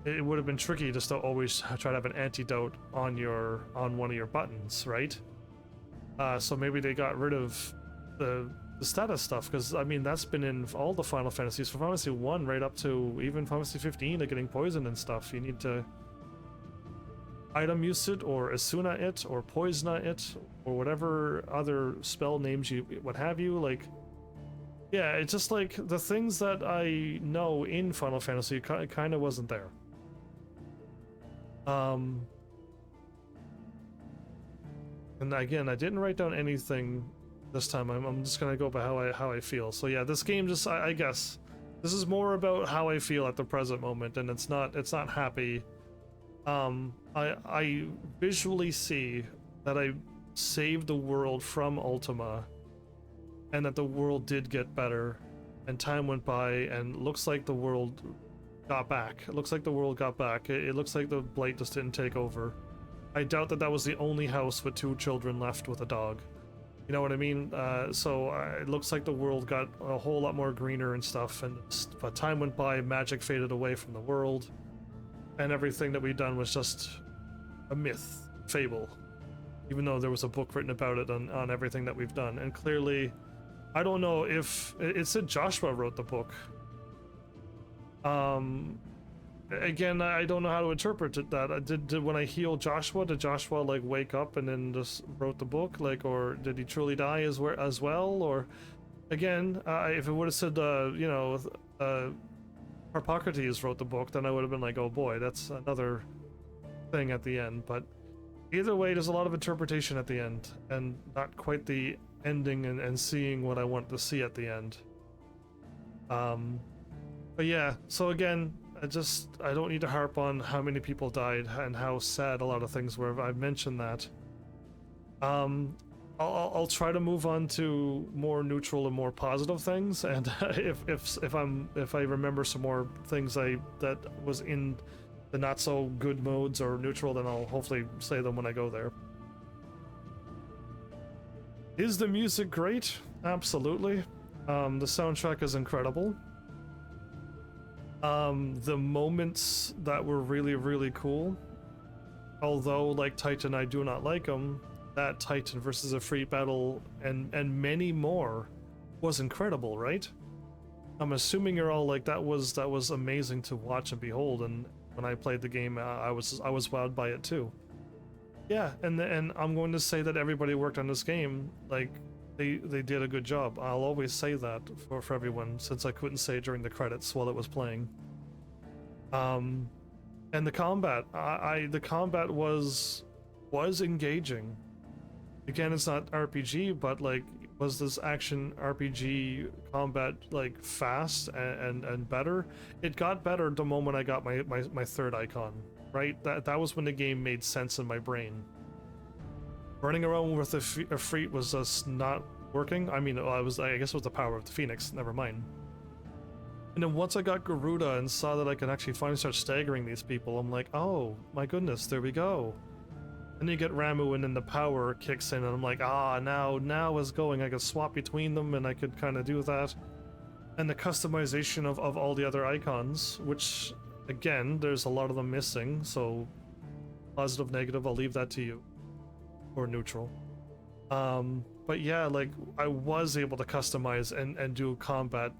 it would have been tricky just to always try to have an antidote on one of your buttons, right? So maybe they got rid of the status stuff, because I mean, that's been in all the Final Fantasies, from Final Fantasy 1 right up to even Final Fantasy 15, like getting poisoned and stuff. You need to item use it, or Asuna it, or Poisona it, or whatever other spell names what have you. Like, yeah, it's just like the things that I know in Final Fantasy kind of wasn't there. And again, I didn't write down anything this time. I'm just gonna go by how I feel. So yeah, this game just, I guess this is more about how I feel at the present moment, and it's not happy. I visually see that I saved the world from Ultima, and that the world did get better, and time went by, and looks like the world got back. It looks like the world got back. It looks like the blight just didn't take over. I doubt that that was the only house with 2 children left with a dog. You know what I mean? So it looks like the world got a whole lot more greener and stuff, and but time went by, magic faded away from the world, and everything that we'd done was just a myth, fable, even though there was a book written about it on everything that we've done. And clearly, I don't know if it said Joshua wrote the book. Again, I don't know how to interpret that. Did when I healed Joshua, did Joshua like wake up and then just wrote the book, like, or did he truly die as well? Or again, if it would have said you know, Harpocrates wrote the book, then I would have been like, oh boy, that's another thing at the end. But either way, there's a lot of interpretation at the end, and not quite the ending and seeing what I want to see at the end. But yeah, so again, I don't need to harp on how many people died and how sad a lot of things were. I've mentioned that. I'll try to move on to more neutral and more positive things, and if I remember some more things that was in the not so good modes or neutral, then I'll hopefully say them when I go there. Is the music great? Absolutely. The soundtrack is incredible. The moments that were really, really cool, although like Titan I do not like them, that Titan versus a free battle and many more was incredible, right? I'm assuming you're all like, that was amazing to watch and behold, and when I played the game, I was wowed by it too. Yeah, and I'm going to say that everybody who worked on this game, like, they did a good job. I'll always say that for everyone, since I couldn't say it during the credits while it was playing. And the combat, the combat was engaging. Again, it's not RPG, but like, was this action RPG combat like fast and better? It got better the moment I got my third icon, right? That was when the game made sense in my brain. Running around with a Freet was just not working. I mean, I guess it was the power of the Phoenix, never mind. And then once I got Garuda and saw that I could actually finally start staggering these people, I'm like, oh my goodness, there we go. And then you get Ramu, and then the power kicks in, and I'm like, now is going. I could swap between them, and I could kind of do that. And the customization of all the other icons, which, again, there's a lot of them missing, so positive, negative, I'll leave that to you. Or neutral. But yeah, like, I was able to customize and do combat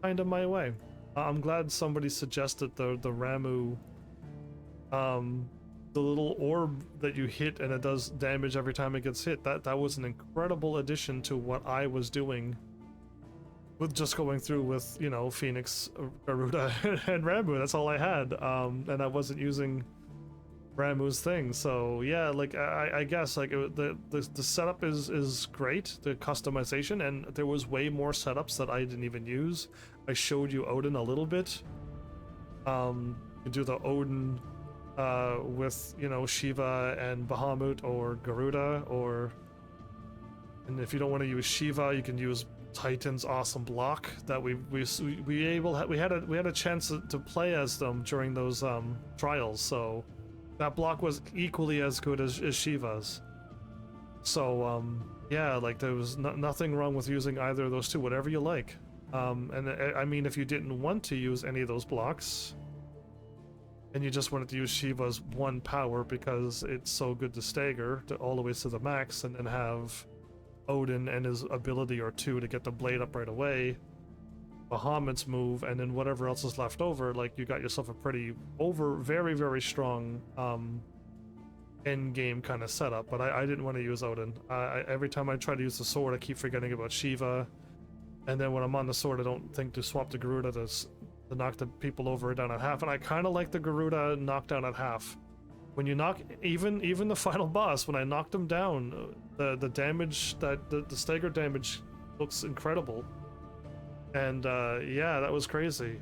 kind of my way. I'm glad somebody suggested the Ramu, the little orb that you hit and it does damage every time it gets hit. That was an incredible addition to what I was doing with just going through with, you know, Phoenix, Garuda, and Ramu. That's all I had, and I wasn't using Ramu's thing. So yeah, like, I guess like the setup is great, the customization, and there was way more setups that I didn't even use. I showed you Odin a little bit. You do the Odin with, you know, Shiva and Bahamut or Garuda, and if you don't want to use Shiva, you can use Titan's awesome block that we had a chance to play as them during those trials. So that block was equally as good as Shiva's. So yeah, like, there was nothing wrong with using either of those two, whatever you like. And I mean, if you didn't want to use any of those blocks and you just wanted to use Shiva's one power because it's so good to stagger all the way to the max, and then have Odin and his ability or two to get the blade up right away, Bahamut's move, and then whatever else is left over, like, you got yourself a pretty very, very strong end game kind of setup. But I didn't want to use Odin. Every time I try to use the sword, I keep forgetting about Shiva, and then when I'm on the sword, I don't think to swap the Garuda to knock the people over down at half. And I kind of like the Garuda knockdown at half. When you knock, even the final boss, when I knocked him down, the damage, the stagger damage looks incredible. And yeah, that was crazy.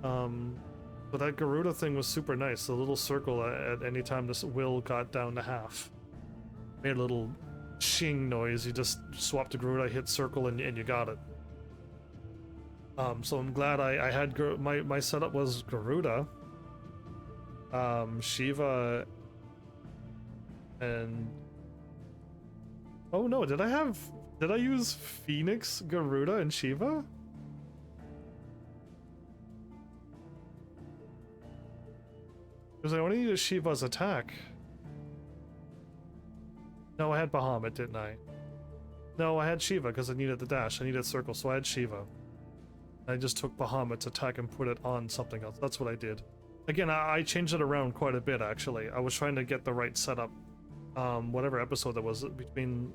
But that Garuda thing was super nice. The little circle at any time this will got down to half made a little shing noise. You just swap to Garuda, hit circle, and you got it. So I'm glad I had my setup was Garuda, Shiva, and oh no, did I use Phoenix, Garuda, and Shiva? Because I only needed Shiva's attack. No, I had Bahamut, didn't I? No, I had Shiva because I needed the dash. I needed circle, so I had Shiva. I just took Bahamut's attack and put it on something else. That's what I did. Again, I changed it around quite a bit, actually. I was trying to get the right setup. Whatever episode that was, between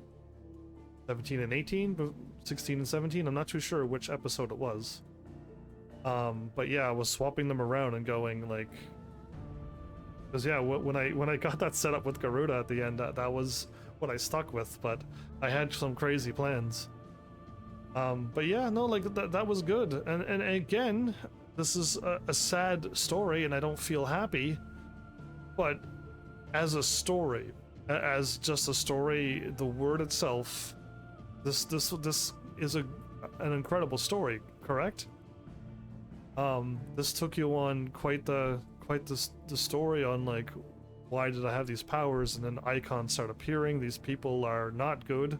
17 and 18, 16 and 17. I'm not too sure which episode it was. But yeah, I was swapping them around and going like, because yeah, when I got that set up with Garuda at the end, that was what I stuck with. But I had some crazy plans. But yeah, no, like that was good. And again, this is a sad story, and I don't feel happy. But as a story, as just a story, the word itself, this is an incredible story, correct? This took you on quite the story on like, why did I have these powers? And then icons start appearing. These people are not good.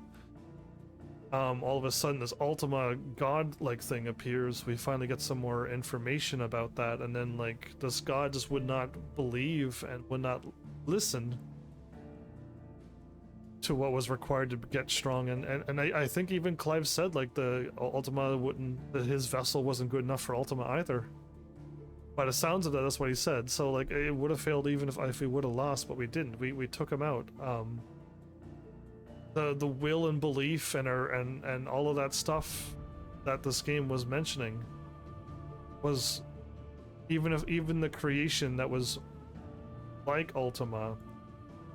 All of a sudden this Ultima god-like thing appears. We finally get some more information about that, and then like this god just would not believe and would not listen to what was required to get strong, and I think even Clive said like the Ultima his vessel wasn't good enough for Ultima either. By the sounds of that, that's what he said. So like it would have failed even if we would have lost, but we didn't. We took him out. The will and belief and all of that stuff that this game was mentioning was, even the creation that was like Ultima,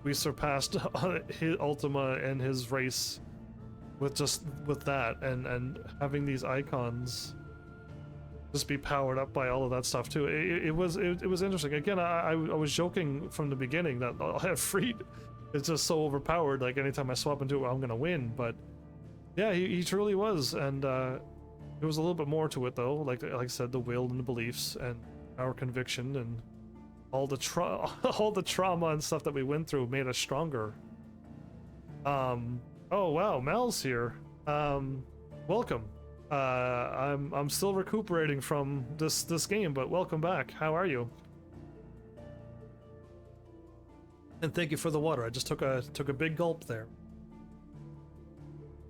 we surpassed his Ultima and his race with that, and having these icons just be powered up by all of that stuff too. It was interesting. Again, I was joking from the beginning that I'll have Freed. It's just so overpowered, like anytime I swap into it, I'm gonna win. But yeah, he truly was, and there was a little bit more to it though, like I said, the will and the beliefs and our conviction and all the trauma and stuff that we went through made us stronger. Oh wow, Mal's here. Welcome. I'm still recuperating from this game, but welcome back. How are you? And thank you for the water. I just took a big gulp there.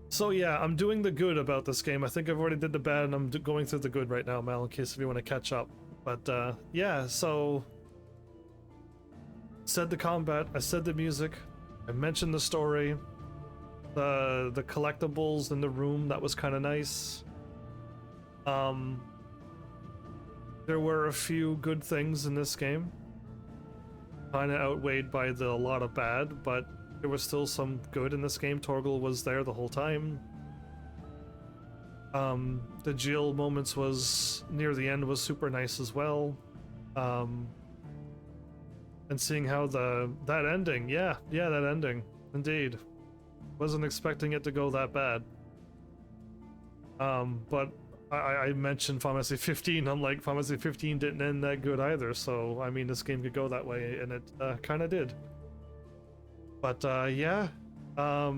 So yeah, I'm doing the good about this game. I think I've already did the bad, and I'm going through the good right now, Mal, in case if you want to catch up. But yeah, so said the combat, I said the music, I mentioned the story, the collectibles in the room, that was kind of nice. There were a few good things in this game. Kind of outweighed by a lot of bad, but there was still some good in this game. Torgal was there the whole time. The Jill moments was near the end was super nice as well. And seeing how that ending, that ending, indeed, wasn't expecting it to go that bad. But I mentioned Final Fantasy 15. I'm like, Final Fantasy 15 didn't end that good either, so I mean, this game could go that way, and it kind of did. But yeah, there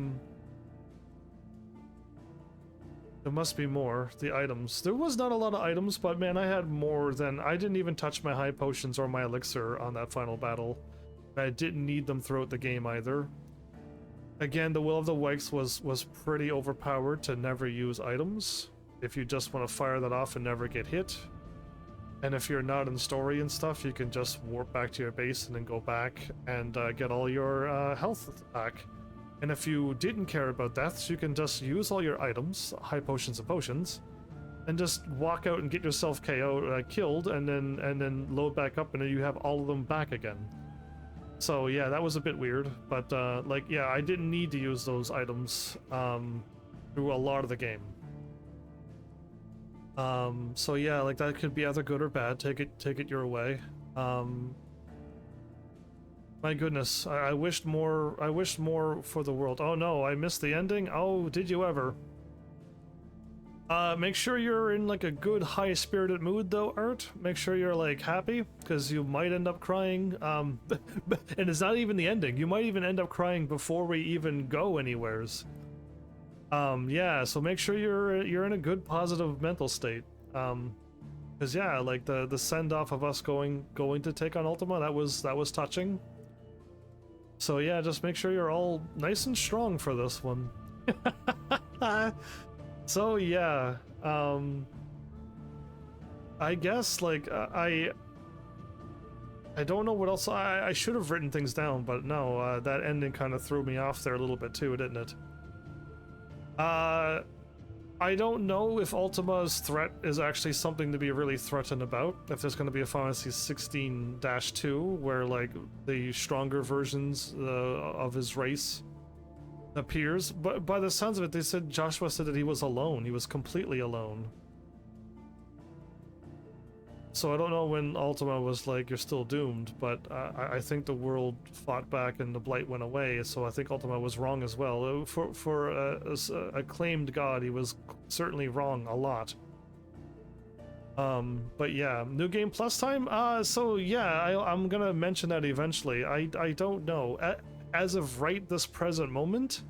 must be more. The items. There was not a lot of items, but man, I had more than. I didn't even touch my high potions or my elixir on that final battle. I didn't need them throughout the game either. Again, the Will of the Wisps was pretty overpowered to never use items. If you just want to fire that off and never get hit. And if you're not in story and stuff, you can just warp back to your base and then go back and get all your health back. And if you didn't care about deaths, you can just use all your items, high potions and potions, and just walk out and get yourself killed, and then load back up, and then you have all of them back again. So yeah, that was a bit weird, but like yeah, I didn't need to use those items through a lot of the game. So yeah, like that could be either good or bad. Take it your way. My goodness, I wished more. I wished more for the world. Oh no, I missed the ending. Oh, did you ever? Make sure you're in like a good high-spirited mood though, Art. Make sure you're like happy, because you might end up crying. And it's not even the ending. You might even end up crying before we even go anywheres. Yeah, so make sure you're in a good positive mental state. Because yeah, like the send-off of us going to take on Ultima, that was touching. So yeah, just make sure you're all nice and strong for this one. So yeah, I guess like I don't know what else. I should have written things down, but no, that ending kind of threw me off there a little bit too, didn't it? I don't know if Ultima's threat is actually something to be really threatened about. If there's going to be a Final Fantasy 16-2 where like the stronger versions of his race appears, but by the sounds of it, they said Joshua said that he was alone. He was completely alone. So I don't know when Ultima was like, you're still doomed, but I think the world fought back and the blight went away, so I think Ultima was wrong as well. For a claimed god, he was certainly wrong a lot. But yeah, New Game Plus time? So yeah, I'm gonna mention that eventually. I don't know. As of right this present moment,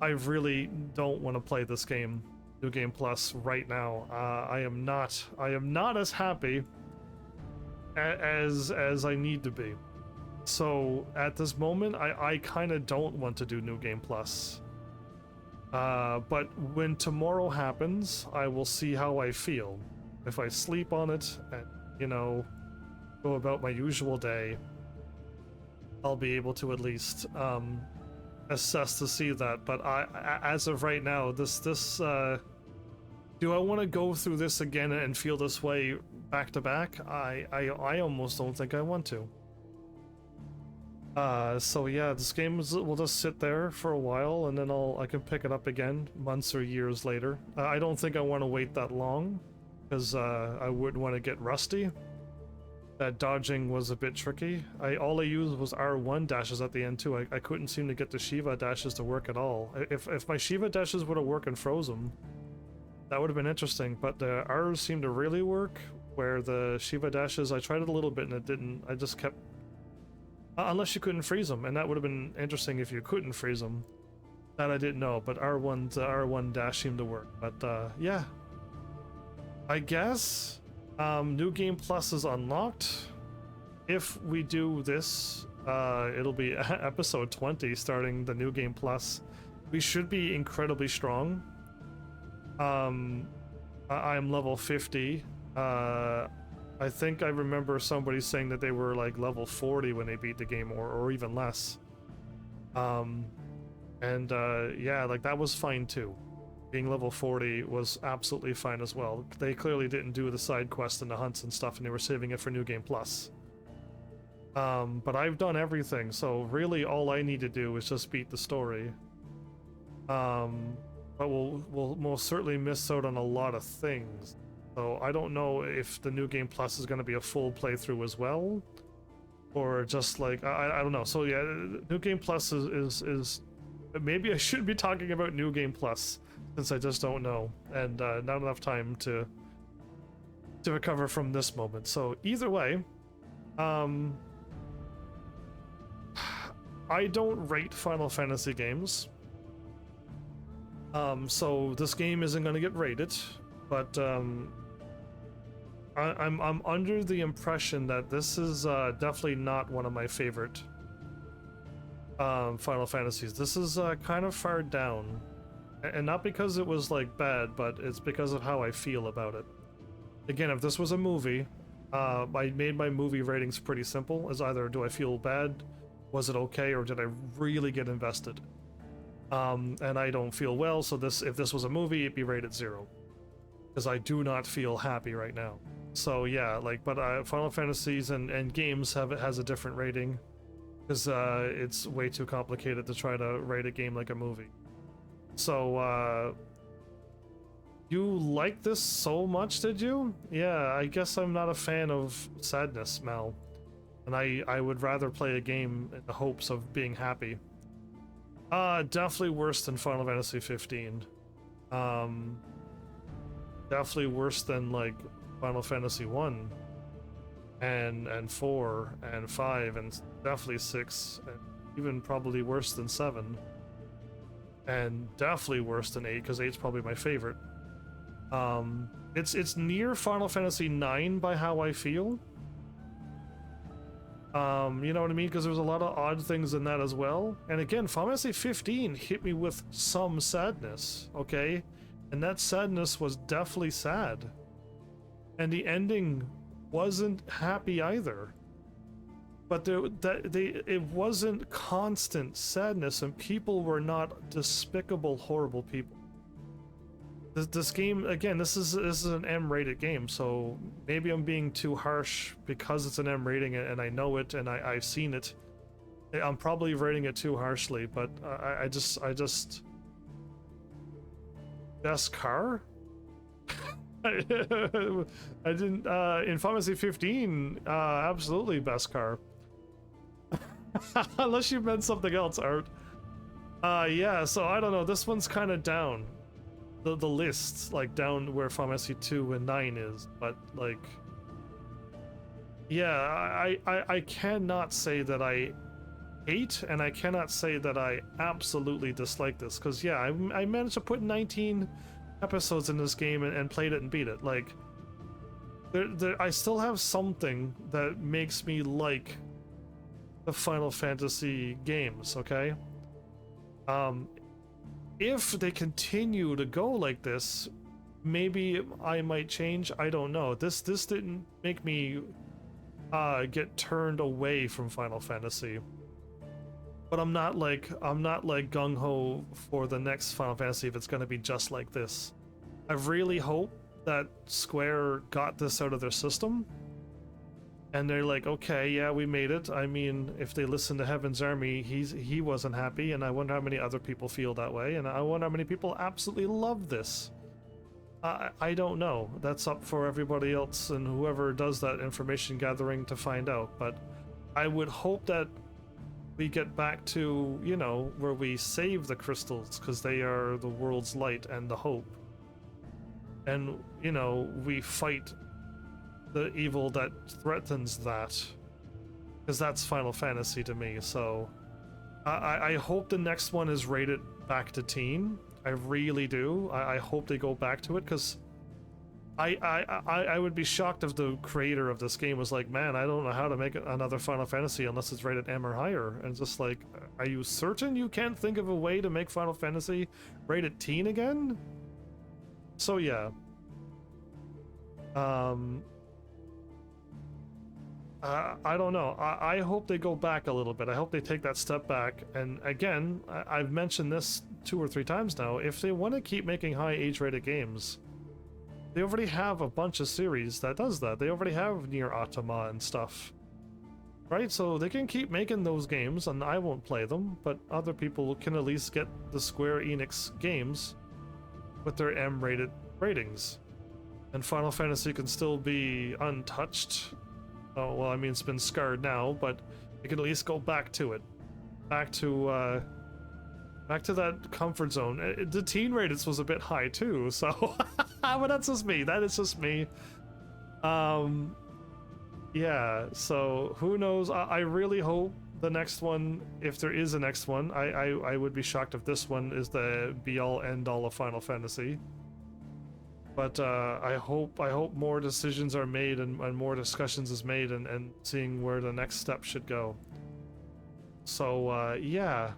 I really don't want to play this game, New Game Plus, right now. I am not as happy as I need to be. So at this moment, I kind of don't want to do New Game Plus. But when tomorrow happens, I will see how I feel. If I sleep on it and, you know, go about my usual day, I'll be able to at least assess to see that. But as of right now, do I want to go through this again and feel this way back to back? I almost don't think I want to. So yeah, this game will just sit there for a while, and then I can pick it up again months or years later. I don't think I want to wait that long, because I wouldn't want to get rusty. That dodging was a bit tricky. All I used was R1 dashes at the end too. I couldn't seem to get the Shiva dashes to work at all. If my Shiva dashes would have worked in Frozen, that would have been interesting, but the R's seemed to really work, where the Shiva dashes, I tried it a little bit and it didn't. I just kept... unless you couldn't freeze them, and that would have been interesting if you couldn't freeze them. That I didn't know, but R1 dash seemed to work. But yeah. I guess New Game Plus is unlocked. If we do this, it'll be episode 20 starting the New Game Plus. We should be incredibly strong. I'm level 50. I think I remember somebody saying that they were like level 40 when they beat the game, or even less. Yeah, like that was fine too. Being level 40 was absolutely fine as well. They clearly didn't do the side quests and the hunts and stuff, and they were saving it for New Game Plus. But I've done everything, so really all I need to do is just beat the story. But we'll most certainly miss out on a lot of things. So I don't know if the New Game Plus is going to be a full playthrough as well, or just like I don't know. So yeah, New Game Plus is maybe I should be talking about New Game Plus, since I just don't know, and not enough time to recover from this moment. So either way, I don't rate Final Fantasy games. So this game isn't going to get rated, but I'm under the impression that this is definitely not one of my favorite Final Fantasies. This is kind of far down, and not because it was like bad, but it's because of how I feel about it. Again, if this was a movie, I made my movie ratings pretty simple, as either do I feel bad, was it okay, or did I really get invested? And I don't feel well, so if this was a movie, it'd be rated 0. Because I do not feel happy right now. So yeah, like, but Final Fantasies and games has a different rating, because it's way too complicated to try to rate a game like a movie. So you like this so much, did you? Yeah, I guess I'm not a fan of sadness, Mal. And I would rather play a game in the hopes of being happy. Definitely worse than Final Fantasy 15. Definitely worse than like Final Fantasy 1 and 4 and 5 and definitely 6 and even probably worse than 7. And definitely worse than 8 because 8's probably my favorite. It's near Final Fantasy 9 by how I feel. You know what I mean? Because there's a lot of odd things in that as well. And again, Final Fantasy 15 hit me with some sadness, okay? And that sadness was definitely sad. And the ending wasn't happy either. But it wasn't constant sadness, and people were not despicable, horrible people. This game, again, this is an M-rated game, so maybe I'm being too harsh because it's an M rating and I know it and I've seen it. I'm probably rating it too harshly, but I just best car? I didn't in Final Fantasy 15, absolutely best car. Unless you meant something else, Art. Yeah, so I don't know, this one's kind of down. The list, like down where Final Fantasy 2 and 9 is, but like, yeah, I cannot say that I hate, and I cannot say that I absolutely dislike this, because yeah, I managed to put 19 episodes in this game and played it and beat it. Like, I still have something that makes me like the Final Fantasy games, okay? If they continue to go like this, maybe I might change. I don't know. This didn't make me get turned away from Final Fantasy. But I'm not like gung-ho for the next Final Fantasy if it's going to be just like this. I really hope that Square got this out of their system. And they're like, okay, yeah, we made it. I mean, if they listen to Heaven's Army, he wasn't happy, and I wonder how many other people feel that way, and I wonder how many people absolutely love this. I don't know. That's up for everybody else and whoever does that information gathering to find out, but I would hope that we get back to, you know, where we save the crystals, because they are the world's light and the hope. And, you know, we fight the evil that threatens that, because that's Final Fantasy to me. So I hope the next one is rated back to teen. I really do. I hope they go back to it, because I would be shocked if the creator of this game was like, man, I don't know how to make another Final Fantasy unless it's rated M or higher. And just like, are you certain you can't think of a way to make Final Fantasy rated teen again? So yeah. I don't know. I hope they go back a little bit. I hope they take that step back. And again, I've mentioned this 2 or 3 times now. If they want to keep making high age-rated games, they already have a bunch of series that does that. They already have Nier Ultima and stuff, right? So they can keep making those games, and I won't play them, but other people can at least get the Square Enix games with their M-rated ratings. And Final Fantasy can still be untouched. Oh, well, I mean, it's been scarred now, but you can at least go back to it. Back to that comfort zone. The teen ratings was a bit high, too, so... but that's just me. That is just me. Yeah, so who knows? I really hope the next one, if there is a next one, I would be shocked if this one is the be-all, end-all of Final Fantasy. But I hope more decisions are made and more discussions is made and seeing where the next step should go. So yeah.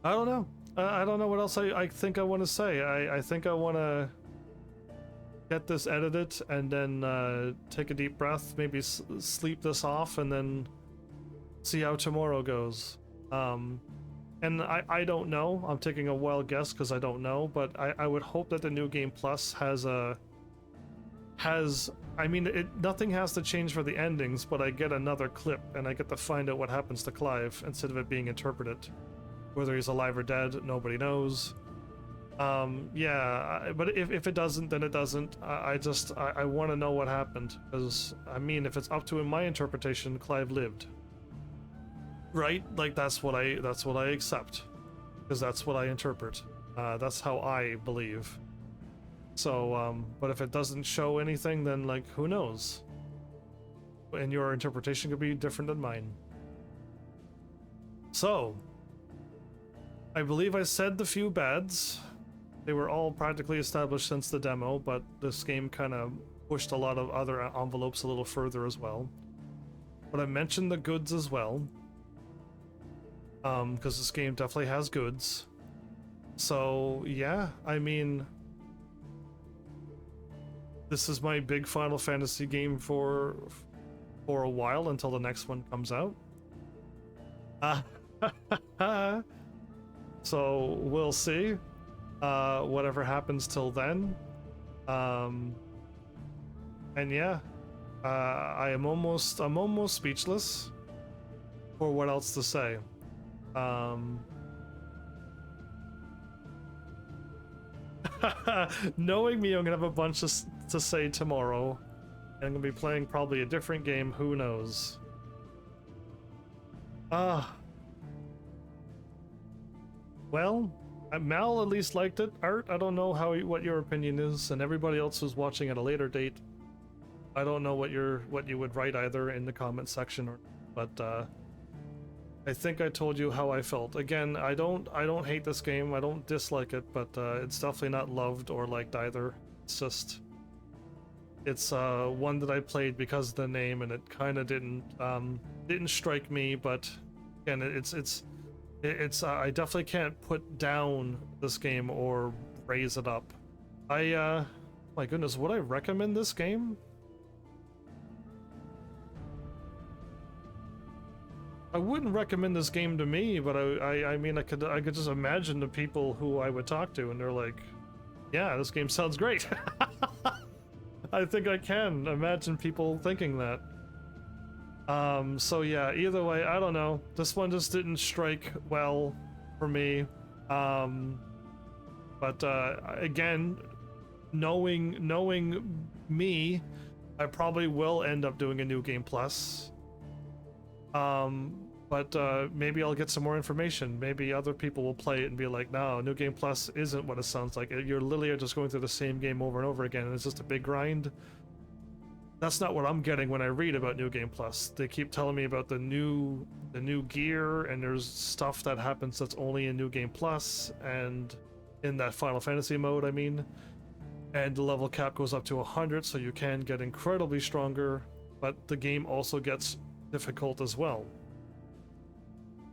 I don't know. I don't know what else I think I want to say. I think I want to get this edited and then take a deep breath, maybe sleep this off, and then see how tomorrow goes. And I don't know. I'm taking a wild guess because I don't know, but I would hope that the New Game Plus I mean, nothing has to change for the endings, but I get another clip and I get to find out what happens to Clive instead of it being interpreted. Whether he's alive or dead, nobody knows. Yeah, but if it doesn't, then it doesn't. I want to know what happened, because I mean, if it's up to my interpretation, Clive lived, right? Like that's what I accept, because that's what I interpret. That's how I believe. So, but if it doesn't show anything, then like who knows? And your interpretation could be different than mine. So, I believe I said the few bads. They were all practically established since the demo, but this game kind of pushed a lot of other envelopes a little further as well. But I mentioned the goods as well, because this game definitely has goods. So yeah, I mean, this is my big Final Fantasy game for a while until the next one comes out. So we'll see. Whatever happens till then. And yeah, I'm almost speechless for what else to say. Knowing me, I'm gonna have a bunch to say tomorrow, and I'm gonna be playing probably a different game. Who knows? Well, Mal at least liked it. Art, I don't know what your opinion is, and everybody else who's watching at a later date, I don't know what you would write either in the comment section, but I think I told you how I felt. Again, I don't hate this game. I don't dislike it, but it's definitely not loved or liked either. It's just one that I played because of the name, and it kind of didn't strike me. But again, it's I definitely can't put down this game or raise it up. My goodness, would I recommend this game? I wouldn't recommend this game to me, but I mean, I could just imagine the people who I would talk to, and they're like, yeah, this game sounds great. I think I can imagine people thinking that. So yeah, either way, I don't know. This one just didn't strike well for me. But again, knowing me, I probably will end up doing a New Game Plus. But maybe I'll get some more information. Maybe other people will play it and be like, no, New Game Plus isn't what it sounds like. You're literally just going through the same game over and over again, and it's just a big grind. That's not what I'm getting when I read about New Game Plus. They keep telling me about the new gear, and there's stuff that happens that's only in New Game Plus, and in that Final Fantasy mode, I mean. And the level cap goes up to 100, so you can get incredibly stronger, but the game also gets difficult as well.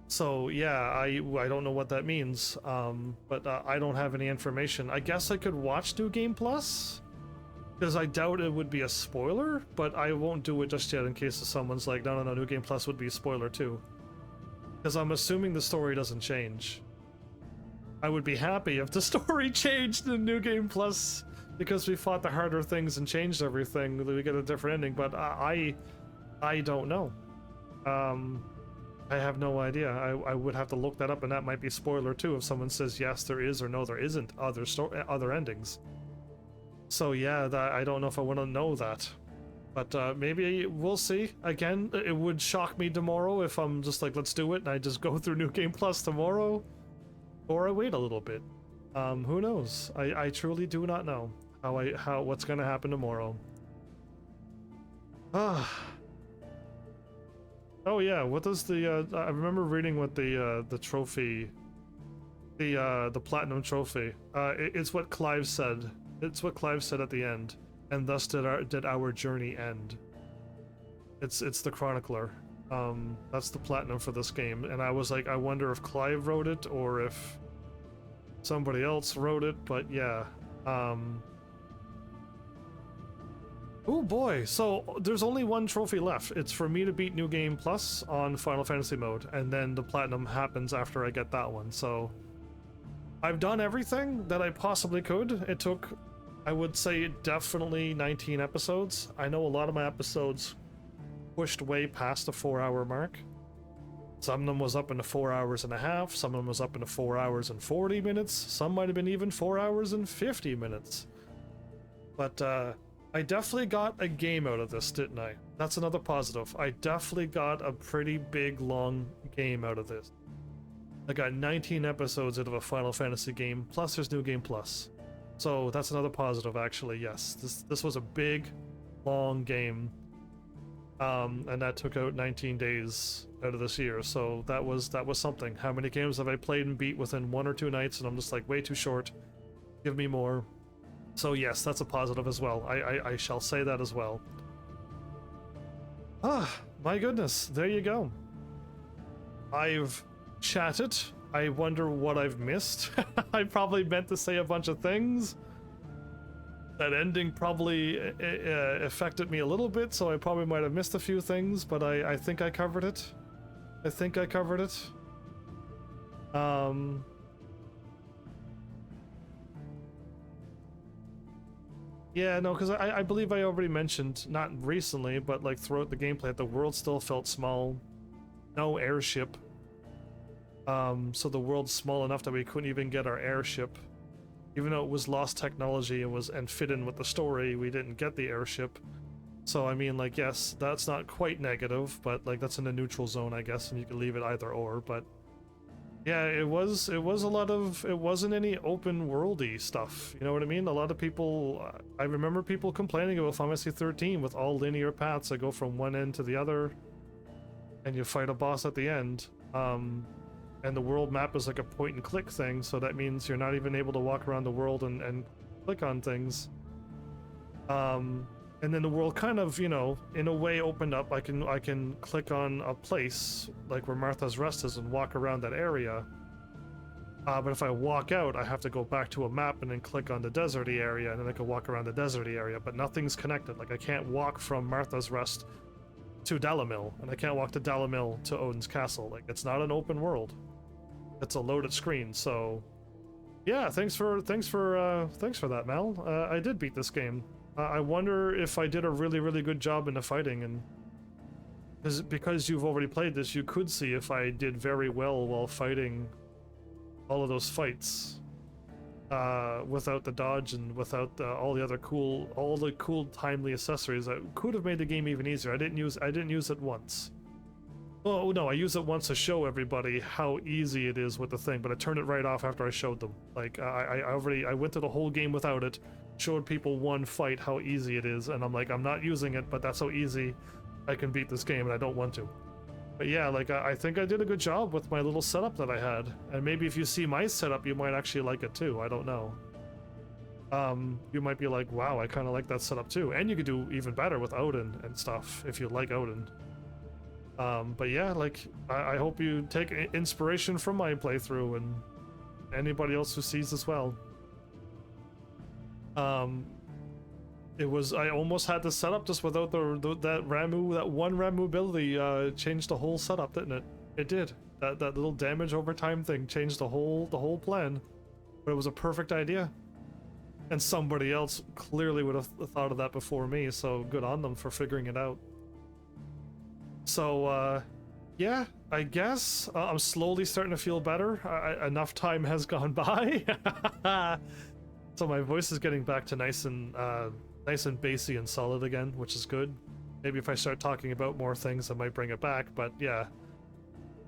So yeah, I don't know what that means, but I don't have any information. I guess I could watch New Game Plus, because I doubt it would be a spoiler, but I won't do it just yet in case someone's like, no, New Game Plus would be a spoiler too. Because I'm assuming the story doesn't change. I would be happy if the story changed in New Game Plus, because we fought the harder things and changed everything, that we get a different ending, but I don't know. I have no idea. I would have to look that up, and that might be spoiler too if someone says yes there is or no there isn't other endings. So yeah, I don't know if I want to know that, but maybe we'll see. Again, it would shock me tomorrow if I'm just like, let's do it, and I just go through New Game Plus tomorrow, or I wait a little bit. Who knows? I truly do not know what's gonna happen tomorrow. Oh yeah, what does the I remember reading what the trophy, the platinum trophy. It's what Clive said. It's what Clive said at the end, and thus did our journey end. It's the chronicler. That's the platinum for this game, and I was like, I wonder if Clive wrote it or if somebody else wrote it, but yeah. Oh boy, so there's only one trophy left. It's for me to beat New Game Plus on Final Fantasy mode, and then the platinum happens after I get that one. So I've done everything that I possibly could. It took, I would say, definitely 19 episodes. I know a lot of my episodes pushed way past the 4-hour mark. Some of them was up into 4 hours and a half, some of them was up into 4 hours and 40 minutes, some might have been even 4 hours and 50 minutes. But I definitely got a game out of this, didn't I? That's another positive. I definitely got a pretty big, long game out of this. I got 19 episodes out of a Final Fantasy game, plus there's New Game Plus. So that's another positive, actually, yes. This was a big, long game. And that took out 19 days out of this year, so that was something. How many games have I played and beat within 1 or 2 nights, and I'm just like, way too short. Give me more. So yes, that's a positive as well. I shall say that as well. Ah, my goodness, there you go. I've chatted. I wonder what I've missed. I probably meant to say a bunch of things. That ending probably affected me a little bit, so I probably might have missed a few things, but I think I covered it. I think I covered it. Yeah, no, because I believe I already mentioned, not recently, but like throughout the gameplay, the world still felt small. No airship. So the world's small enough that we couldn't even get our airship. Even though it was lost technology and fit in with the story, we didn't get the airship. So I mean, like, yes, that's not quite negative, but like that's in the neutral zone, I guess, and you can leave it either or. But yeah, it was a lot of, it wasn't any open worldy stuff. You know what I mean? A lot of people, I remember people complaining about Final Fantasy 13 with all linear paths that go from one end to the other, and you fight a boss at the end. And the world map is like a point and click thing, so that means you're not even able to walk around the world and click on things. And then the world kind of, you know, in a way opened up. I can click on a place like where Martha's Rest is and walk around that area. But if I walk out, I have to go back to a map and then click on the deserty area, and then I can walk around the deserty area, but nothing's connected. Like I can't walk from Martha's Rest to Dalamil, and I can't walk to Dalamil to Odin's Castle. Like, it's not an open world. It's a loaded screen, so yeah, thanks for that, Mal. I did beat this game. I wonder if I did a really good job in the fighting, and because you've already played this, you could see if I did very well while fighting all of those fights without the dodge and without all the cool timely accessories that could have made the game even easier. I didn't use it once. Oh no, I used it once to show everybody how easy it is with the thing, but I turned it right off after I showed them. Like I went through the whole game without it, showed people one fight how easy it is, and I'm like, I'm not using it, but that's how easy I can beat this game, and I don't want to. But yeah, like I think I did a good job with my little setup that I had, and maybe if you see my setup, you might actually like it too. I don't know. You might be like, wow, I kind of like that setup too, and you could do even better with Odin and stuff if you like Odin. But yeah, like, I hope you take inspiration from my playthrough and anybody else who sees as well. I almost had the setup just without that one Ramu ability changed the whole setup, didn't it? It did. That little damage over time thing changed the whole plan. But it was a perfect idea. And somebody else clearly would have thought of that before me, so good on them for figuring it out. So, yeah, I guess I'm slowly starting to feel better. Enough time has gone by. So my voice is getting back to nice and bassy and solid again, which is good. Maybe if I start talking about more things, I might bring it back, but yeah.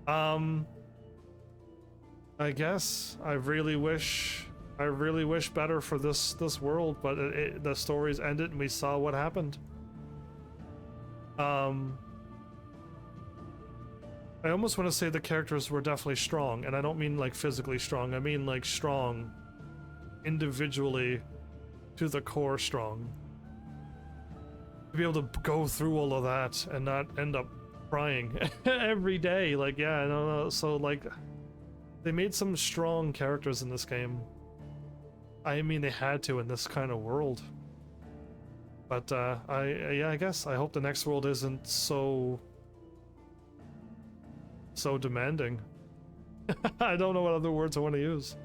I guess I really wish better for this world, but the story's ended and we saw what happened. I almost want to say the characters were definitely strong, and I don't mean like physically strong, I mean like strong individually to the core strong. To be able to go through all of that and not end up crying every day, like, yeah, I don't know. So like, they made some strong characters in this game. I mean, they had to in this kind of world. But I guess I hope the next world isn't so demanding. I don't know what other words I want to use.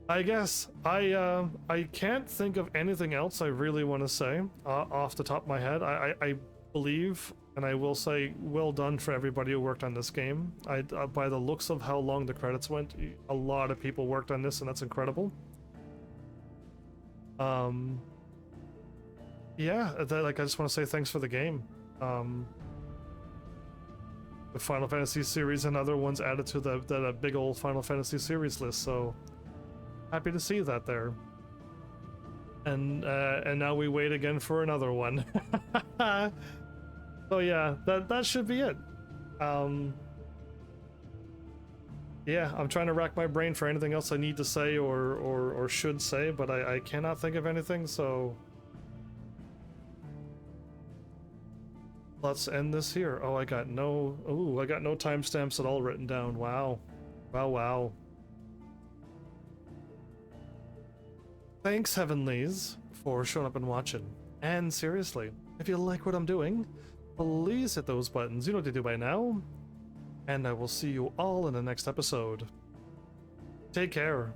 I guess I can't think of anything else I really want to say off the top of my head. I believe And I will say, well done for everybody who worked on this game. By the looks of how long the credits went, a lot of people worked on this, and that's incredible. Yeah, like, I just want to say thanks for the game. The Final Fantasy series and other ones added to the big old Final Fantasy series list, so happy to see that there. And now we wait again for another one. So yeah, that should be it. Yeah, I'm trying to rack my brain for anything else I need to say or should say, but I cannot think of anything, so let's end this here. Oh, I got no timestamps at all written down. Wow. Wow. Thanks, Heavenlies, for showing up and watching. And seriously, if you like what I'm doing, please hit those buttons. You know what to do by now. And I will see you all in the next episode. Take care.